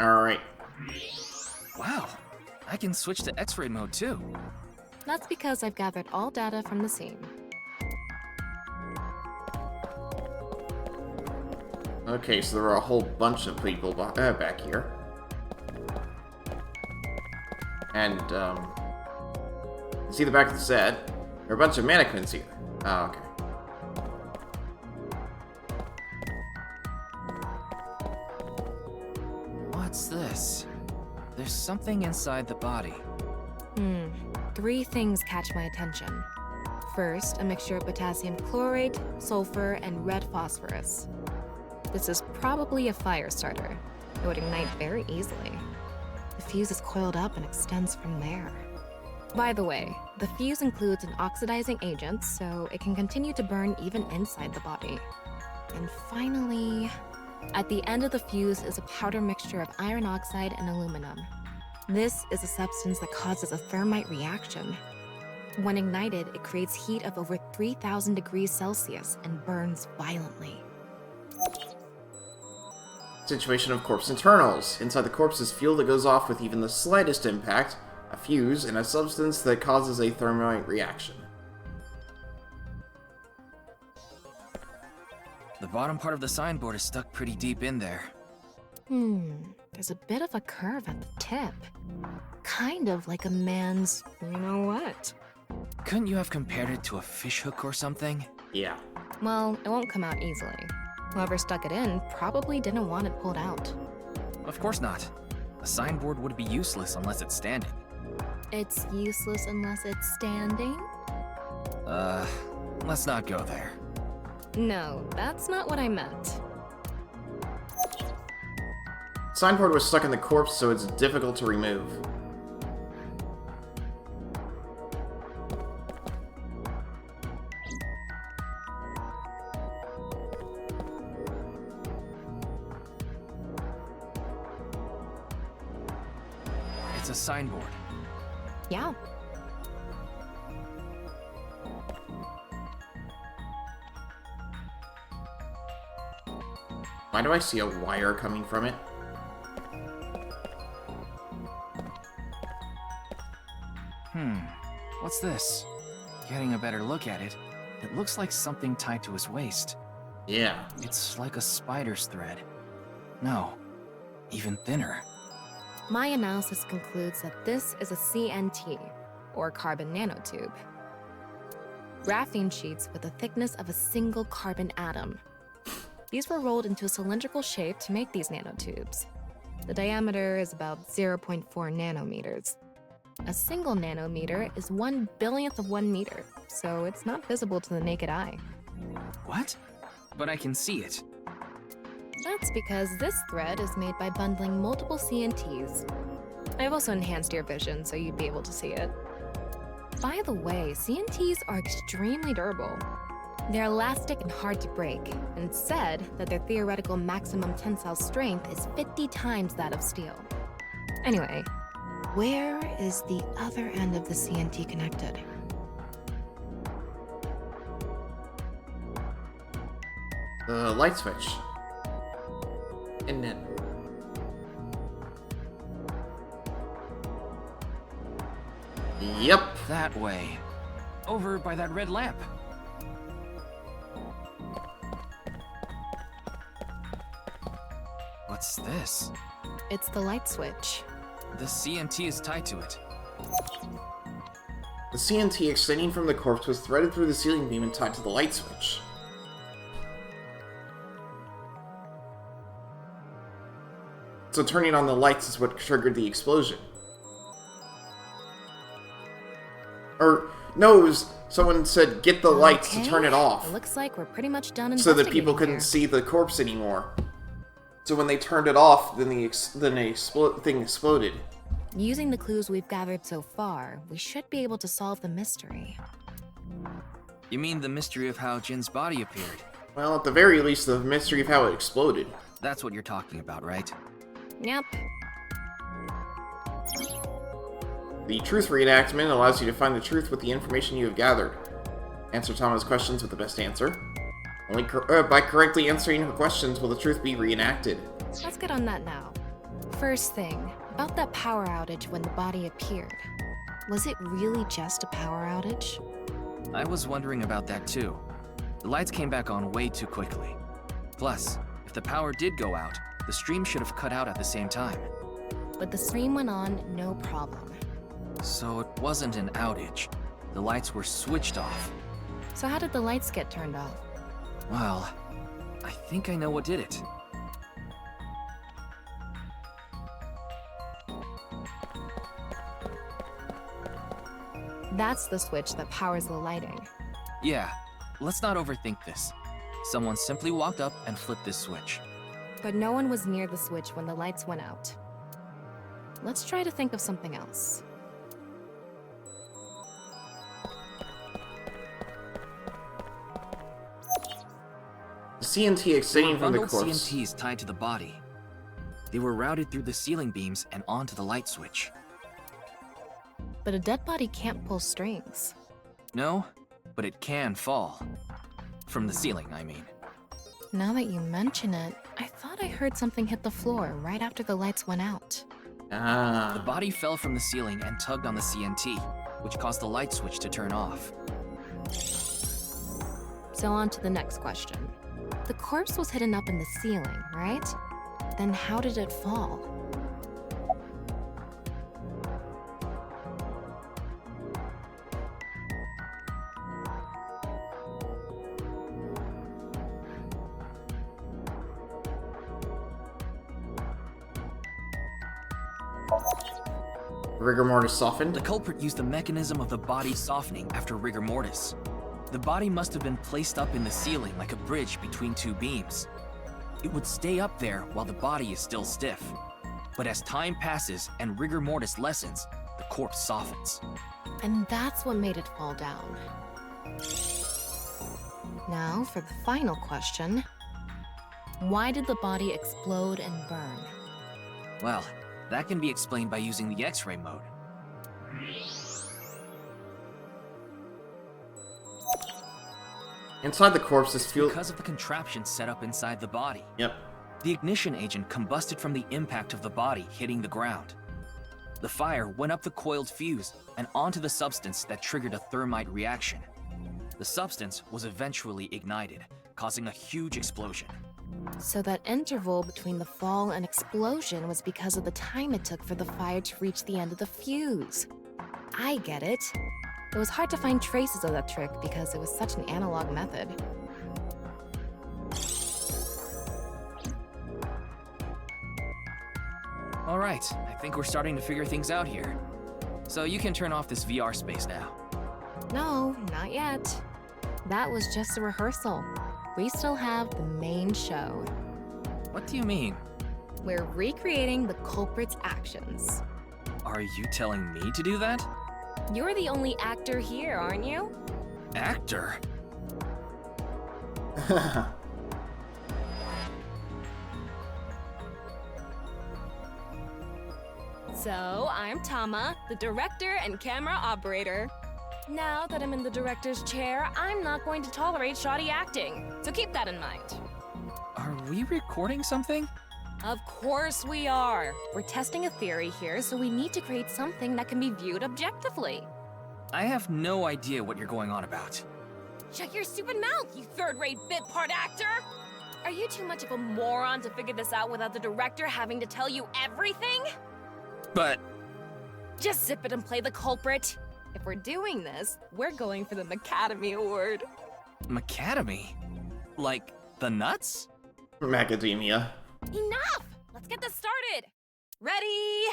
Alright. Wow, I can switch to X-ray mode too. That's because I've gathered all data from the scene. Okay, so there are a whole bunch of people back here. And, you see the back of the set. There are a bunch of mannequins here. Oh, okay. What's this? There's something inside the body. 3 things catch my attention. First, a mixture of potassium chlorate, sulfur, and red phosphorus. This is probably a fire starter. It would ignite very easily. The fuse is coiled up and extends from there. By the way, the fuse includes an oxidizing agent, so it can continue to burn even inside the body. And finally, at the end of the fuse is a powder mixture of iron oxide and aluminum. This is a substance that causes a thermite reaction. When ignited, it creates heat of over 3,000 degrees Celsius and burns violently. Situation of corpse internals. Inside the corpse is fuel that goes off with even the slightest impact, a fuse, and a substance that causes a thermite reaction. The bottom part of the signboard is stuck pretty deep in there. There's a bit of a curve at the tip. Kind of like a man's, you know what? Couldn't you have compared it to a fishhook or something? Yeah. Well, it won't come out easily. Whoever stuck it in probably didn't want it pulled out. Of course not. A signboard would be useless unless it's standing. It's useless unless it's standing? Let's not go there. No, that's not what I meant. Signboard was stuck in the corpse, so it's difficult to remove. It's a signboard. Yeah. Why do I see a wire coming from it? What's this? Getting a better look at it, it looks like something tied to his waist. Yeah. It's like a spider's thread. No, even thinner. My analysis concludes that this is a CNT, or carbon nanotube. Graphene sheets with the thickness of a single carbon atom. These were rolled into a cylindrical shape to make these nanotubes. The diameter is about 0.4 nanometers. A single nanometer is 1/1000th of 1 meter, so it's not visible to the naked eye. What? But I can see it. That's because this thread is made by bundling multiple CNTs. I've also enhanced your vision so you'd be able to see it. By the way, CNTs are extremely durable. They're elastic and hard to break, and it's said that their theoretical maximum tensile strength is 50 times that of steel. Anyway, where is the other end of the CNT connected? The light switch. And then... Yep. That way. Over by that red lamp. What's this? It's the light switch. The CNT is tied to it. The CNT extending from the corpse was threaded through the ceiling beam and tied to the light switch. So turning on the lights is what triggered the explosion. Or, no, it was someone said get the lights to turn it off. It looks like we're pretty much done So investigating that people couldn't here. see the corpse anymore. So when they turned it off, then the thing exploded. Using the clues we've gathered so far, we should be able to solve the mystery. You mean the mystery of how Jin's body appeared? Well, at the very least, the mystery of how it exploded. That's what you're talking about, right? Yep. The truth reenactment allows you to find the truth with the information you have gathered. Answer Tama's questions with the best answer. Only by correctly answering her questions will the truth be reenacted. Let's get on that now. First thing, about that power outage when the body appeared. Was it really just a power outage? I was wondering about that too. The lights came back on way too quickly. Plus, if the power did go out, the stream should have cut out at the same time. But the stream went on, no problem. So it wasn't an outage. The lights were switched off. So how did the lights get turned off? Well, I think I know what did it. That's the switch that powers the lighting. Yeah, let's not overthink this. Someone simply walked up and flipped this switch. But no one was near the switch when the lights went out. Let's try to think of something else. The CNT extending from the Bundled corpse. CNTs tied to the body. They were routed through the ceiling beams and onto the light switch. But a dead body can't pull strings. No, but it can fall. From the ceiling, I mean. Now that you mention it, I thought I heard something hit the floor right after the lights went out. The body fell from the ceiling and tugged on the CNT, which caused the light switch to turn off. So on to the next question. The corpse was hidden up in the ceiling, right? Then how did it fall? Rigor mortis softened. The culprit used the mechanism of the body softening after rigor mortis. The body must have been placed up in the ceiling like a bridge between two beams. It would stay up there while the body is still stiff. But as time passes and rigor mortis lessens, the corpse softens. And that's what made it fall down. Now for the final question. Why did the body explode and burn? Well, that can be explained by using the X-ray mode. Inside the corpse is fuel. Because of the contraption set up inside the body. Yep. The ignition agent combusted from the impact of the body hitting the ground. The fire went up the coiled fuse and onto the substance that triggered a thermite reaction. The substance was eventually ignited, causing a huge explosion. So that interval between the fall and explosion was because of the time it took for the fire to reach the end of the fuse. I get it. It was hard to find traces of that trick because it was such an analog method. Alright, I think we're starting to figure things out here. So you can turn off this VR space now. No, not yet. That was just a rehearsal. We still have the main show. What do you mean? We're recreating the culprit's actions. Are you telling me to do that? You're the only actor here, aren't you? Actor? So, I'm Tama, the director and camera operator. Now that I'm in the director's chair, I'm not going to tolerate shoddy acting, so keep that in mind. Are we recording something? Of course we are. We're testing a theory here, so we need to create something that can be viewed objectively. I have no idea what you're going on about. Shut your stupid mouth, you third-rate bit part actor! Are you too much of a moron to figure this out without the director having to tell you everything? But... Just zip it and play the culprit. If we're doing this, we're going for the Macademy Award. Macademy? Like the nuts? Macadamia. Enough! Let's get this started! Ready?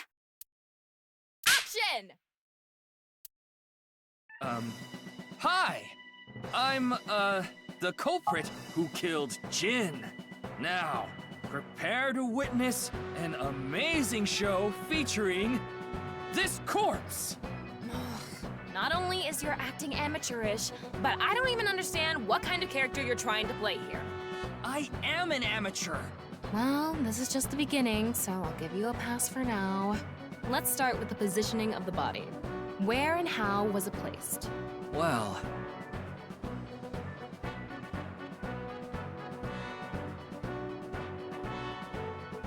Action! Hi! I'm, the culprit who killed Jin. Now, prepare to witness an amazing show featuring this corpse! Not only is your acting amateurish, but I don't even understand what kind of character you're trying to play here. I am an amateur! Well, this is just the beginning, so I'll give you a pass for now. Let's start with the positioning of the body. Where and how was it placed? Well...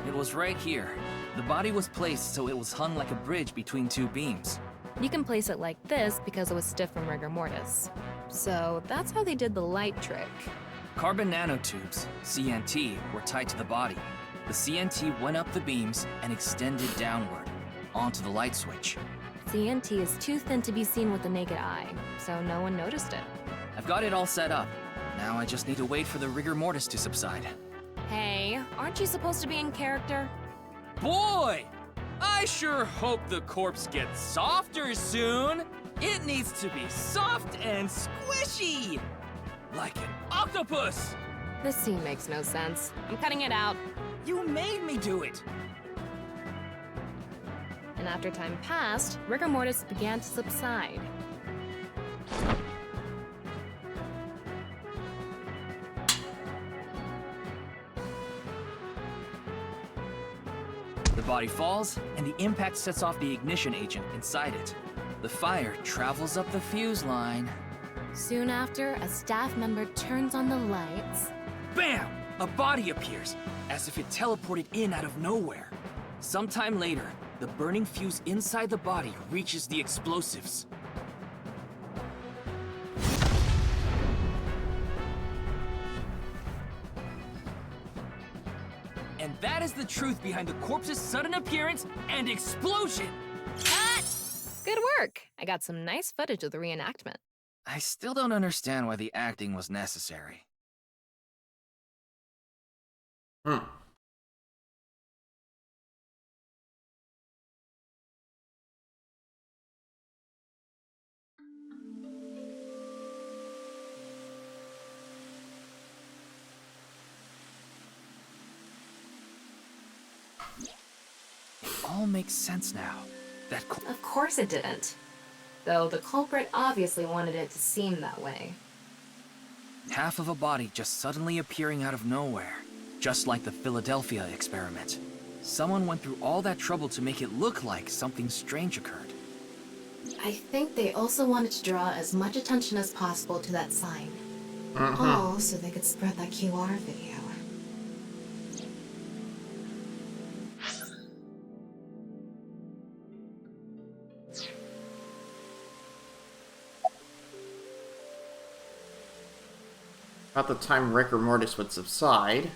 It was right here. The body was placed so it was hung like a bridge between two beams. You can place it like this because it was stiff from rigor mortis. So that's how they did the light trick. Carbon nanotubes, CNT, were tied to the body. The CNT went up the beams and extended downward, onto the light switch. CNT is too thin to be seen with the naked eye, so no one noticed it. I've got it all set up. Now I just need to wait for the rigor mortis to subside. Hey, aren't you supposed to be in character? Boy! I sure hope the corpse gets softer soon! It needs to be soft and squishy! Like an octopus! This scene makes no sense. I'm cutting it out. You made me do it! And after time passed, rigor mortis began to subside. The body falls, and the impact sets off the ignition agent inside it. The fire travels up the fuse line. Soon after, a staff member turns on the lights. Bam! A body appears, as if it teleported in out of nowhere. Sometime later, the burning fuse inside the body reaches the explosives. And that is the truth behind the corpse's sudden appearance and explosion! Cut! Good work! I got some nice footage of the reenactment. I still don't understand why the acting was necessary. It all makes sense now. Of course it didn't. Though the culprit obviously wanted it to seem that way. Half of a body just suddenly appearing out of nowhere. Just like the Philadelphia experiment. Someone went through all that trouble to make it look like something strange occurred. I think they also wanted to draw as much attention as possible to that sign. All so they could spread that QR video. About the time rigor mortis would subside.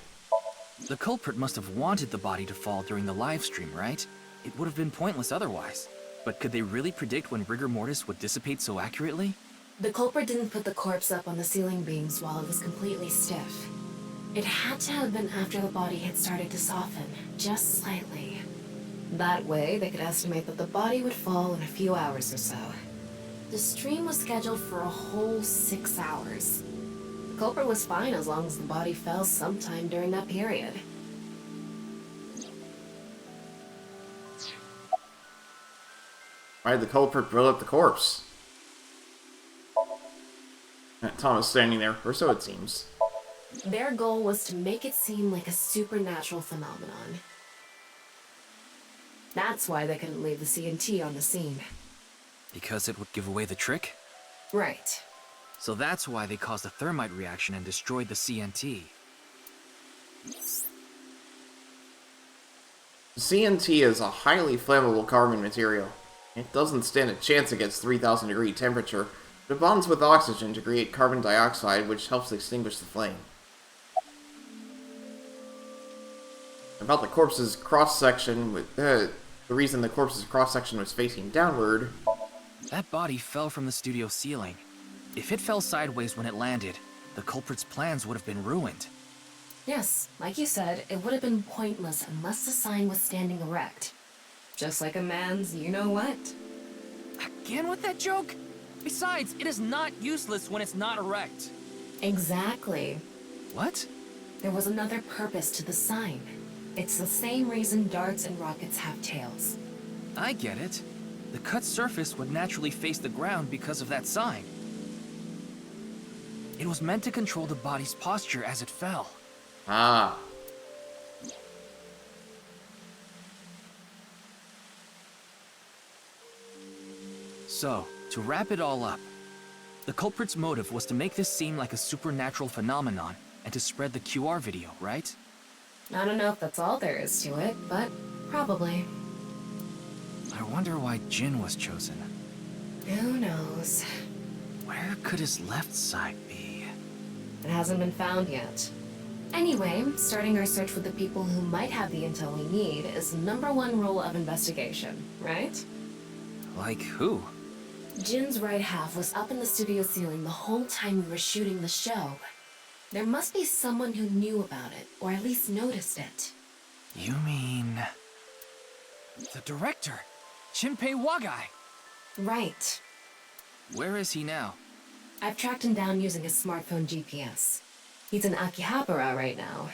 The culprit must have wanted the body to fall during the live stream, right? It would have been pointless otherwise. But could they really predict when rigor mortis would dissipate so accurately? The culprit didn't put the corpse up on the ceiling beams while it was completely stiff. It had to have been after the body had started to soften, just slightly. That way, they could estimate that the body would fall in a few hours or so. The stream was scheduled for a whole 6 hours. The culprit was fine as long as the body fell sometime during that period. Why did the culprit blow up the corpse? Thomas standing there, or so it seems. Their goal was to make it seem like a supernatural phenomenon. That's why they couldn't leave the CNT on the scene. Because it would give away the trick? Right. So that's why they caused a thermite reaction and destroyed the CNT. CNT is a highly flammable carbon material. It doesn't stand a chance against 3,000 degree temperature, but it bonds with oxygen to create carbon dioxide, which helps extinguish the flame. About the corpse's cross-section, the reason the corpse's cross-section was facing downward... That body fell from the studio ceiling. If it fell sideways when it landed, the culprit's plans would have been ruined. Yes, like you said, it would have been pointless unless the sign was standing erect. Just like a man's you-know-what. Again with that joke? Besides, it is not useless when it's not erect. Exactly. What? There was another purpose to the sign. It's the same reason darts and rockets have tails. I get it. The cut surface would naturally face the ground because of that sign. It was meant to control the body's posture as it fell. Ah. So, to wrap it all up, the culprit's motive was to make this seem like a supernatural phenomenon and to spread the QR video, right? I don't know if that's all there is to it, but probably. I wonder why Jin was chosen. Who knows? Where could his left side be? It hasn't been found yet. Anyway, starting our search for the people who might have the intel we need is #1 rule of investigation, right? Like who? Jin's right half was up in the studio ceiling the whole time we were shooting the show. There must be someone who knew about it, or at least noticed it. You mean... the director, Shinpei Wagai? Right. Where is he now? I've tracked him down using his smartphone GPS. He's in Akihabara right now,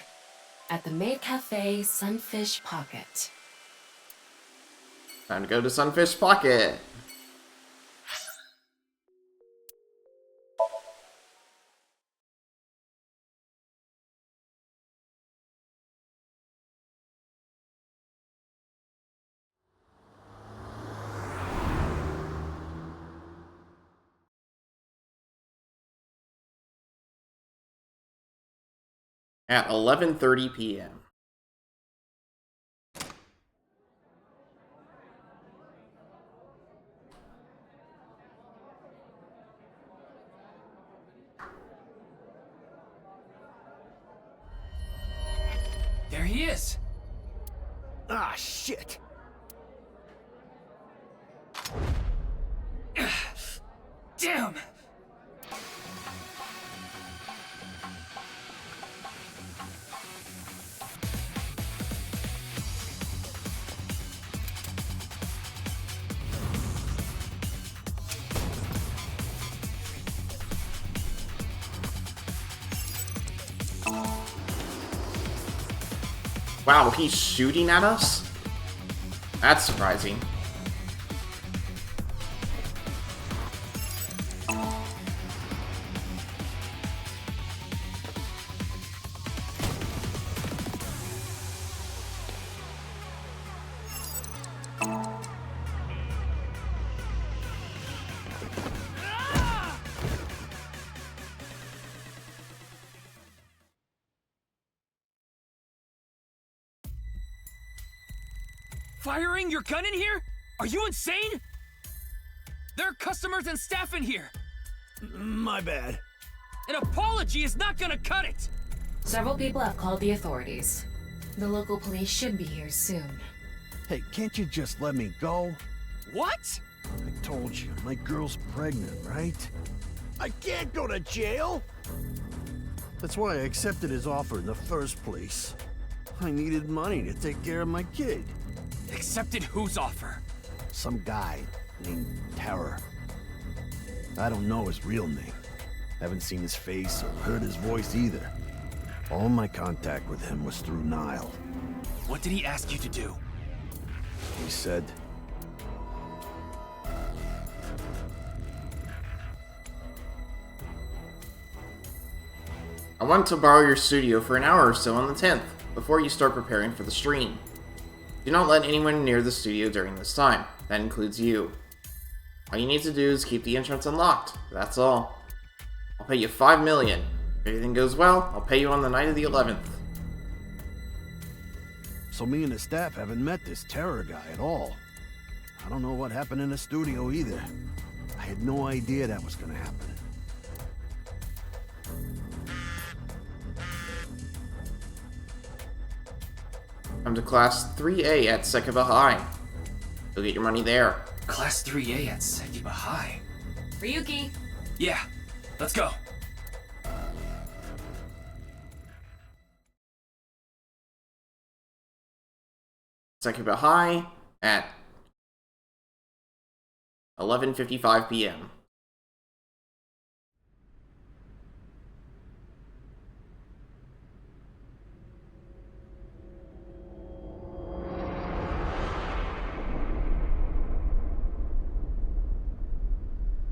at the maid cafe Sunfish Pocket. Time to go to Sunfish Pocket. At 11:30 p.m. There he is! Ah, shit! Damn! Wow, he's shooting at us? That's surprising. Firing your gun in here? Are you insane? There are customers and staff in here. My bad. An apology is not gonna cut it. Several people have called the authorities. The local police should be here soon. Hey, can't you just let me go? What? I told you, my girl's pregnant, right? I can't go to jail! That's why I accepted his offer in the first place. I needed money to take care of my kid. Accepted whose offer? Some guy named Terror. I don't know his real name. Haven't seen his face or heard his voice either. All my contact with him was through Nile. What did he ask you to do? He said, I want to borrow your studio for an hour or so on the 10th, before you start preparing for the stream. Do not let anyone near the studio during this time. That includes you. All you need to do is keep the entrance unlocked. That's all. I'll pay you 5 million. If everything goes well, I'll pay you on the night of the 11th. so me and the staff haven't met this Terror guy at all. I don't know what happened in the studio either. I had no idea that was gonna happen. Come to Class 3A at Chocobo High. You'll get your money there. Class 3A at Chocobo High. Ryuki! Yeah, let's go. Chocobo High at 11:55 p.m.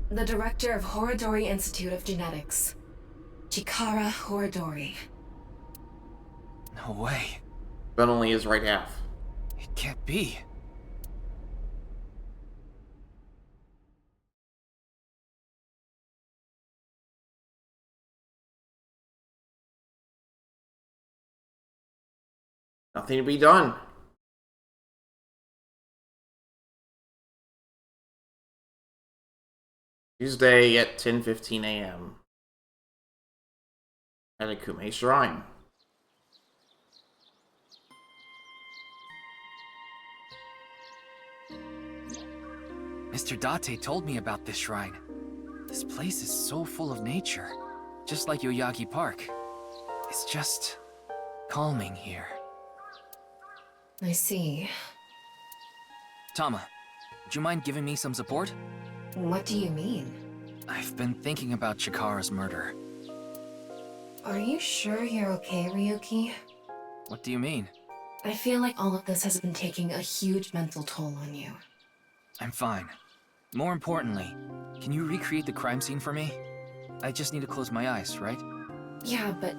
The director of Horodori Institute of Genetics. Chikara Horodori. No way. But only his right half. It can't be. Nothing to be done. Tuesday at 10:15 a.m. at Akume Shrine. Mr. Date told me about this shrine. This place is so full of nature, just like Yoyagi Park. It's just calming here. I see. Tama, would you mind giving me some support? What do you mean? I've been thinking about Chikara's murder. Are you sure you're okay, Ryuki? What do you mean? I feel like all of this has been taking a huge mental toll on you. I'm fine. More importantly, can you recreate the crime scene for me? I just need to close my eyes, right? Yeah, but...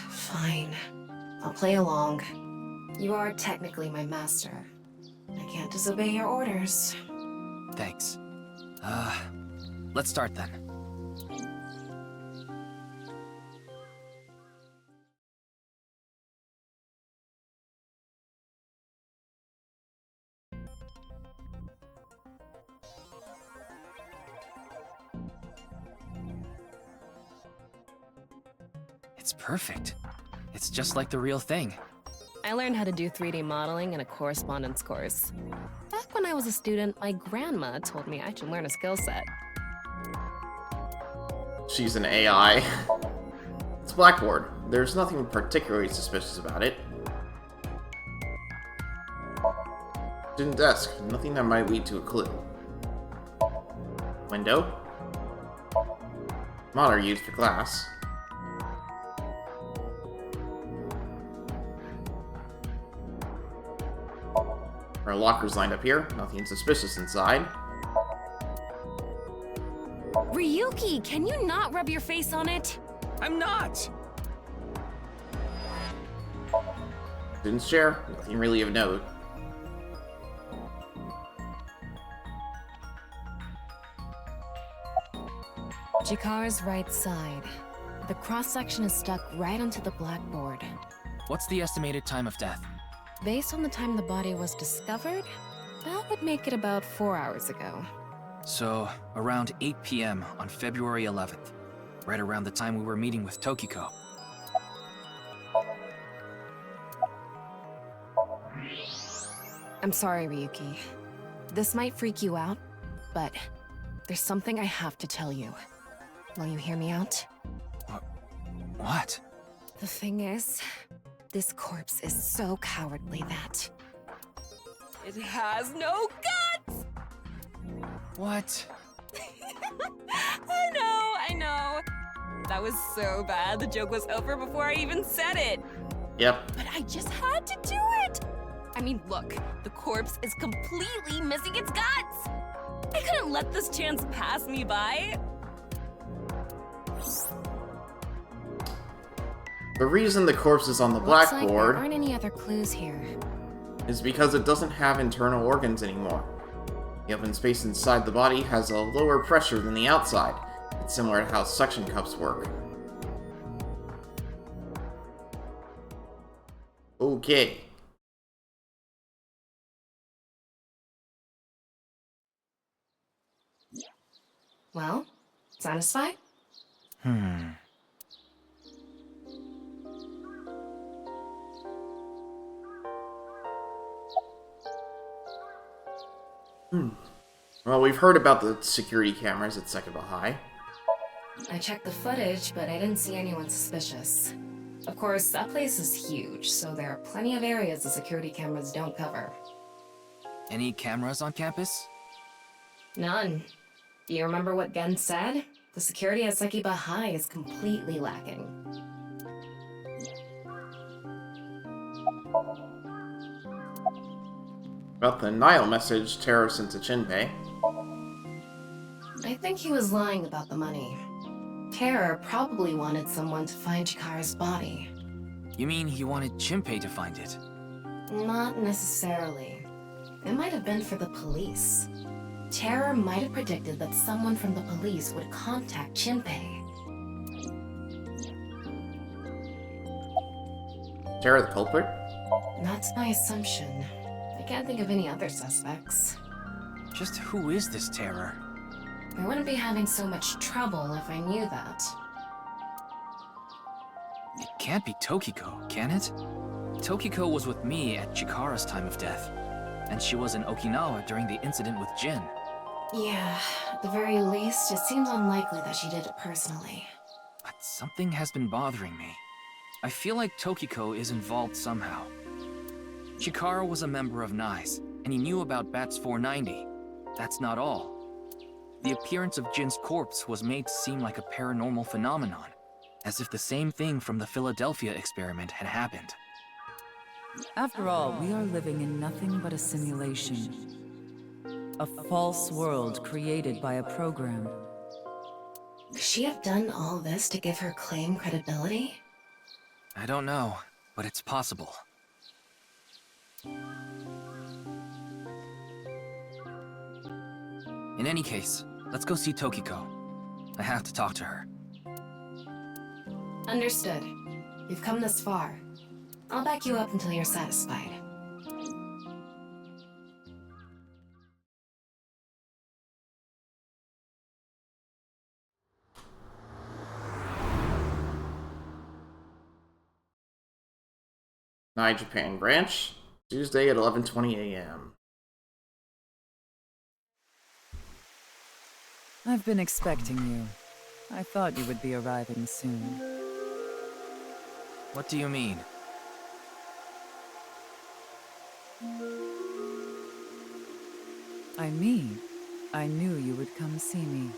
Fine. I'll play along. You are technically my master. I can't disobey your orders. Thanks. Let's start then. It's perfect. It's just like the real thing. I learned how to do 3D modeling in a correspondence course. Back when I was a student, my grandma told me I should learn a skill set. She's an AI. It's Blackboard. There's nothing particularly suspicious about it. Student desk. Nothing that might lead to a clue. Window. Monitor used for class. Our lockers lined up here. Nothing suspicious inside. Ryuki, can you not rub your face on it? I'm not! Student's chair. Nothing really of note. Chikara's right side. The cross-section is stuck right onto the blackboard. What's the estimated time of death? Based on the time the body was discovered, that would make it about 4 hours ago. So, around 8 p.m. on February 11th. Right around the time we were meeting with Tokiko. I'm sorry, Ryuki. This might freak you out, but there's something I have to tell you. Will you hear me out? What? The thing is, this corpse is so cowardly that... it has no guts! What? I know. That was so bad, the joke was over before I even said it. Yep. But I just had to do it! I mean, look, the corpse is completely missing its guts! I couldn't let this chance pass me by. The reason the corpse is on the Looks like blackboard there aren't any other clues here. is because it doesn't have internal organs anymore. The open space inside the body has a lower pressure than the outside. It's similar to how suction cups work. Okay. Well, satisfied? Well, we've heard about the security cameras at Sekiba High. I checked the footage, but I didn't see anyone suspicious. Of course, that place is huge, so there are plenty of areas the security cameras don't cover. Any cameras on campus? None. Do you remember what Gen said? The security at Sekiba High is completely lacking. About the Nile message Terra sent to Chinpei. I think he was lying about the money. Terror probably wanted someone to find Chikara's body. You mean he wanted Chinpei to find it? Not necessarily. It might have been for the police. Terror might have predicted that someone from the police would contact Chinpei. Terra the culprit? That's my assumption. I can't think of any other suspects. Just who is this Terror? I wouldn't be having so much trouble if I knew that. It can't be Tokiko, can it? Tokiko was with me at Chikara's time of death, and she was in Okinawa during the incident with Jin. Yeah, at the very least, it seems unlikely that she did it personally. But something has been bothering me. I feel like Tokiko is involved somehow. Chikara was a member of NICE, and he knew about Bats 490. That's not all. The appearance of Jin's corpse was made to seem like a paranormal phenomenon, as if the same thing from the Philadelphia experiment had happened. After all, we are living in nothing but a simulation. A false world created by a program. Could she have done all this to give her claim credibility? I don't know, but it's possible. In any case, let's go see Tokiko. I have to talk to her. Understood. You've come this far. I'll back you up until you're satisfied. Nai Japan Branch, Tuesday at 11:20 a.m. I've been expecting you. I thought you would be arriving soon. What do you mean? I mean, I knew you would come see me.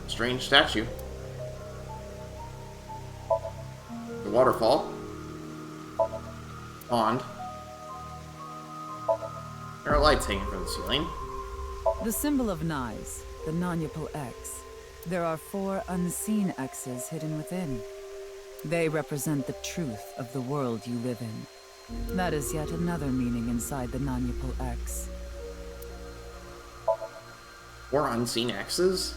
Strange statue. The waterfall. Pond. There are lights hanging from the ceiling. The symbol of Nyes, the non-Yapal X. There are 4 unseen X's hidden within. They represent the truth of the world you live in. That is yet another meaning inside the non-Yapal X. 4 unseen X's?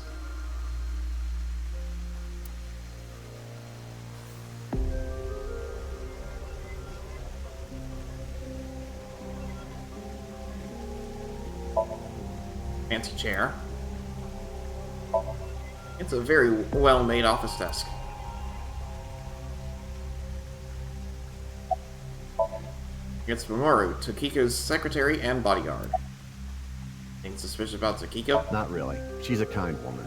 Fancy chair. It's a very well-made office desk. It's Mamoru, Tokiko's secretary and bodyguard. Anything suspicious about Tokiko? Not really. She's a kind woman.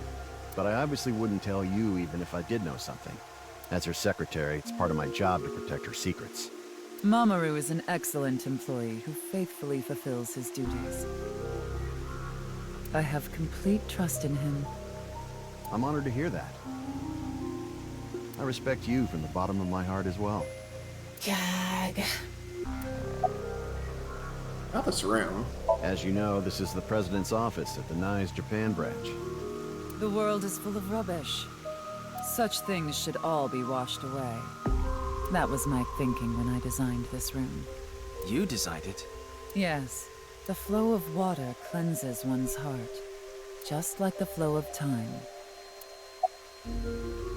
But I obviously wouldn't tell you even if I did know something. As her secretary, it's part of my job to protect her secrets. Mamoru is an excellent employee who faithfully fulfills his duties. I have complete trust in him. I'm honored to hear that. I respect you from the bottom of my heart as well. Gag. Not this room. As you know, this is the president's office at the NICE Japan branch. The world is full of rubbish. Such things should all be washed away. That was my thinking when I designed this room. You designed it? Yes. The flow of water cleanses one's heart, just like the flow of time.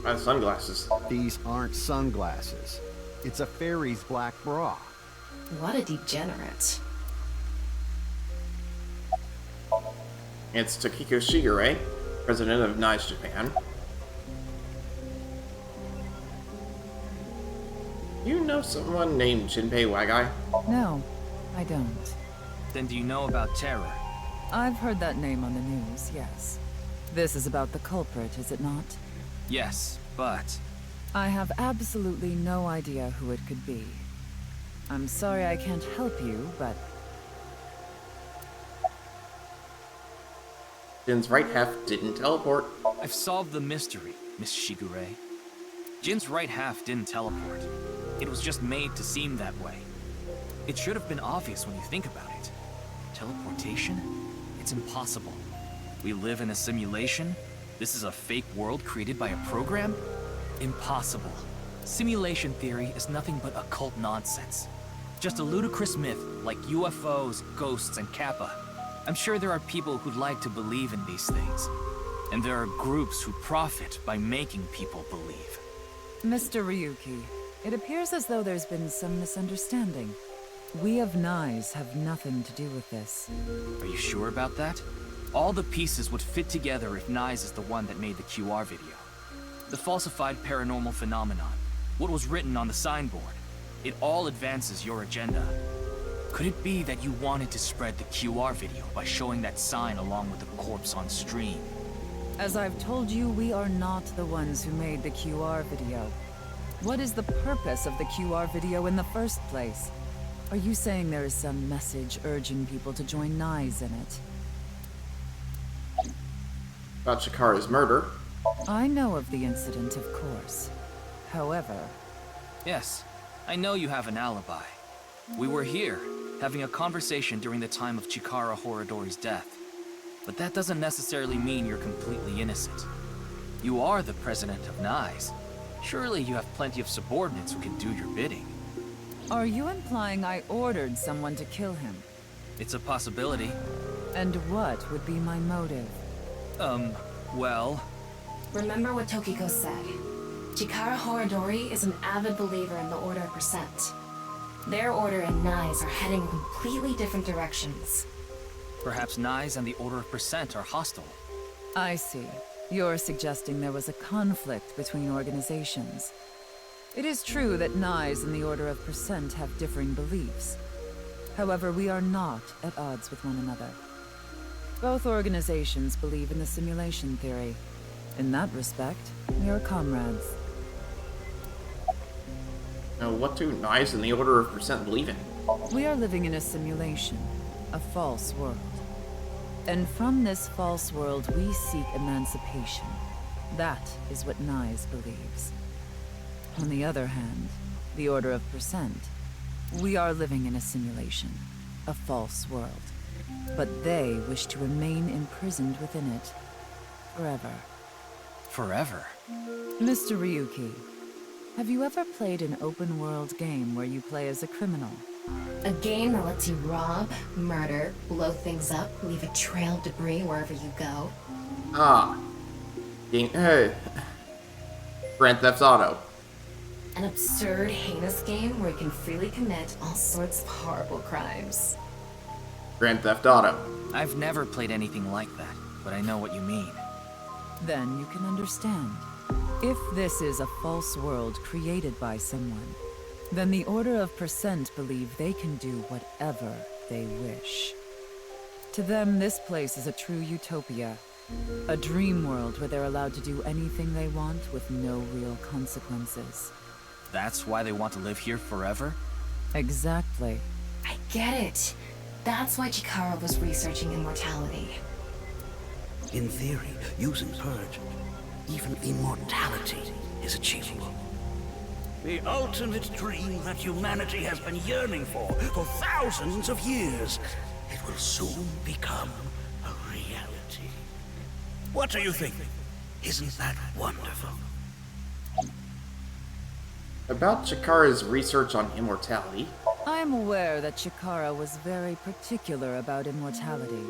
My sunglasses. These aren't sunglasses. It's a fairy's black bra. What a degenerate. It's Tokiko Shigure, president of NICE Japan. You know someone named Jinpei Wagai? No, I don't. Then do you know about Terror? I've heard that name on the news, yes. This is about the culprit, is it not? Yes, but... I have absolutely no idea who it could be. I'm sorry I can't help you, but... Jin's right half didn't teleport. I've solved the mystery, Miss Shigure. Jin's right half didn't teleport. It was just made to seem that way. It should have been obvious when you think about it. Teleportation? It's impossible. We live in a simulation? This is a fake world created by a program? Impossible. Simulation theory is nothing but occult nonsense. Just a ludicrous myth like UFOs, ghosts, and Kappa. I'm sure there are people who'd like to believe in these things. And there are groups who profit by making people believe. Mr. Ryuki, it appears as though there's been some misunderstanding. We of NICE have nothing to do with this. Are you sure about that? All the pieces would fit together if NICE is the one that made the QR video. The falsified paranormal phenomenon, what was written on the signboard, it all advances your agenda. Could it be that you wanted to spread the QR video by showing that sign along with the corpse on stream? As I've told you, we are not the ones who made the QR video. What is the purpose of the QR video in the first place? Are you saying there is some message urging people to join NICE in it? About Chikara's murder. I know of the incident, of course. However... Yes, I know you have an alibi. We were here, having a conversation during the time of Chikara Horadori's death. But that doesn't necessarily mean you're completely innocent. You are the president of NICE. Surely you have plenty of subordinates who can do your bidding. Are you implying I ordered someone to kill him? It's a possibility. And what would be my motive? Well... Remember what Tokiko said. Chikara Horadori is an avid believer in the Order of Percent. Their order and NICE are heading in completely different directions. Perhaps NICE and the Order of Percent are hostile. I see. You're suggesting there was a conflict between organizations. It is true that NICE and the Order of Percent have differing beliefs. However, we are not at odds with one another. Both organizations believe in the simulation theory. In that respect, we are comrades. Now, what do NICE and the Order of Percent believe in? We are living in a simulation, a false world. And from this false world, we seek emancipation. That is what NICE believes. On the other hand, the Order of Percent, we are living in a simulation, a false world. But they wish to remain imprisoned within it, forever. Forever? Mr. Ryuki, have you ever played an open-world game where you play as a criminal? A game that lets you rob, murder, blow things up, leave a trail of debris wherever you go. Ah. Grand Theft Auto. An absurd, heinous game where you can freely commit all sorts of horrible crimes. Grand Theft Auto. I've never played anything like that, but I know what you mean. Then you can understand. If this is a false world created by someone, then the Order of Percent believe they can do whatever they wish. To them, this place is a true utopia. A dream world where they're allowed to do anything they want with no real consequences. That's why they want to live here forever? Exactly. I get it. That's why Chikara was researching immortality. In theory, using Purge, even immortality is achievable. The ultimate dream that humanity has been yearning for thousands of years. It will soon become a reality. What do you think? Isn't that wonderful? About Chikara's research on immortality. I am aware that Chikara was very particular about immortality.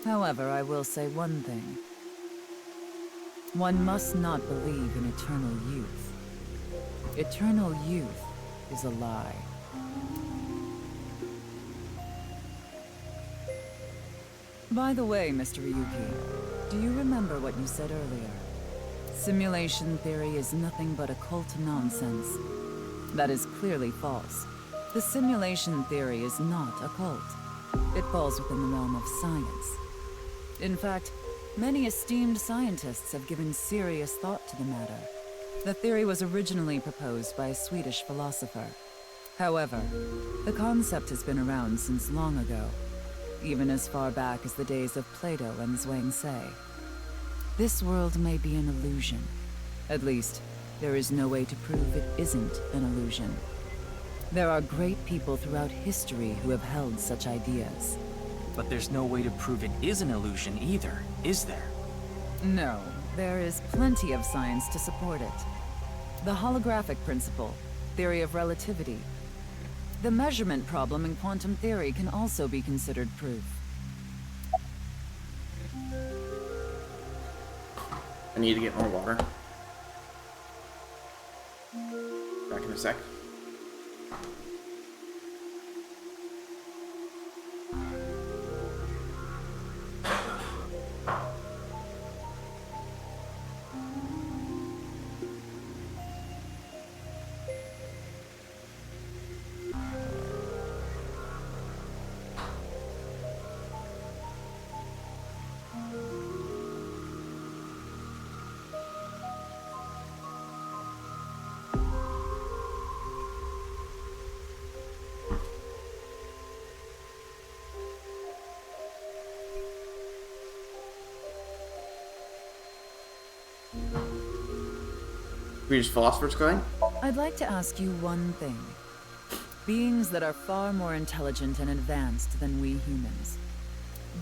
However, I will say one thing. One must not believe in eternal youth. Eternal youth is a lie. By the way, Mr. Ryuki, do you remember what you said earlier? Simulation theory is nothing but occult nonsense. That is clearly false. The simulation theory is not occult. It falls within the realm of science. In fact, many esteemed scientists have given serious thought to the matter. The theory was originally proposed by a Swedish philosopher. However, the concept has been around since long ago, even as far back as the days of Plato and Zhuangzi. This world may be an illusion. At least, there is no way to prove it isn't an illusion. There are great people throughout history who have held such ideas. But there's no way to prove it is an illusion either, is there? No, there is plenty of science to support it. The holographic principle, theory of relativity. The measurement problem in quantum theory can also be considered proof. I need to get more water. Back in a sec. Swedish philosopher's going? I'd like to ask you one thing. Beings that are far more intelligent and advanced than we humans.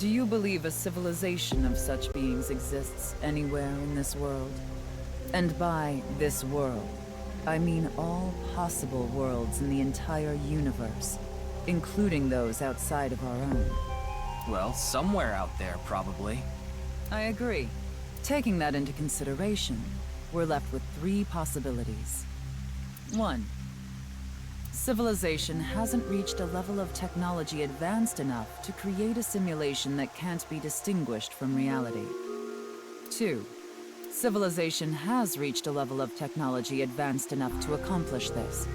Do you believe a civilization of such beings exists anywhere in this world? And by this world, I mean all possible worlds in the entire universe, including those outside of our own. Well, somewhere out there, probably. I agree. Taking that into consideration, we're left with 3 possibilities. 1. Civilization hasn't reached a level of technology advanced enough to create a simulation that can't be distinguished from reality. 2. Civilization has reached a level of technology advanced enough to accomplish this,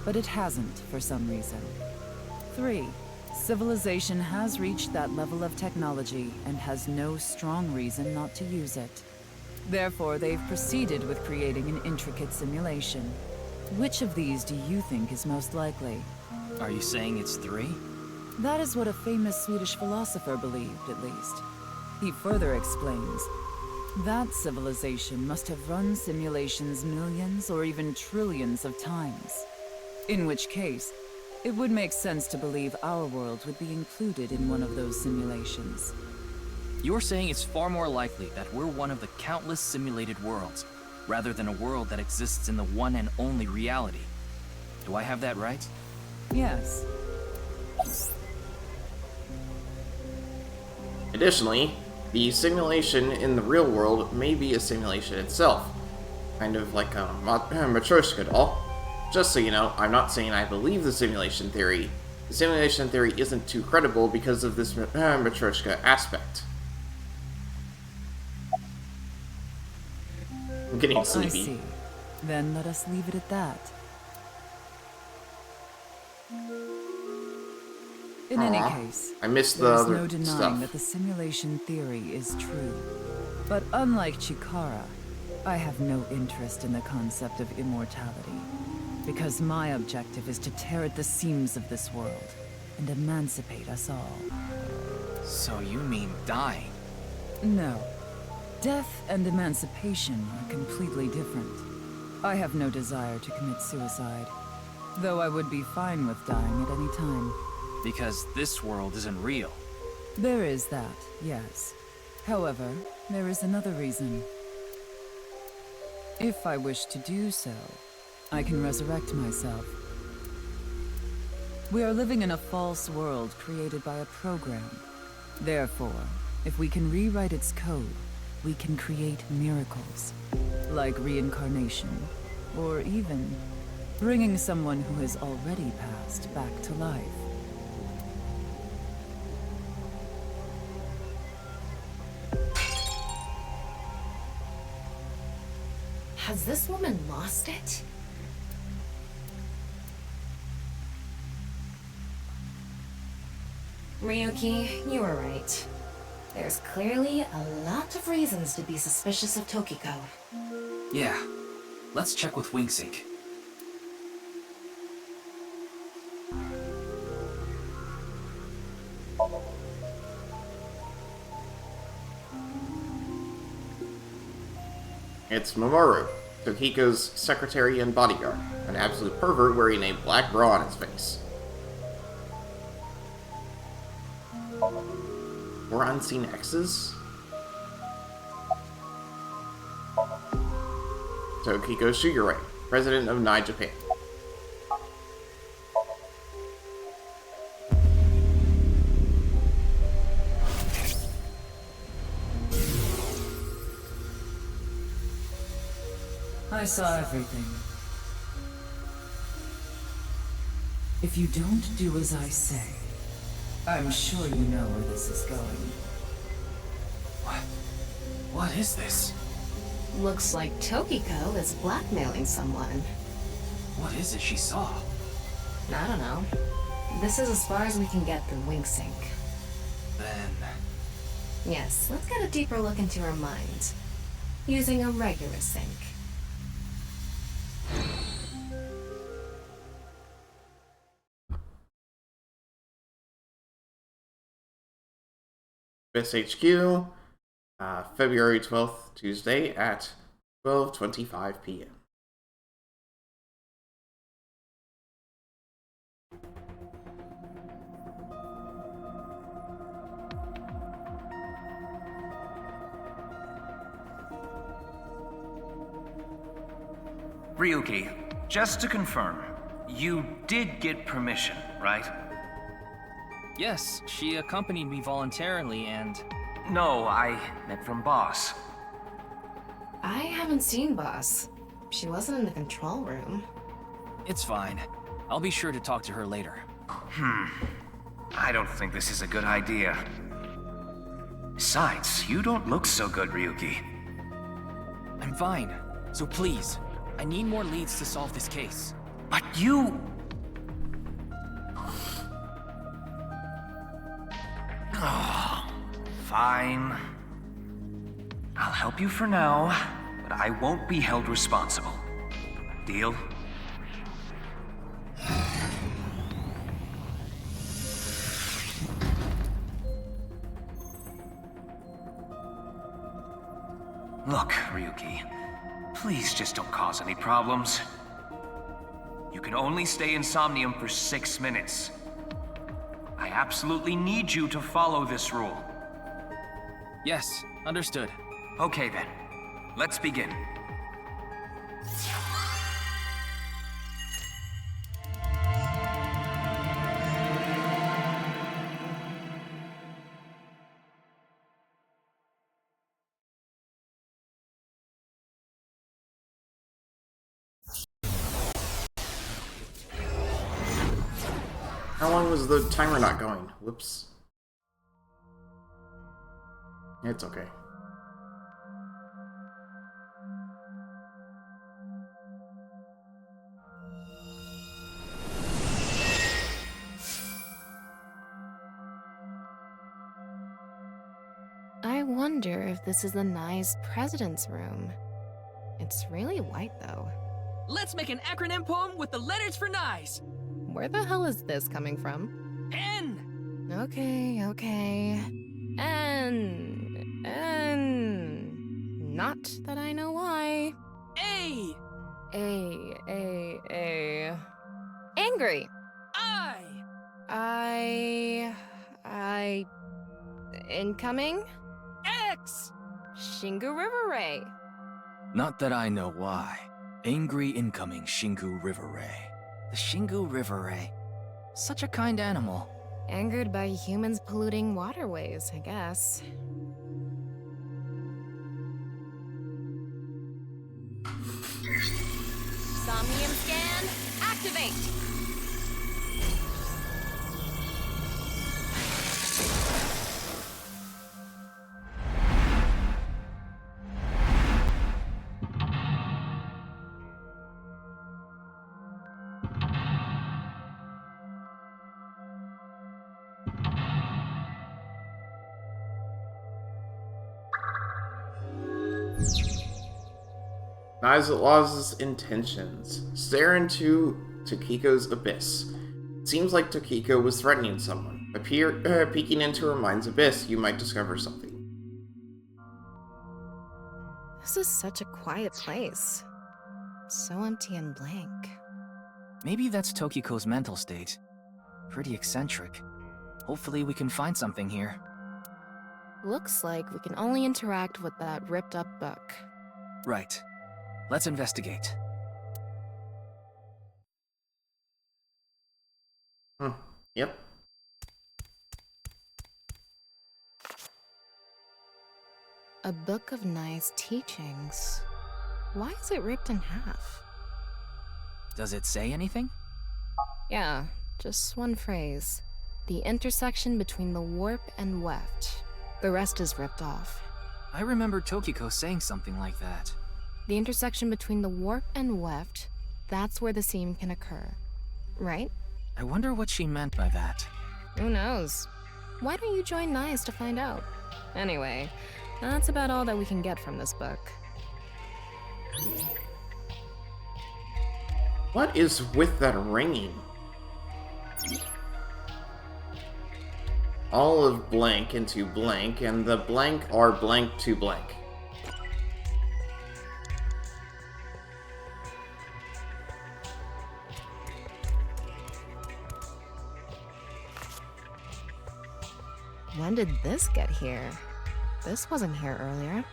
but it hasn't for some reason. 3. Civilization has reached that level of technology and has no strong reason not to use it. Therefore, they've proceeded with creating an intricate simulation. Which of these do you think is most likely? Are you saying it's 3? That is what a famous Swedish philosopher believed, at least. He further explains, that civilization must have run simulations millions or even trillions of times. In which case, it would make sense to believe our world would be included in one of those simulations. You're saying it's far more likely that we're one of the countless simulated worlds, rather than a world that exists in the one and only reality. Do I have that right? Yes. Additionally, the simulation in the real world may be a simulation itself. Kind of like a Matryoshka doll. Just so you know, I'm not saying I believe the simulation theory, The simulation theory isn't too credible because of this Matryoshka aspect. I'm getting sleepy. I see. Then let us leave it at that. In any case, I missed the there's other no denying stuff. that the simulation theory is true. But unlike Chikara, I have no interest in the concept of immortality. Because my objective is to tear at the seams of this world and emancipate us all. So you mean dying? No. Death and emancipation are completely different. I have no desire to commit suicide, though I would be fine with dying at any time. Because this world isn't real. There is that, yes. However, there is another reason. If I wish to do so, I can resurrect myself. We are living in a false world created by a program. Therefore, if we can rewrite its code, we can create miracles. Like reincarnation, or even bringing someone who has already passed back to life. Has this woman lost it? Ryuki, you were right. There's clearly a lot of reasons to be suspicious of Tokiko. Yeah. Let's check with WingSync. It's Mamoru, Tokiko's secretary and bodyguard, an absolute pervert wearing a black bra on his face. More unseen X's? Tokiko Sugure, president of Nai Japan. I saw everything. If you don't do as I say, I'm sure you know where this is going. What is this? Looks like Tokiko is blackmailing someone. What is it she saw? I don't know. This is as far as we can get through WingSync. Then... Yes, let's get a deeper look into her mind. Using a regular sync. SHQ, February 12th, Tuesday at 12:25 p.m. Ryuki, just to confirm, you did get permission, right? Yes, she accompanied me voluntarily and... No, I meant from Boss. I haven't seen Boss. She wasn't in the control room. It's fine. I'll be sure to talk to her later. I don't think this is a good idea. Besides, you don't look so good, Ryuki. I'm fine. So please, I need more leads to solve this case. But you... Oh, fine. I'll help you for now, but I won't be held responsible. Deal? Look, Ryuki, please just don't cause any problems. You can only stay in Somnium for 6 minutes. I absolutely need you to follow this rule. Yes, understood. Okay then, let's begin. How long was the timer not going? Whoops. It's okay. I wonder if this is the nice president's room. It's really white, though. Let's make an acronym poem with the letters for nice. Where the hell is this coming from? N. Okay. N. Not that I know why. A. Angry. I. Incoming? X. Shingu River Ray. Not that I know why. Angry incoming Shingu River Ray. The Shingu River Ray. Such a kind animal. Angered by humans polluting waterways, I guess. Somnium scan, activate! Knives at Law's intentions. Stare into Tokiko's abyss. It seems like Tokiko was threatening someone. Peeking into her mind's abyss, you might discover something. This is such a quiet place. So empty and blank. Maybe that's Tokiko's mental state. Pretty eccentric. Hopefully we can find something here. Looks like we can only interact with that ripped up book. Right. Let's investigate. Yep. A book of nice teachings. Why is it ripped in half? Does it say anything? Yeah, just one phrase. The intersection between the warp and weft. The rest is ripped off. I remember Tokiko saying something like that. The intersection between the warp and weft, that's where the seam can occur. Right? I wonder what she meant by that. Who knows? Why don't you join NICE to find out? Anyway, that's about all that we can get from this book. What is with that ringing? All of blank into blank, and the blank are blank to blank. When did this get here? This wasn't here earlier.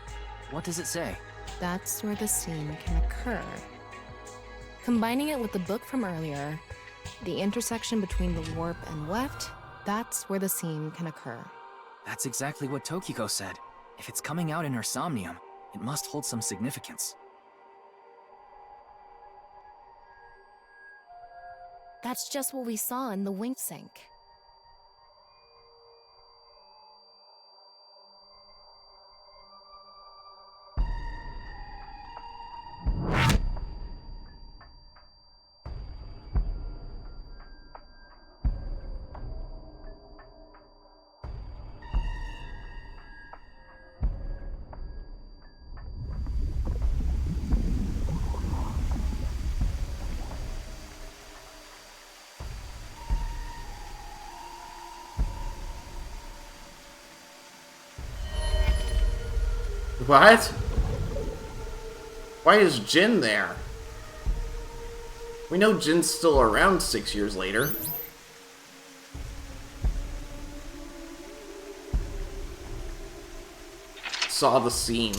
What does it say? That's where the seam can occur. Combining it with the book from earlier, the intersection between the warp and weft, that's where the seam can occur. That's exactly what Tokiko said. If it's coming out in her Somnium, it must hold some significance. That's just what we saw in the wink sink. What? Why is Jin there? We know Jin's still around 6 years later. Saw the scene.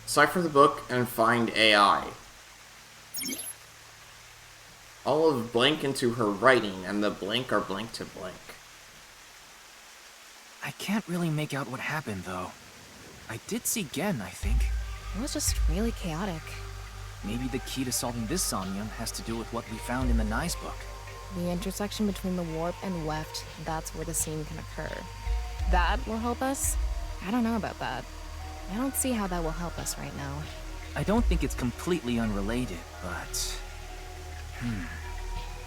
Cipher the book and find AI. All of blank into her writing, and the blank are blank to blank. I can't really make out what happened, though. I did see Gen, I think. It was just really chaotic. Maybe the key to solving this Somnium has to do with what we found in the Nice book. The intersection between the warp and weft, that's where the scene can occur. That will help us? I don't know about that. I don't see how that will help us right now. I don't think it's completely unrelated, but...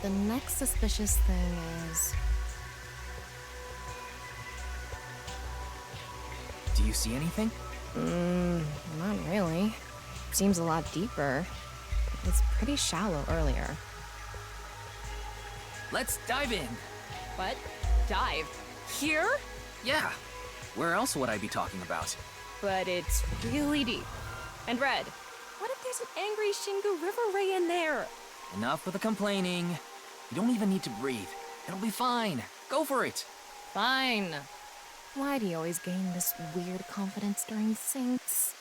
The next suspicious thing is... Do you see anything? Not really. Seems a lot deeper. It was pretty shallow earlier. Let's dive in. What? Dive? Here? Yeah. Where else would I be talking about? But it's really deep. And red. What if there's an angry Shingu River Ray in there? Enough with the complaining. You don't even need to breathe. It'll be fine. Go for it. Fine. Why do you always gain this weird confidence during syncs?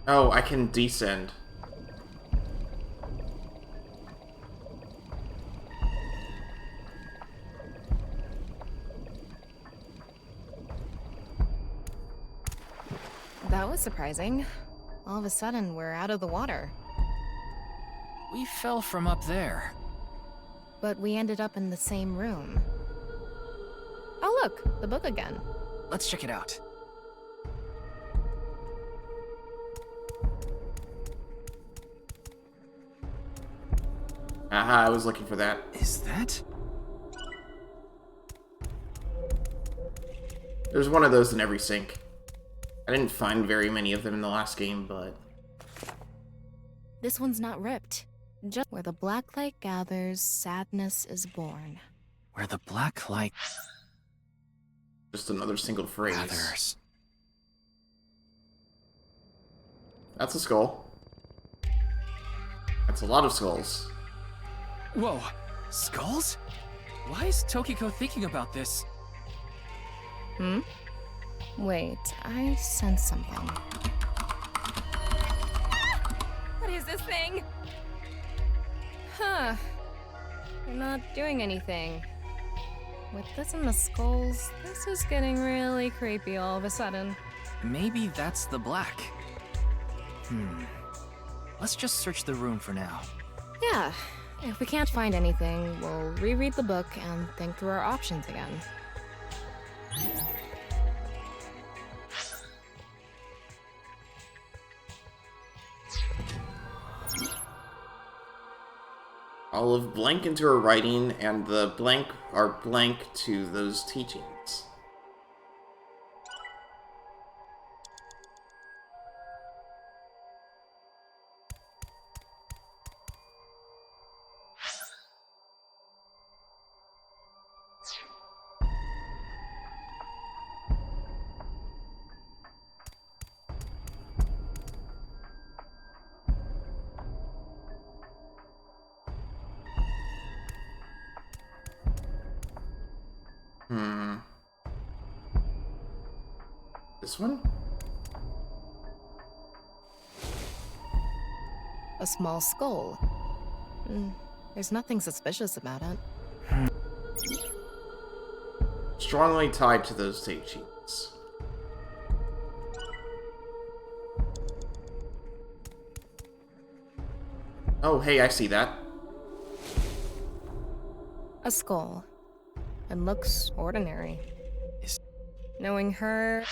Oh, I can descend. That was surprising. All of a sudden, we're out of the water. We fell from up there. But we ended up in the same room. Oh look, the book again. Let's check it out. Aha, I was looking for that. Is that? There's one of those in every sync. I didn't find very many of them in the last game, but... This one's not ripped. Just where the black light gathers, sadness is born. Where the black light... Just another single phrase. Gathers. That's a skull. That's a lot of skulls. Whoa. Skulls? Why is Tokiko thinking about this? Wait, I sense something. What is this thing? Huh. You're not doing anything. With this and the skulls, this is getting really creepy all of a sudden. Maybe that's the black. Let's just search the room for now. Yeah. If we can't find anything, we'll reread the book and think through our options again. Olive blank into her writing, and the blank are blank to those teachings. This one? A small skull. There's nothing suspicious about it. Strongly tied to those teachings. Oh, hey, I see that. A skull. It looks ordinary. Knowing her...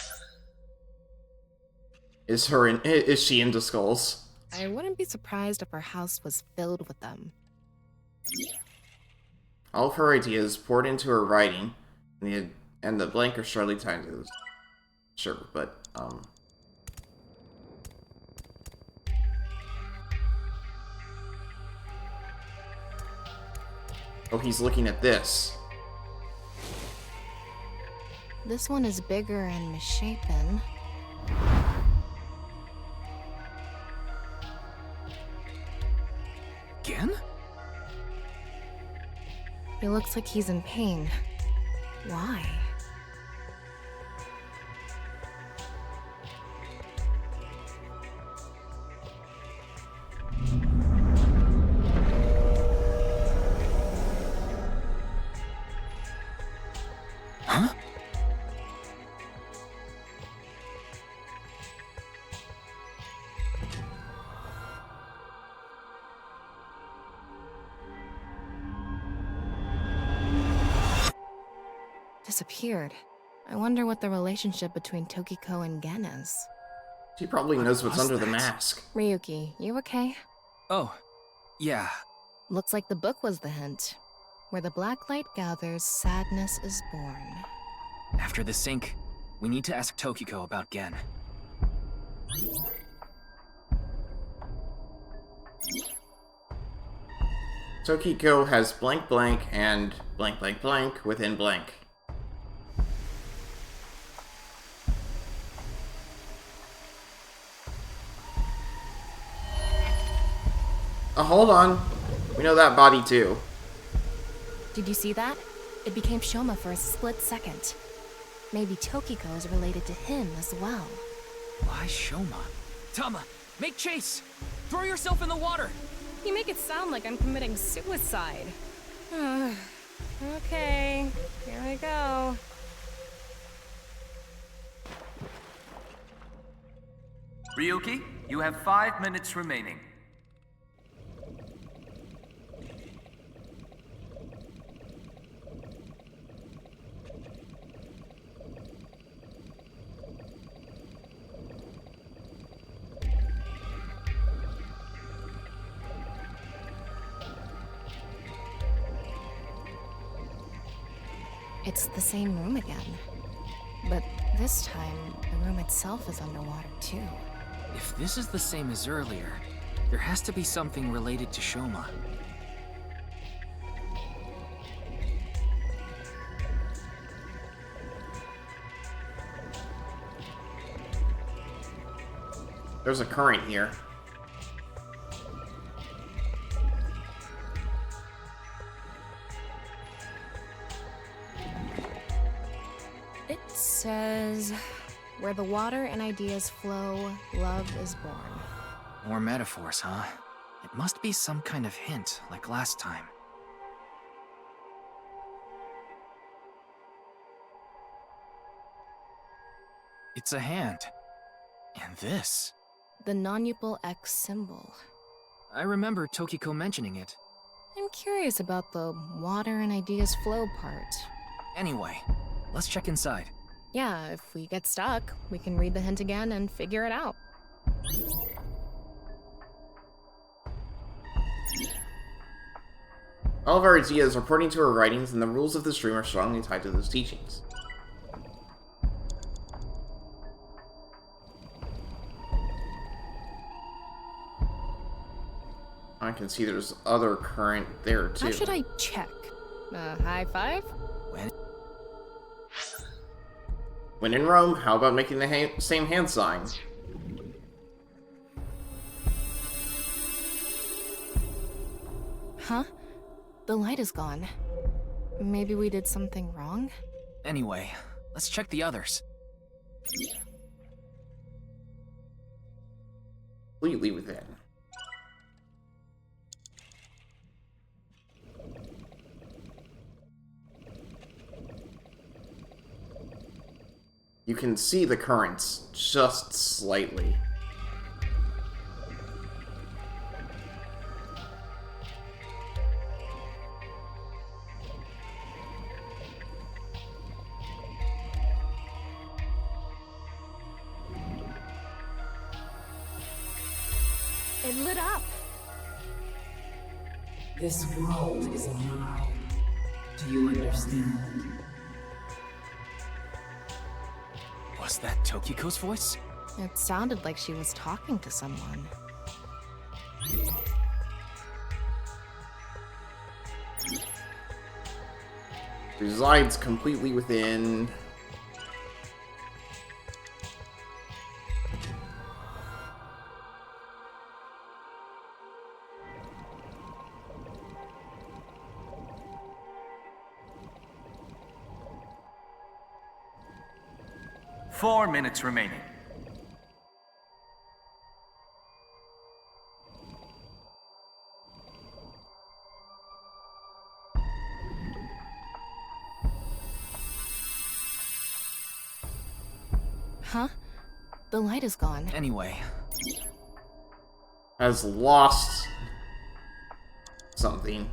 Is she into skulls? I wouldn't be surprised if her house was filled with them. All of her ideas poured into her writing, and the blank are surely tied to those. Sure, but, Oh, he's looking at this. This one is bigger and misshapen. Again? He looks like he's in pain. Why? disappeared. I wonder what the relationship between Tokiko and Gen is. She probably knows what's was under the that? mask. Ryuki, you okay? Oh, yeah. Looks like the book was the hint. Where the black light gathers, sadness is born. After the sync, we need to ask Tokiko about Gen. Tokiko has blank blank and blank blank blank within blank. Hold on. We know that body too. Did you see that? It became Shoma for a split second. Maybe Tokiko is related to him as well. Why Shoma? Tama, make chase! Throw yourself in the water! You make it sound like I'm committing suicide. Okay, here I go. Ryuki, you have 5 minutes remaining. It's the same room again. But this time, the room itself is underwater too. If this is the same as earlier, there has to be something related to Shoma. There's a current here. It says, where the water and ideas flow, love is born. More metaphors, huh? It must be some kind of hint, like last time. It's a hand. And this. The non-upal X symbol. I remember Tokiko mentioning it. I'm curious about the water and ideas flow part. Anyway, let's check inside. Yeah, if we get stuck, we can read the hint again and figure it out. All of our ideas are according to her writings, and the rules of the stream are strongly tied to those teachings. I can see there's other current there too. How should I check? High five? When in Rome, how about making the same hand sign? Huh? The light is gone. Maybe we did something wrong? Anyway, let's check the others. Completely within. You can see the currents just slightly. It lit up. This world is mine. Do you understand? Was that Tokiko's voice? It sounded like she was talking to someone. Resides completely within. Four minutes remaining. Huh? The light is gone. Anyway. Has lost something.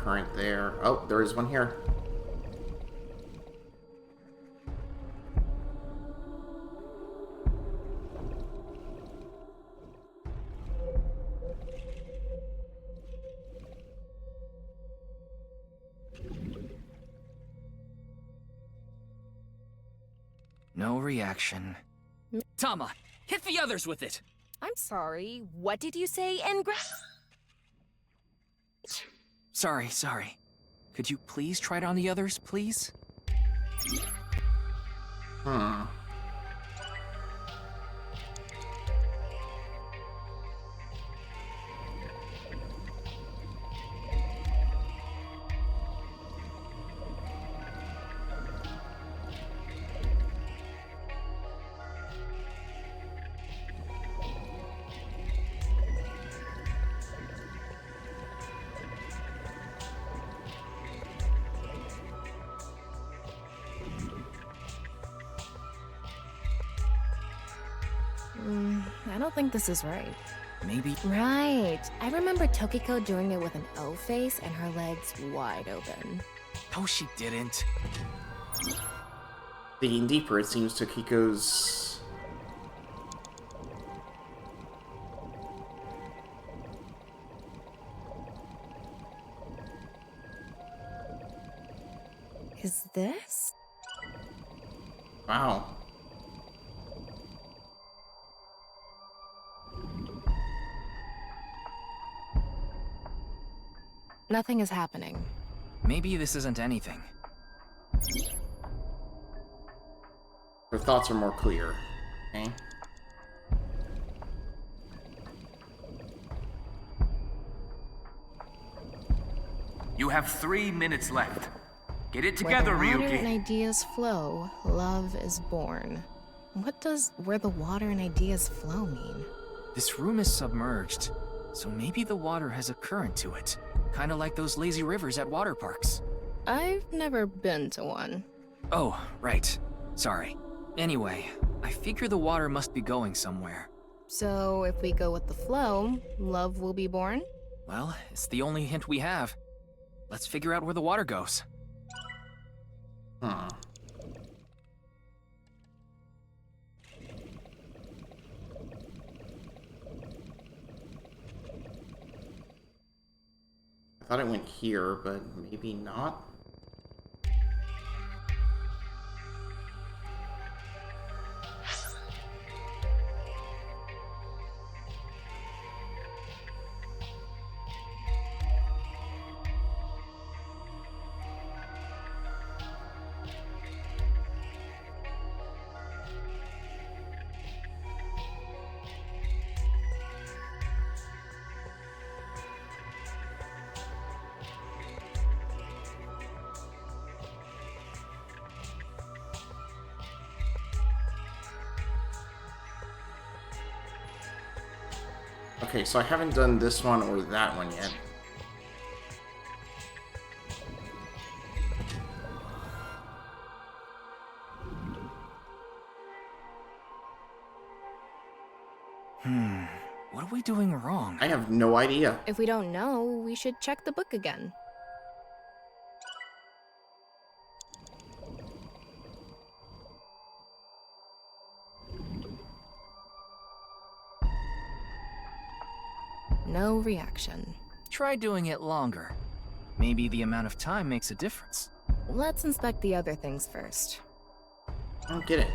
current there. Oh, there is one here. No reaction. Tama, hit the others with it! I'm sorry, what did you say, Sorry. Could you please try it on the others, please? Hmm. I don't think this is right. Maybe. Right. I remember Tokiko doing it with an O face and her legs wide open. No, she didn't. Digging deeper, it seems Tokiko's... Is this? Wow. Nothing is happening. Maybe this isn't anything. Her thoughts are more clear. Okay. You have 3 minutes left. Get it together, Where the water Ryuki. and ideas flow, love is born. What does where the water and ideas flow mean? This room is submerged, so maybe the water has a current to it. Kinda like those lazy rivers at water parks. I've never been to one. Oh, right. Sorry. Anyway, I figure the water must be going somewhere. So if we go with the flow, love will be born? Well, it's the only hint we have. Let's figure out where the water goes. Hmm. I thought it went here, but maybe not. Okay, so I haven't done this one or that one yet. What are we doing wrong? I have no idea. If we don't know, we should check the book again. No reaction. Try doing it longer. Maybe the amount of time makes a difference. Let's inspect the other things first. I don't get it.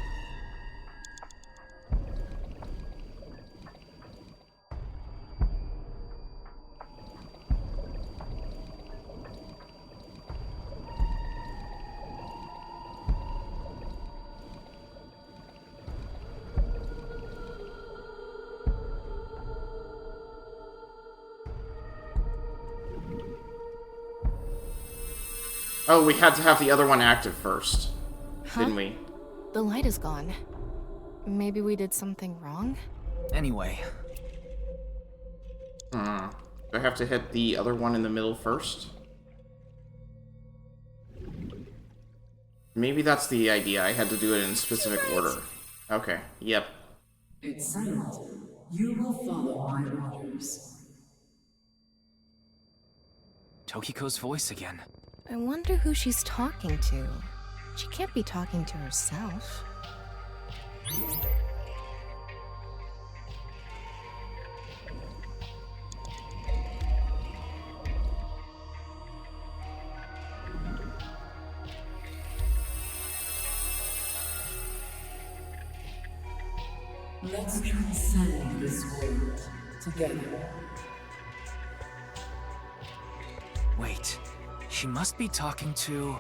Oh, we had to have the other one active first, didn't we? The light is gone. Maybe we did something wrong? Anyway. Do I have to hit the other one in the middle first? Maybe that's the idea. I had to do it in a specific order. Okay, yep. It's settled. You will follow my orders. Tokiko's voice again. I wonder who she's talking to. She can't be talking to herself. Let's transcend this world together. Wait, she must be talking to...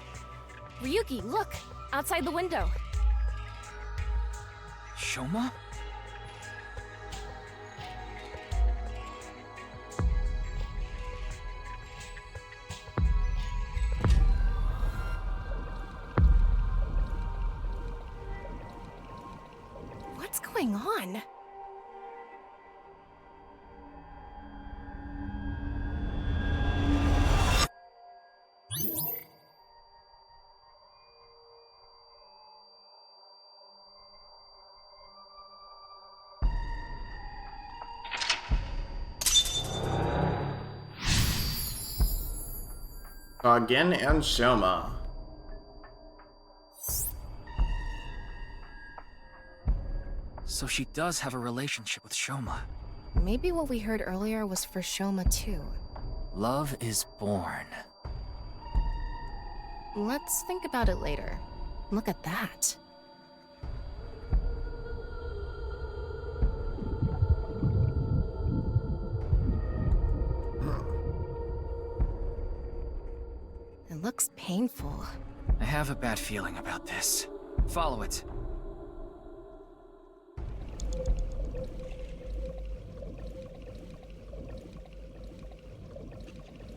Ryuki, look! Outside the window! Shoma? What's going on? Again and Shoma. So she does have a relationship with Shoma. Maybe what we heard earlier was for Shoma too. Love is born. Let's think about it later. Look at that. It looks painful. I have a bad feeling about this. Follow it.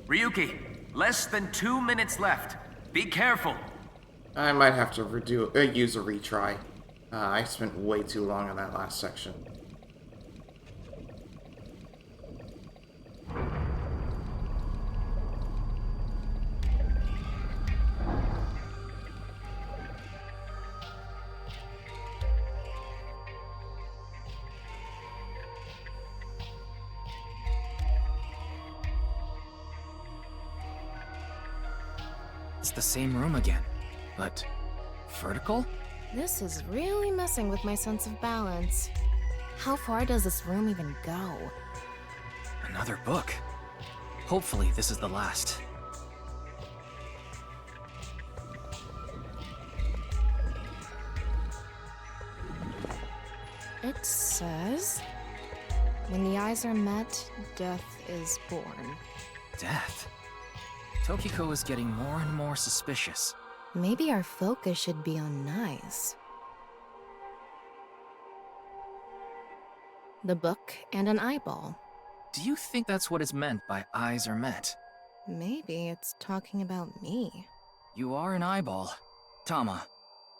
Ryuki, less than 2 minutes left. Be careful. I might have to use a retry. I spent way too long on that last section. It's the same room again, but vertical? This is really messing with my sense of balance. How far does this room even go? Another book. Hopefully this is the last. It says, when the eyes are met, death is born. Death? Tokiko is getting more and more suspicious. Maybe our focus should be on knives. The book and an eyeball. Do you think that's what is meant by eyes are met? Maybe it's talking about me. You are an eyeball. Tama,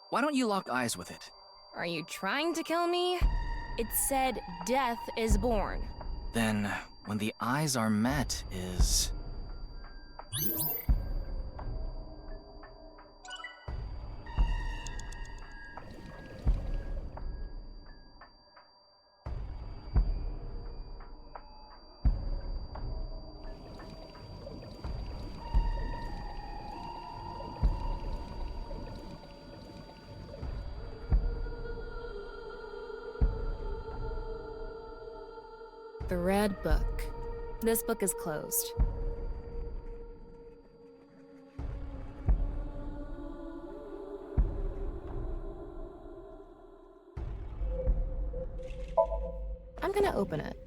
why don't you lock eyes with it? Are you trying to kill me? It said death is born. Then, when the eyes are met is... The Red Book. This book is closed. I'm gonna open it.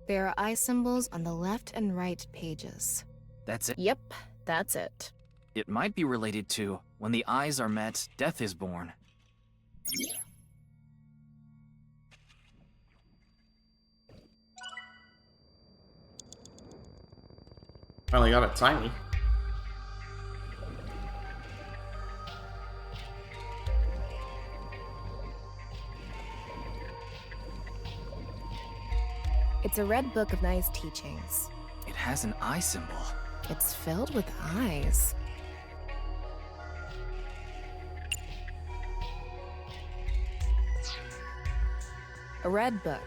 There are eye symbols on the left and right pages. That's it? Yep, that's it. It might be related to, when the eyes are met, death is born. Finally got it tiny. It's a red book of nice teachings. It has an eye symbol. It's filled with eyes. A red book.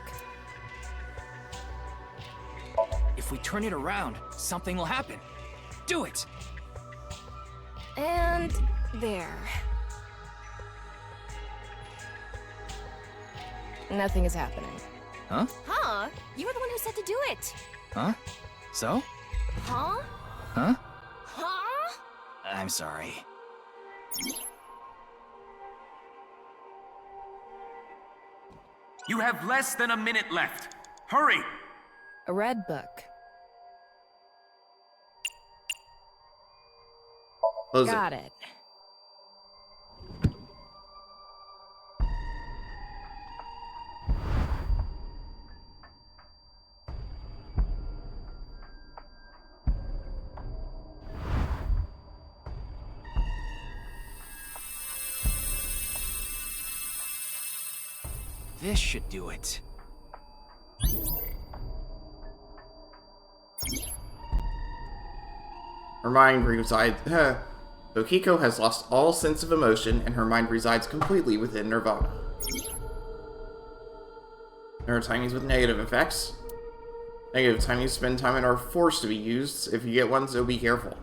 If If we turn it around, something will happen. Do it! And there. Nothing is happening. Huh? Huh? You were the one who said to do it. Huh? So? Huh? Huh? Huh? I'm sorry. You have less than a minute left. Hurry! A red book. Close it. Got it. This should do it. Her mind resides. Okiko has lost all sense of emotion, and her mind resides completely within nirvanA. There are timings with negative effects. Negative timings spend time and are forced to be used. If you get one, so be careful.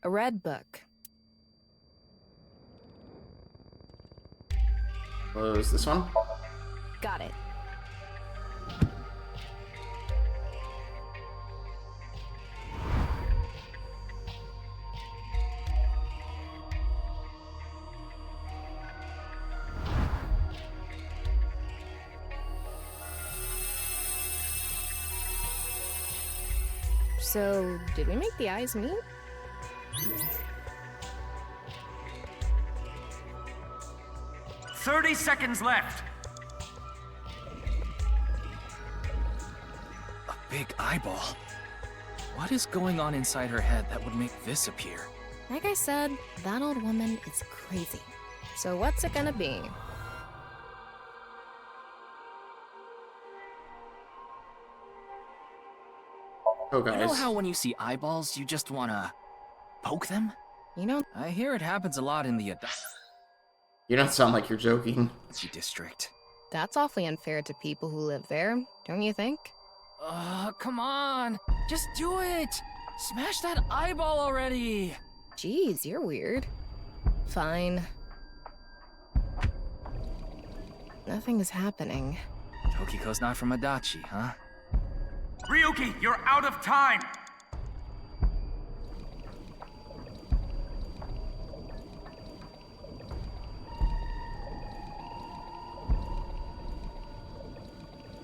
A red book. Close this one. Got it. So, did we make the eyes meet? 30 seconds left. A big eyeball. What is going on inside her head that would make this appear? Like I said, that old woman is crazy. So what's it gonna be? Oh, guys. You know how when you see eyeballs, you just wanna poke them? You know, I hear it happens a lot in the You don't sound like you're joking. district. that's awfully unfair to people who live there, don't you think? Come on! Just do it! Smash that eyeball already! Jeez, you're weird. Fine. Nothing is happening. Tokiko's not from Adachi, huh? Ryuki, you're out of time!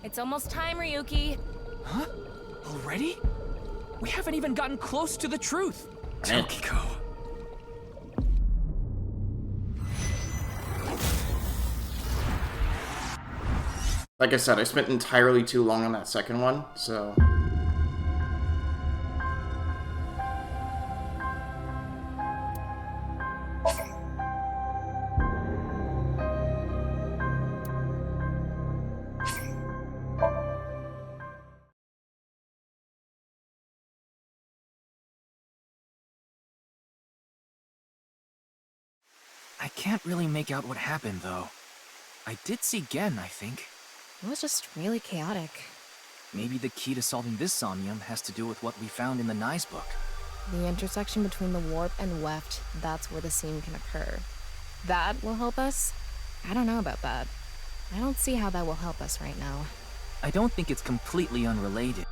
It's almost time, Ryuki. Huh? Already? We haven't even gotten close to the truth. Tokiko. Like I said, I spent entirely too long on that second one, so... I can't really make out what happened, though. I did see Gen, I think. It was just really chaotic. Maybe the key to solving this Somnium has to do with what we found in the Nye's book. The intersection between the warp and weft, that's where the scene can occur. That will help us? I don't know about that. I don't see how that will help us right now. I don't think it's completely unrelated.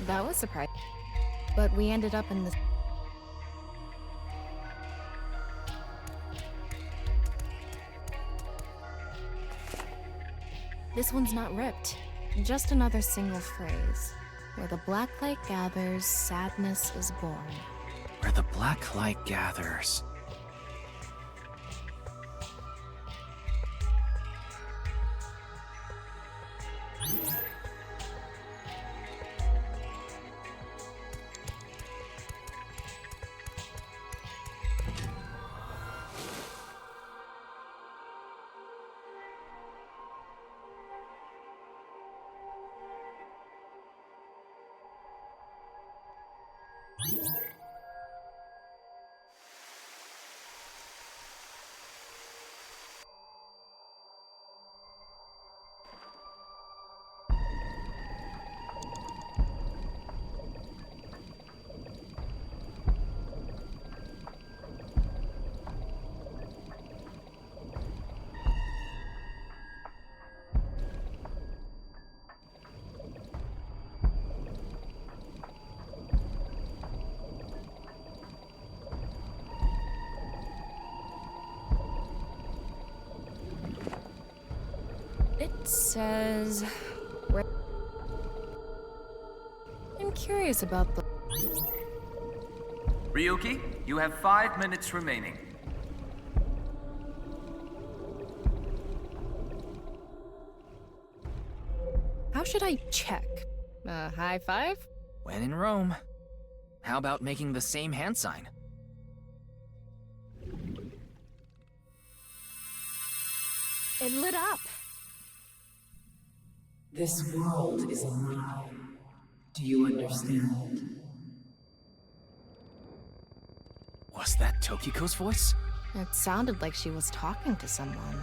That was surprising. But we ended up in this... This one's not ripped. Just another single phrase. Where the black light gathers, sadness is born. Where the black light gathers. It says... I'm curious about the... Ryuki, you have 5 minutes remaining. How should I check? High five? When in Rome. How about making the same hand sign? It lit up. This world is a lie. Do you understand? Was that Tokiko's voice? It sounded like she was talking to someone.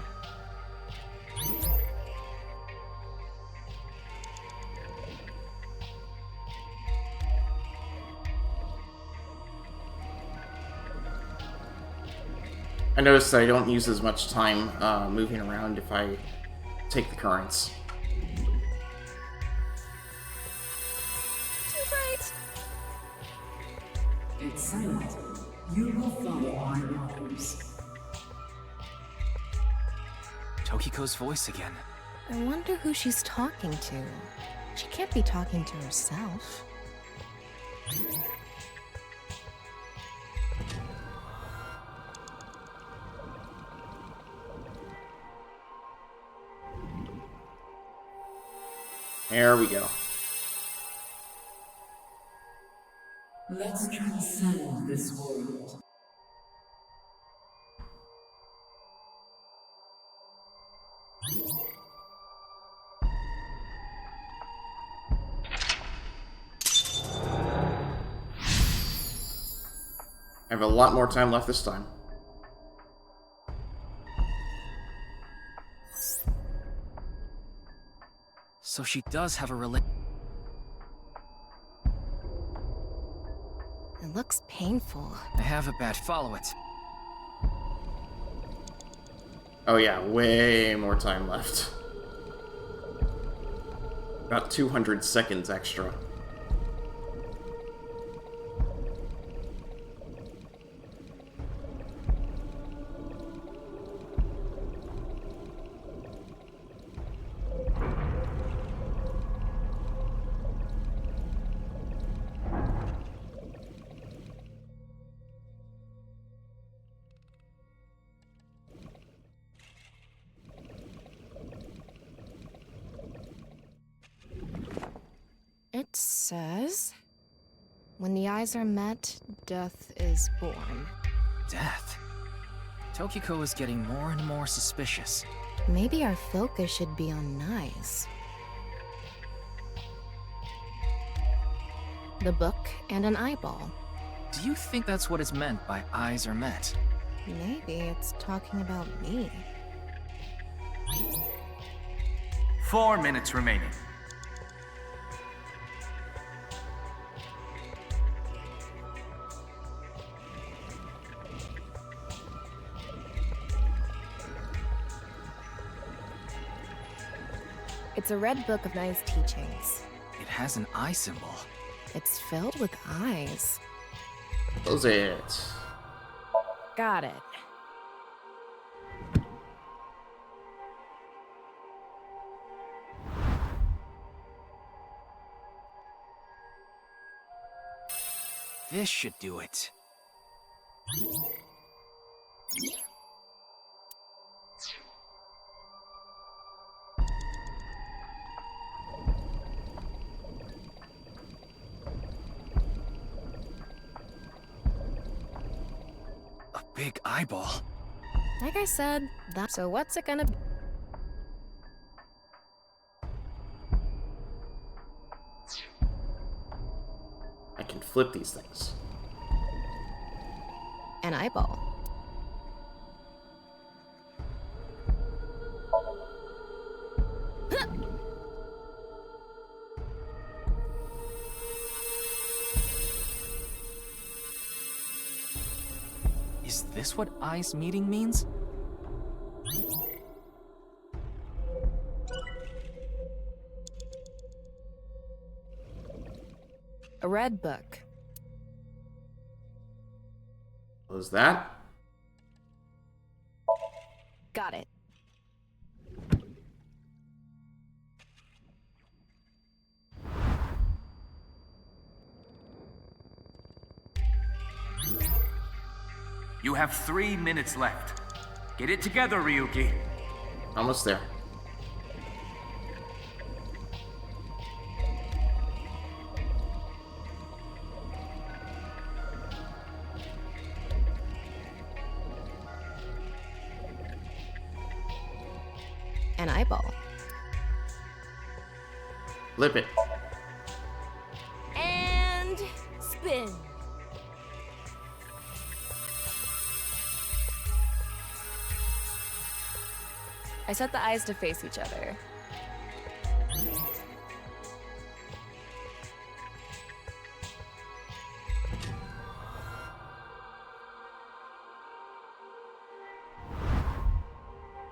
I noticed that I don't use as much time moving around if I take the currents. Too bright. It's silent. You will follow our orders. Tokiko's voice again. I wonder who she's talking to. She can't be talking to herself. There we go. Let's transcend this world. I have a lot more time left this time. So she does have a It looks painful. I have a bad follow it. Oh yeah, way more time left. About 200 seconds extra. It says, when the eyes are met, death is born. Death? Tokiko is getting more and more suspicious. Maybe our focus should be on eyes. The book and an eyeball. Do you think that's what is meant by eyes are met? Maybe it's talking about me. 4 minutes remaining. It's a red book of Nai's teachings. It has an eye symbol. It's filled with eyes. Close it. Got it. This should do it. A big eyeball. Like I said, so what's it gonna be? I can flip these things. An eyeball. Is this what eyes meeting means? A red book. What was that? Got it. You have 3 minutes left. Get it together, Ryuki. Almost there. An eyeball. Flip it. And spin. I set the eyes to face each other.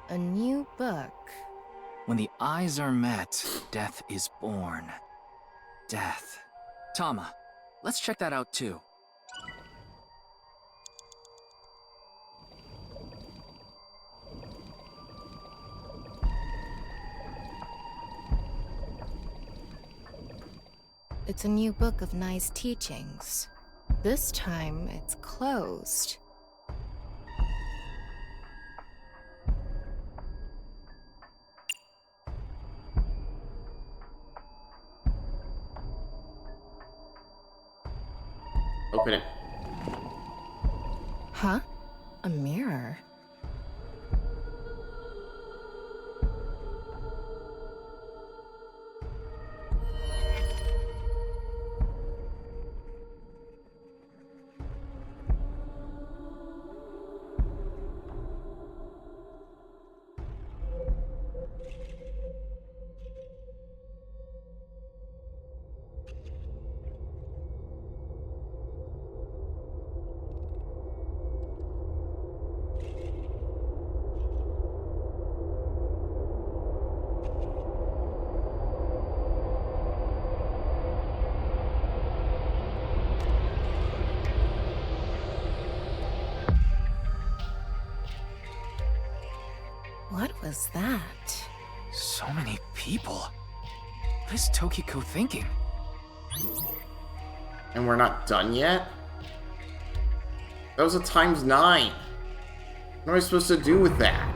A new book. When the eyes are met, death is born. Death. Tama, let's check that out too. It's a new book of nice teachings. This time, it's closed. Open it. Huh? A mirror? What was that? So many people. What is Tokiko thinking? And we're not done yet? That was a ×9. What am I supposed to do with that?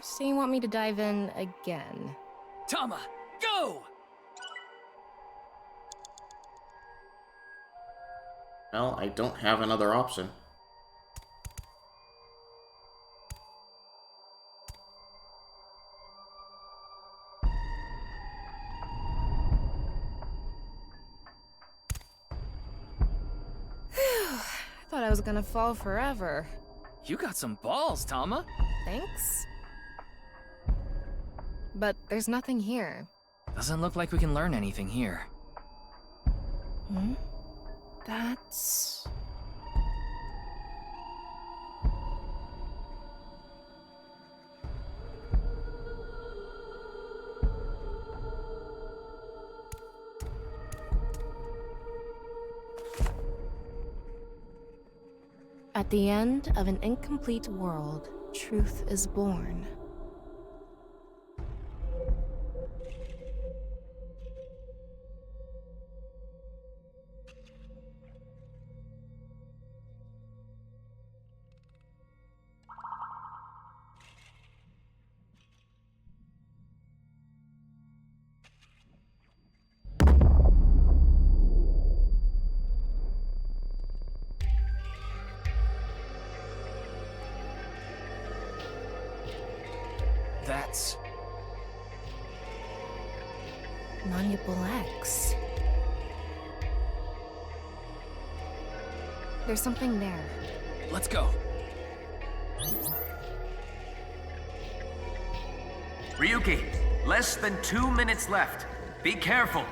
So you want me to dive in again? Tama, go! Well, I don't have another option. I thought I was gonna fall forever. You got some balls, Tama. Thanks. But there's nothing here. Doesn't look like we can learn anything here. Hmm? That's... At the end of an incomplete world, truth is born. That's... Malleable X. There's something there. Let's go. Ryuki, less than 2 minutes left. Be careful.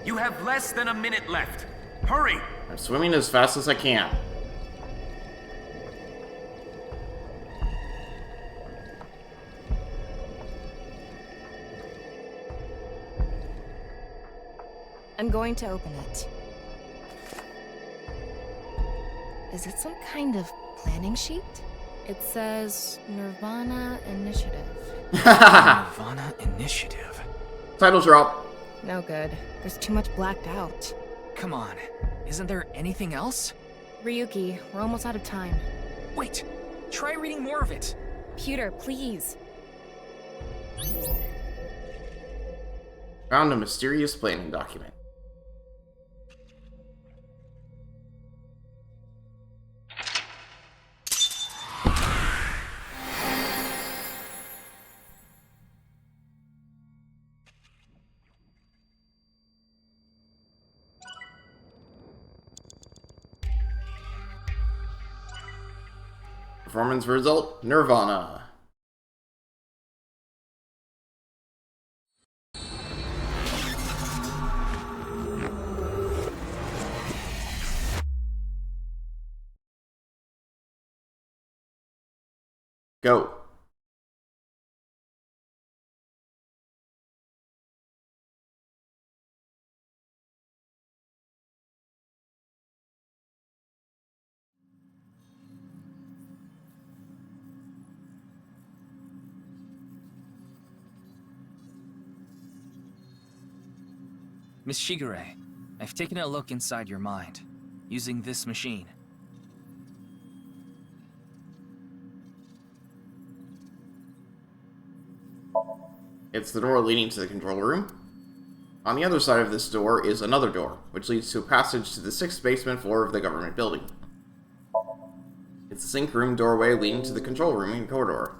You have less than a minute left. Hurry! I'm swimming as fast as I can. I'm going to open it. Is it some kind of planning sheet? It says nirvanA Initiative. nirvanA Initiative. Title drop. No good. There's too much blacked out. Come on, isn't there anything else? Ryuki, we're almost out of time. Wait, try reading more of it. Pewter, please. Found a mysterious planning document. Performance result, nirvanA. Go. Miss Shigure, I've taken a look inside your mind, using this machine. It's the door leading to the control room. On the other side of this door is another door, which leads to a passage to the 6th basement floor of the government building. It's the sink room doorway leading to the control room and corridor.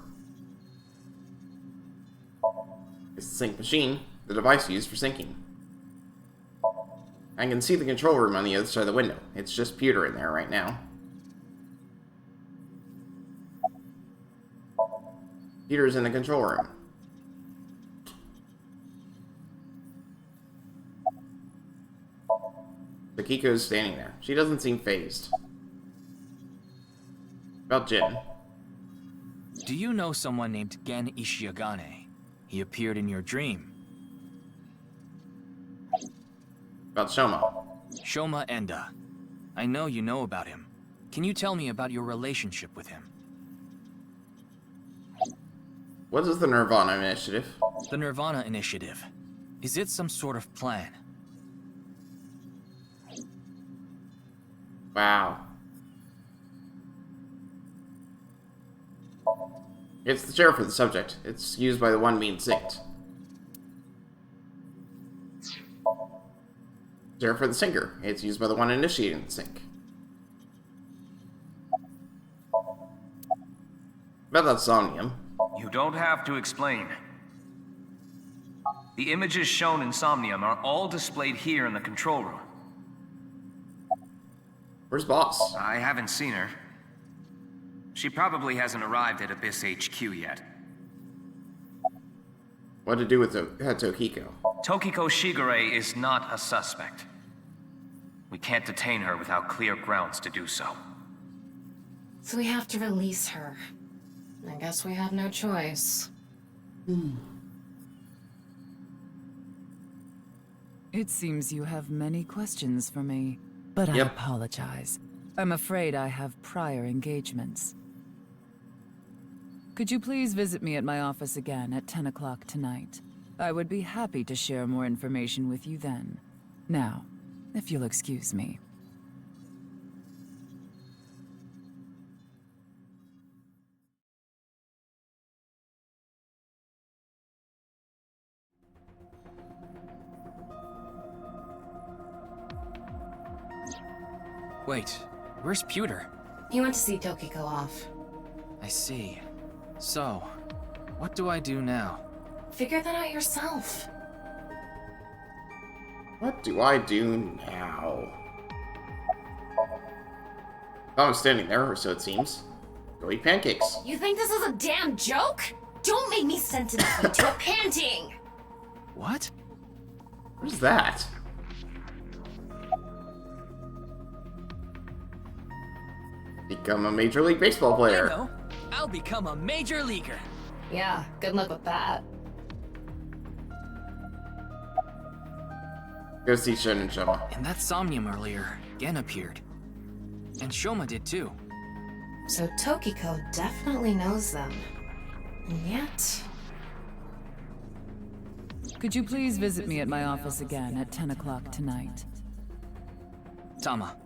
It's the sync machine, the device used for syncing. I can see the control room on the other side of the window. It's just pewter in there right now. Peter's in the control room. Sakiko's standing there. She doesn't seem fazed. About Jin. Do you know someone named Gen Ishiagane? He appeared in your dream. About Shoma. Shoma Enda. I know you know about him. Can you tell me about your relationship with him? What is the nirvanA Initiative? The nirvanA Initiative. Is it some sort of plan? Wow. It's the chair for the subject. It's used by the one being synced. Chair for the sinker. It's used by the one initiating the sync. About that Somnium. You don't have to explain. The images shown in Somnium are all displayed here in the control room. Where's Boss? I haven't seen her. She probably hasn't arrived at Abyss HQ yet. What to do with Tokiko? Tokiko Shigure is not a suspect. We can't detain her without clear grounds to do so. So we have to release her. I guess we have no choice. It seems you have many questions for me, but I apologize. I'm afraid I have prior engagements. Could you please visit me at my office again at 10 o'clock tonight? I would be happy to share more information with you then. Now, if you'll excuse me. Wait, where's Pewter? He went to see Tokiko off. I see. So, what do I do now? Figure that out yourself. What do I do now? I'm standing there, or so it seems. Go eat pancakes. You think this is a damn joke? Don't make me sentence you to a panting! What? What is that? Become a Major League Baseball player. I know. I'll become a major leaguer. Yeah, good luck with that. Go see Shin and Shoma. In that Somnium earlier, Gen appeared. And Shoma did too. So Tokiko definitely knows them. And yet... Could you please visit me at my office again at 10 o'clock tonight? Tama,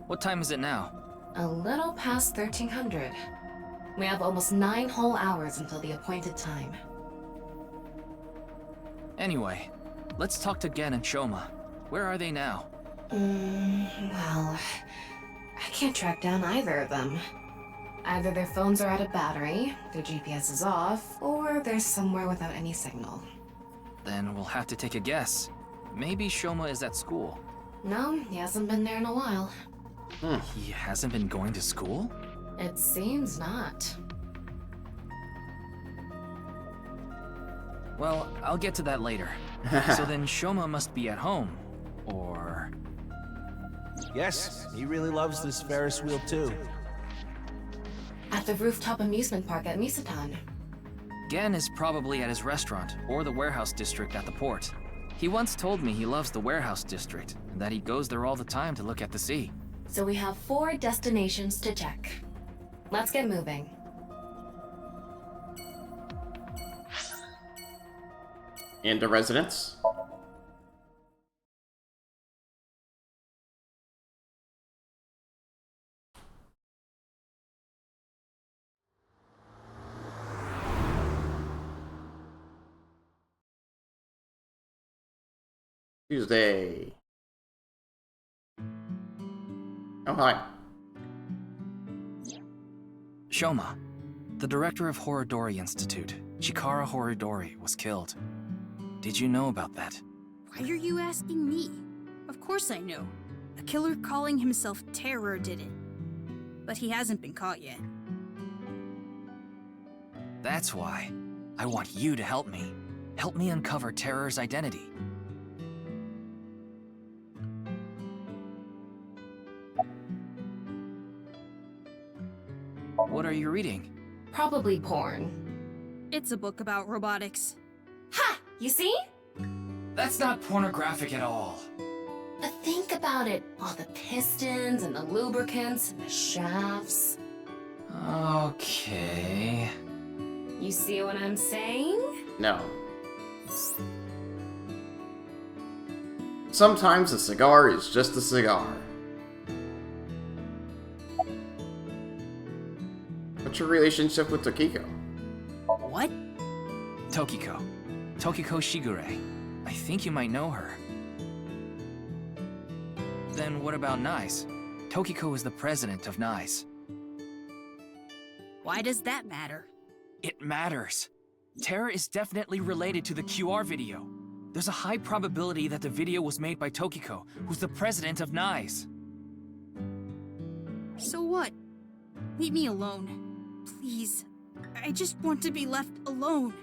what time is it now? A little past 1300. We have almost 9 whole hours until the appointed time. Anyway, let's talk to Gen and Shoma. Where are they now? Well... I can't track down either of them. Either their phones are out of battery, their GPS is off, or they're somewhere without any signal. Then we'll have to take a guess. Maybe Shoma is at school. No, he hasn't been there in a while. He hasn't been going to school? It seems not. Well, I'll get to that later. So then Shoma must be at home. Or... Yes, he really loves this Ferris wheel too. At the rooftop amusement park at Misatan. Gen is probably at his restaurant, or the warehouse district at the port. He once told me he loves the warehouse district, and that he goes there all the time to look at the sea. So we have 4 destinations to check. Let's get moving. Into residence. Tuesday. Oh, hi. Shoma, the director of Horodori Institute, Chikara Horodori, was killed. Did you know about that? Why are you asking me? Of course I know. A killer calling himself Terror did it. But he hasn't been caught yet. That's why. I want you to help me. Help me uncover Terror's identity. What are you reading? Probably porn. It's a book about robotics. Ha! You see? That's not pornographic at all. But think about it. All the pistons and the lubricants and the shafts. Okay... You see what I'm saying? No. Sometimes a cigar is just a cigar. What's your relationship with Tokiko? What? Tokiko. Tokiko Shigure. I think you might know her. Then what about NICE? Tokiko is the president of NICE. Why does that matter? It matters. Terra is definitely related to the QR video. There's a high probability that the video was made by Tokiko, who's the president of NICE. So what? Leave me alone. Please. I just want to be left alone.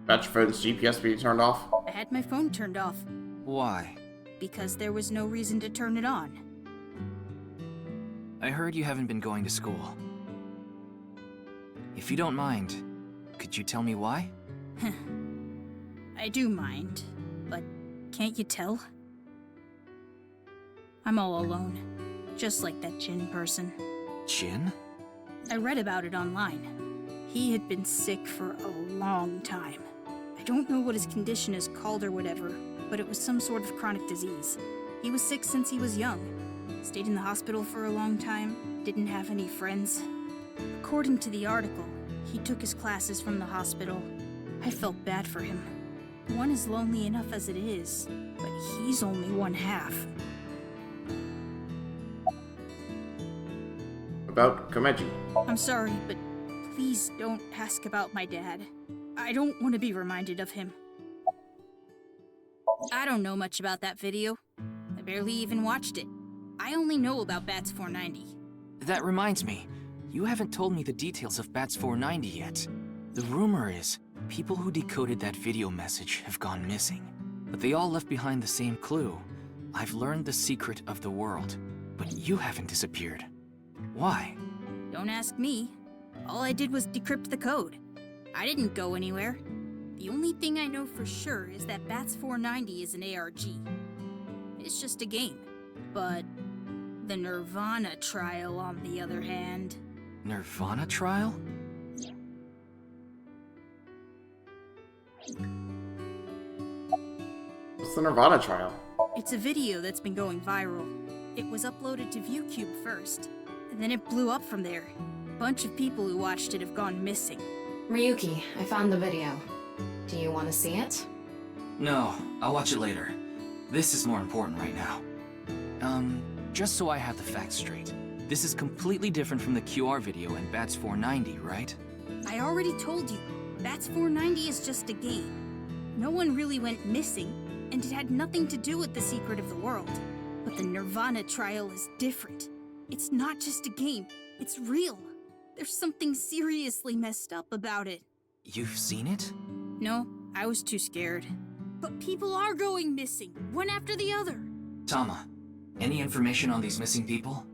About your phone's GPS being turned off? I had my phone turned off. Why? Because there was no reason to turn it on. I heard you haven't been going to school. If you don't mind, could you tell me why? I do mind, but can't you tell? I'm all alone, just like that Jin person. Jin? I read about it online. He had been sick for a long time. I don't know what his condition is called or whatever, but it was some sort of chronic disease. He was sick since he was young. Stayed in the hospital for a long time, didn't have any friends. According to the article, he took his classes from the hospital. I felt bad for him. One is lonely enough as it is, but he's only one half. About Komeji. I'm sorry, but please don't ask about my dad. I don't want to be reminded of him. I don't know much about that video. I barely even watched it. I only know about Bats 490. That reminds me, you haven't told me the details of Bats 490 yet. The rumor is, people who decoded that video message have gone missing. But they all left behind the same clue. I've learned the secret of the world, but you haven't disappeared. Why? Don't ask me. All I did was decrypt the code. I didn't go anywhere. The only thing I know for sure is that Bats 490 is an ARG. It's just a game. But the nirvanA trial, on the other hand... nirvanA trial? What's the nirvanA trial? It's a video that's been going viral. It was uploaded to ViewCube first, and then it blew up from there. A bunch of people who watched it have gone missing. Ryuki, I found the video. Do you want to see it? No, I'll watch it later. This is more important right now. Just so I have the facts straight. This is completely different from the QR video and Bats 490, right? I already told you, Bats 490 is just a game. No one really went missing, and it had nothing to do with the secret of the world. But the nirvanA trial is different. It's not just a game, it's real. There's something seriously messed up about it. You've seen it? No, I was too scared. But people are going missing, one after the other. Tama, any information on these missing people?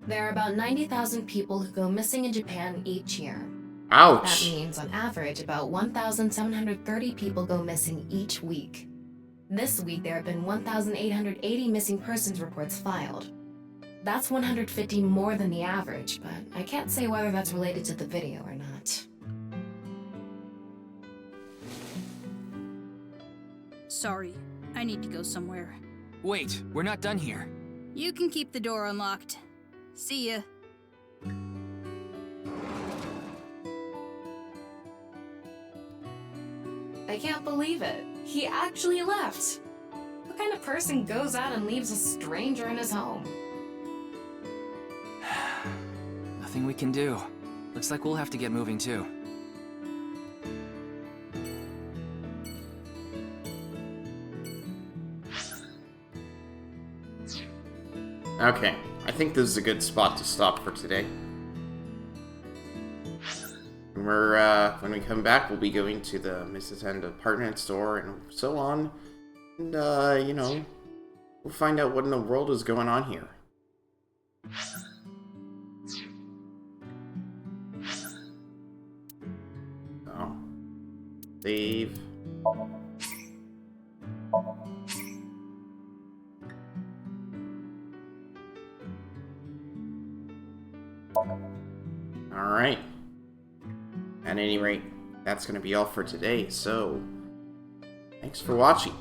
There are about 90,000 people who go missing in Japan each year. Ouch! That means, on average, about 1,730 people go missing each week. This week, there have been 1,880 missing persons reports filed. That's 150 more than the average, but I can't say whether that's related to the video or not. Sorry, I need to go somewhere. Wait, we're not done here. You can keep the door unlocked. See ya. I can't believe it. He actually left. What kind of person goes out and leaves a stranger in his home? Nothing we can do. Looks like we'll have to get moving too. Okay, I think this is a good spot to stop for today. When we come back, we'll be going to the Mrs. End department store and so on. And, you know, we'll find out what in the world is going on here. Oh. Save. Alright. At any rate, that's going to be all for today, so thanks for watching.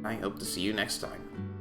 I hope to see you next time.